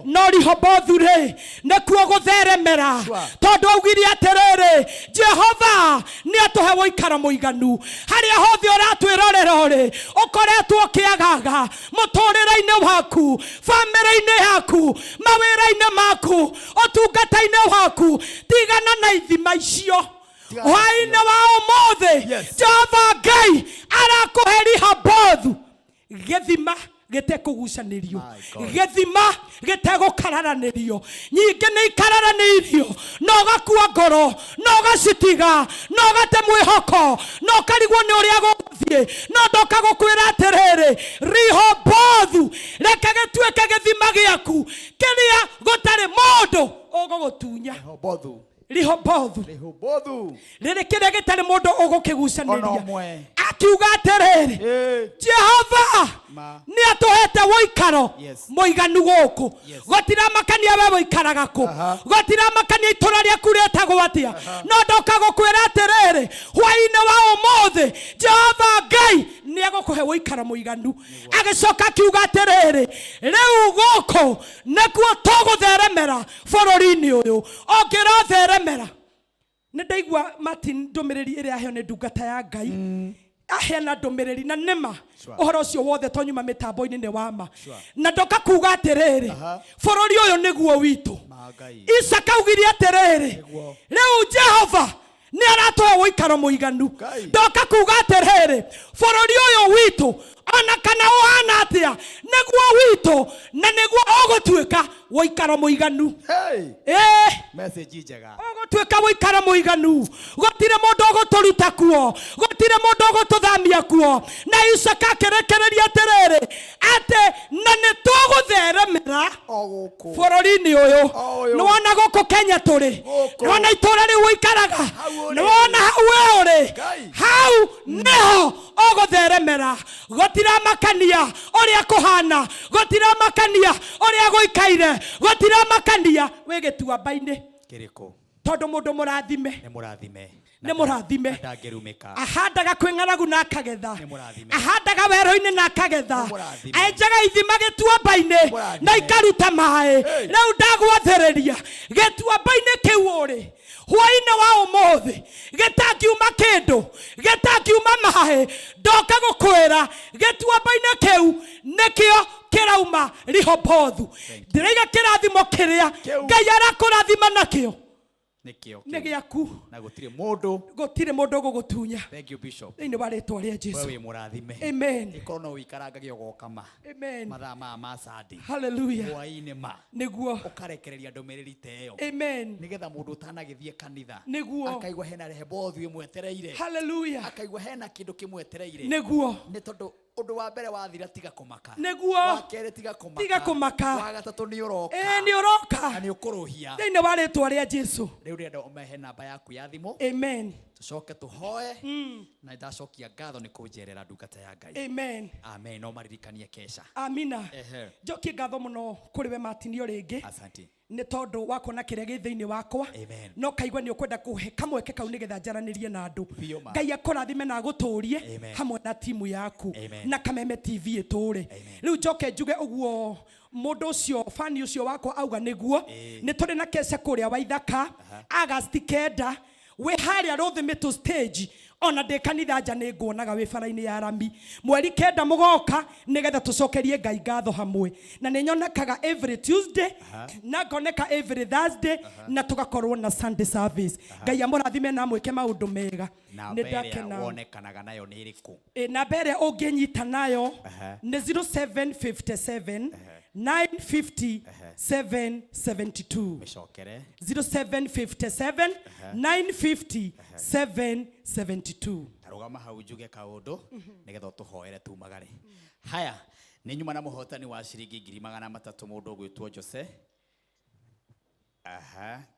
no Rehobothu ri nikuo gutheremera, tondu augire atiriri, Jehova ni atuhe woikara muiganu. Haria hothe uratwirorera ri, ukoretwo kiagaga muturire-ini waku, family-ini yaku, mawira-ini maku, utungata-ini waku, tigana na ithima icio. Hwaini wa umuthi, Jehova Ngai arakuhe Rehobothu githima gitekugucanirio githima gitegukararanĩrio nyingĩ nĩ ikararanirio no gakua ngoro no gacitiga no gate mwĩhoko no karigwo nĩ ũrĩa gũthiĩ no ndoka gũkwĩra atĩrĩrĩ Rihobothu reke gĩtuĩke gĩthima gĩaku kĩrĩa gũtarĩ mũndũ ũgũgũtunya. Rihobothu rĩrĩ kĩrĩa gĩtarĩ mũndũ ũgũkĩgucanĩria akiuga atĩrĩrĩ Jehova nĩ atũhete woikaro mũiganu gũkũ gũtiramakania we woikaraga kũ gũtiramakania itũra rĩaku rĩetagwo atĩa no ndoka gũkwĩra atĩrĩrĩ hwaĩ-inĩ wa ũmũthĩ Jehova Ngai nĩ agũkũhe woikaro mũiganu agĩcoka akiuga atĩrĩrĩ rĩu gũkũ nĩkuo tũgũtheremera bũrũri-inĩ ũyũ ũngĩrotheremera. Nĩ ndaigua Martin ndũmĩrĩri ĩrĩa aheo nĩ ndungata ya Ngai aheana ndũmĩrĩri na nĩma ũhoro ũcio wothe tonyuma mĩtambo-inĩ nĩ wama na ndoka kuga atĩrĩrĩ bũrũri ũyũ nĩguo witũ. Isaka augire atĩrĩrĩ rĩu Jehova nĩ aratũhe woikaro mũiganu ndoka kuga atĩrĩrĩ bũrũri ũyũ witũ ona kana ũhana atĩa nĩguo witũ na nĩguo ũgũtuĩka woikaro mũiganu. Message njega ũgũtuĩka woikaro mũiganu gũtirĩ mũndũ ũgũtũruta kuo gũtirĩ mũndũ ũgũtũthamia kuo na Isaka akĩrekereria atĩrĩrĩ atĩ na nĩ tũgũtheremera bũrũri-inĩ ũyũ. Nĩ wona gũkũ Kenya tũrĩ nĩ wona itũra rĩu ũikaraga nĩ wona hau we ũrĩ hau nĩho ũgũtheremera gũtiramakania ũrĩa kũhana gũtiramakania ũrĩa gũikaire gũtiramakania wĩ gĩtuamba-inĩ tondũ mũndũ mũrathime nĩ mũrathime ahandaga kwĩ ng'aragu na akagetha ahandaga werũ-inĩ na akagetha enjaga ithima gĩtuamba-inĩ na ikaruta maĩ. Rĩu ndagwathĩrĩria gĩtuamba-inĩ kĩu ũrĩ hwaĩ-inĩ wa ũmũthĩ gĩtangiuma kĩndũ gĩtangiuma maĩ ndoka gũkwĩra gĩtuamba-inĩ kĩu nĩkĩo kĩrauma Rihobothu. Ndĩraiga kĩrathimo kĩrĩa Ngai arakũrathima nakĩo nĩ gĩaku na gũtirĩ mũndũ ũgũgũtunya. Thank you Bishop. Thĩinĩ wa rĩtwa rĩa Jesũ. Wewe mũrathime. Amen. Ikorwo no ũikarangagia ũgokama. Amen. Mathaa ma Sunday. Hallelujah. Hwaĩ-inĩ ma nĩguo ũkarekereria ndũmĩrĩri ta ĩyo. Amen. Nĩgetha mũndũ ũtanagĩthiĩ kanitha nĩguo akaigua hena Rehobothu ĩmwetereire. Hallelujah. Akaigua hena kĩndũ kĩmwetereire. Nĩguo nĩ tondũ ũndũ wa mbere wathira tiga kũmaka nĩguo wa kerĩ tiga kũmaka wa gatatũ nĩ ũroka nĩ ũroka na nĩ ũkũrũhia thĩinĩ wa rĩtwa rĩa Jesũ. Rĩu ndĩrenda ũmehe namba yaku ya thimũ. Amen. Tũcoke tũhoe na ndacokia ngatho nĩ kũnjerera ndungata ya Ngai. Amen. Amen. No maririkanie kesha. Amina. Njokie ngatho mũno kũrĩ we Martin rĩngĩ. Asante. Nĩ tondũ wakona kĩrĩa gĩ thĩinĩ wakwa no kaigua nĩ ũkwenda kũhe kamweke kau nĩgetha njaranĩrie na andũ. Ngai akũrathime na agũtũrie hamwe na timu yaku na Kameme TV ĩtũre. Rĩu njoke njuge ũguo mũndũ ũcio fani ũcio wakwa auga nĩguo nĩ tũrĩ na kece kũrĩa Waithaka August 9 we harĩa Rũthĩmĩtũ stage ona ndĩ kanitha nja nĩ nguonaga wĩ bara-inĩ ya Rami mweri 9 mũgoka nĩgetha tũcokerie Ngai ngatho hamwe na nĩ nyonekaga every Tuesday na ngoneka every Thursday na tũgakorwo na Sunday service. Ngai amũrathime na mwĩke maũndũ mega. Nĩ ndakena wonekanaga nayo nĩ ĩrĩkũ? Namba ĩrĩa ũngĩnyita nayo nĩ 0757 950 772 0757 950 772. Tarugama hau njuge kaũndũ nĩgetha tũhoere tumagare. Haya nĩ nyuma na mũhotani wa ciringi 300 mũndũ ũgwĩtwo Jose.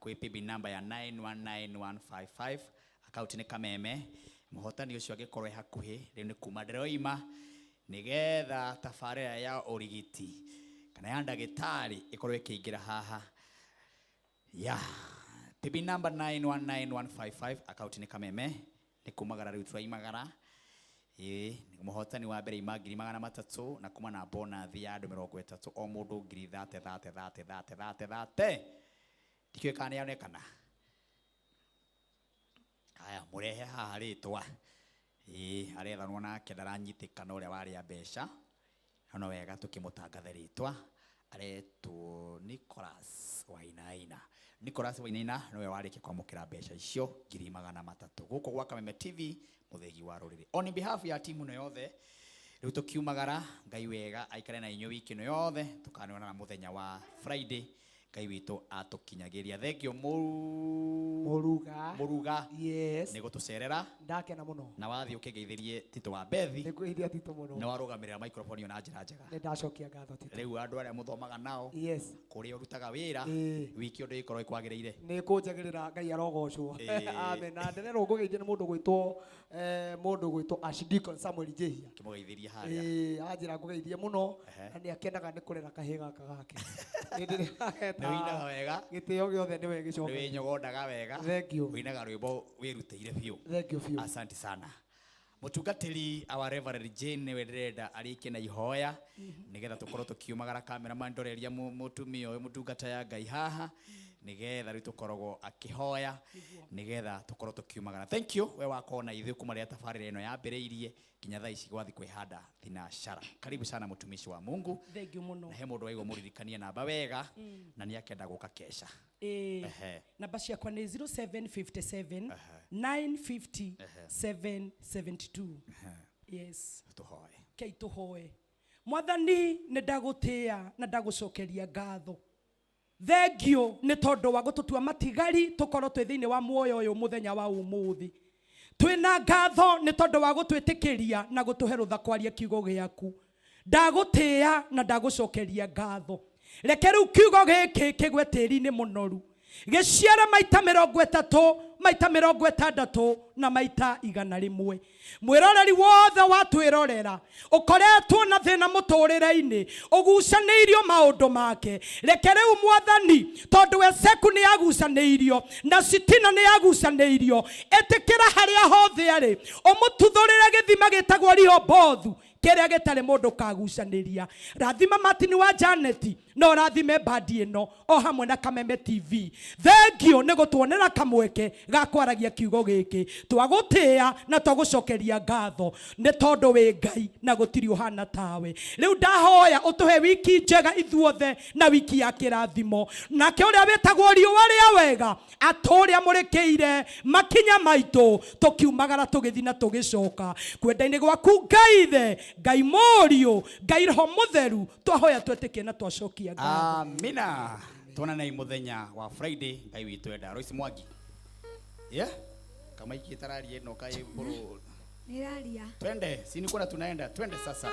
Kwĩ PB number ya 919155 account nĩ Kameme. Mũhotani ũcio agĩkorwo hakuhĩ rĩu nĩ kuma ndĩroima nĩgetha tabarĩra ya ũrigiti kana ya ndagĩtarĩ ĩkorwo ĩkĩingĩra haha. PB number 919155 account nĩ Kameme nĩ kumagara rĩu tũraimagara. Nĩ mũhotani wa mbere ima 300 na kuma na bonus ya andũ 30 o mũndũ 30 ndikĩũĩ kana nĩ yonekana. Haya mũrehe haha rĩtwa arethanwo nake ndaranyitĩkana ũrĩa warĩa mbeca no wega tũkĩmũtangathe rĩtwa aretwo Nicholas Wainaina nowe warĩkia kwamũkĩra mbeca icio 300 gũkũ gwa Kameme TV mũthegi wa rũrĩrĩ. On behalf ya timu na yothe riu tukiumagara ngai wega aikare na inyo wiki no yothe tukanona na muthenya wa Friday ngai witu atukinyagiria thengio muruga yes ni gutucerera ndake na muno na wathi ukigeithirie Tito wa Bethi ni kuithia Tito muno na warugamirira microphone na njira njega ni ndacokia ngatho Tito riu andu aria muthomaga nao yes kuri urutaga wira wiki undu ikorwo ikwagiriire ni kunjagirira ngai arogocwo amen na nderero ngugeithia ni mundu gwitwo Archdeacon Samuel Jehia kimugeithirie haria ajira ngugeithie muno na ni akenaga ni kurera kahiga kagake ni winaga wega gitio giothe ni wegicoka ni winyogondaga wega thank you winaga rwimbo wirutire biu thank you few asante sana mutungatiri our Reverend Jane we ndirenda arike na ihoya nigetha tukorwo tukiumagara cameraman ndoreria mutumia uyu mutungata ya ngai haha nigetha ritu korogwo akihoya nigetha tukorwo tukiumagara thank you we wakona ithu kuma ria tabarira ino yambiriirie kinya thaa ici gwathi kwihanda thinashara karibu sana mutumishi wa Mungu thank you muno na he mundu waigo muririkanie namba wega na ni akenda guka kesha namba ciakwa ni 0757 950 772 yes tuhoe kei tuhoe mwathani ni ndagutia na ndagucokeria ngatho thengio ni tondu wa gututua matigari tukorwo twi thiini wa muoyo uyu muthenya wa umuthi twina ngatho ni tondu wa gutwitikiria na gutuhe rutha kwaria kiugo giaku ndagutia na ndagucokeria ngatho reke riu kiugo giki kigwe tiri-ini munoru giciara maita 30 maita 60 na maita 100 mwiroreri wothe watwirorera ukoretwo na thina muturire-ini ugucaneirio maundu make reke riu mwathani tondu we seku ni agucaneirio na sitina ni agucaneirio etikira haria hothe ari umututhurire githima gitagwo Rihobothu kiria gitari mundu kagucaniria rathima Martin wa Janet no rathime badi ino o hamwe na Kameme TV thengio ni gutwonera kamweke ga kwaragia kiugo giki twagutia na twagucokeria ngatho ni tondu we ngai na gutiri uhana tawe riu ndahoya utuhe wiki njega ithuothe na wiki ya kirathimo nake uria wetagwo riũa ria wega aturia murikiire makinya maitu tukiumagara tugithina tugicoka kwenda-ini gwaku ngai the ngai morio ngai roho mutheru twahoya twetikie na twacokia ngatho amina tuonane muthenya wa Friday ngai witu enda Royce Mwangi kama ikitararie no kai buru niraria twende si niko na tunaenda twende sasa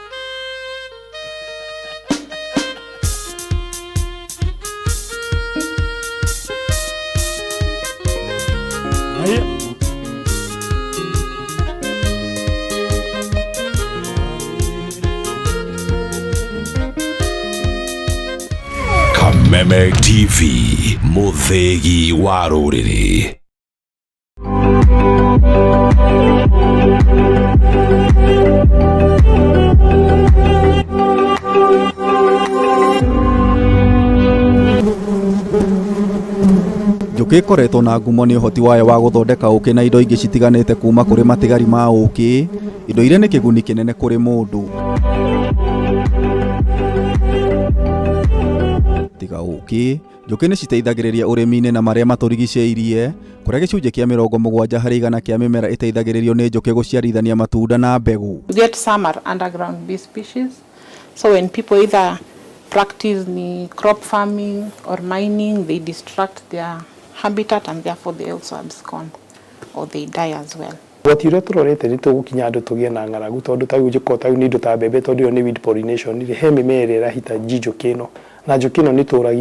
Kameme TV muthegi wa ruriri Njuki koretwo na ngumo ni uhoti wayo wa guthondeka uki na indo ingi citiganite kuma kuri matigari ma uki indo iria ni kiguni kinene kuri mundu tiga uki njuki ni citeithagiriria urimi-ini na maria maturigiceirie kuria gicunje kia 70% kia mimera iteithagiririo ni njuki guciarithania matunda na mbegu. Get some are underground bee species, so when people either practice ni crop farming or mining, they destruct their habitat and therefore they also abscond or they die as well. What you turorete ni tugukinya andu tugie na ngaragu tondu ta ujiko ta ni ndu ta mbembe tondu ni weed pollination ni he mimera irahita njuki no na njuki no ni turagia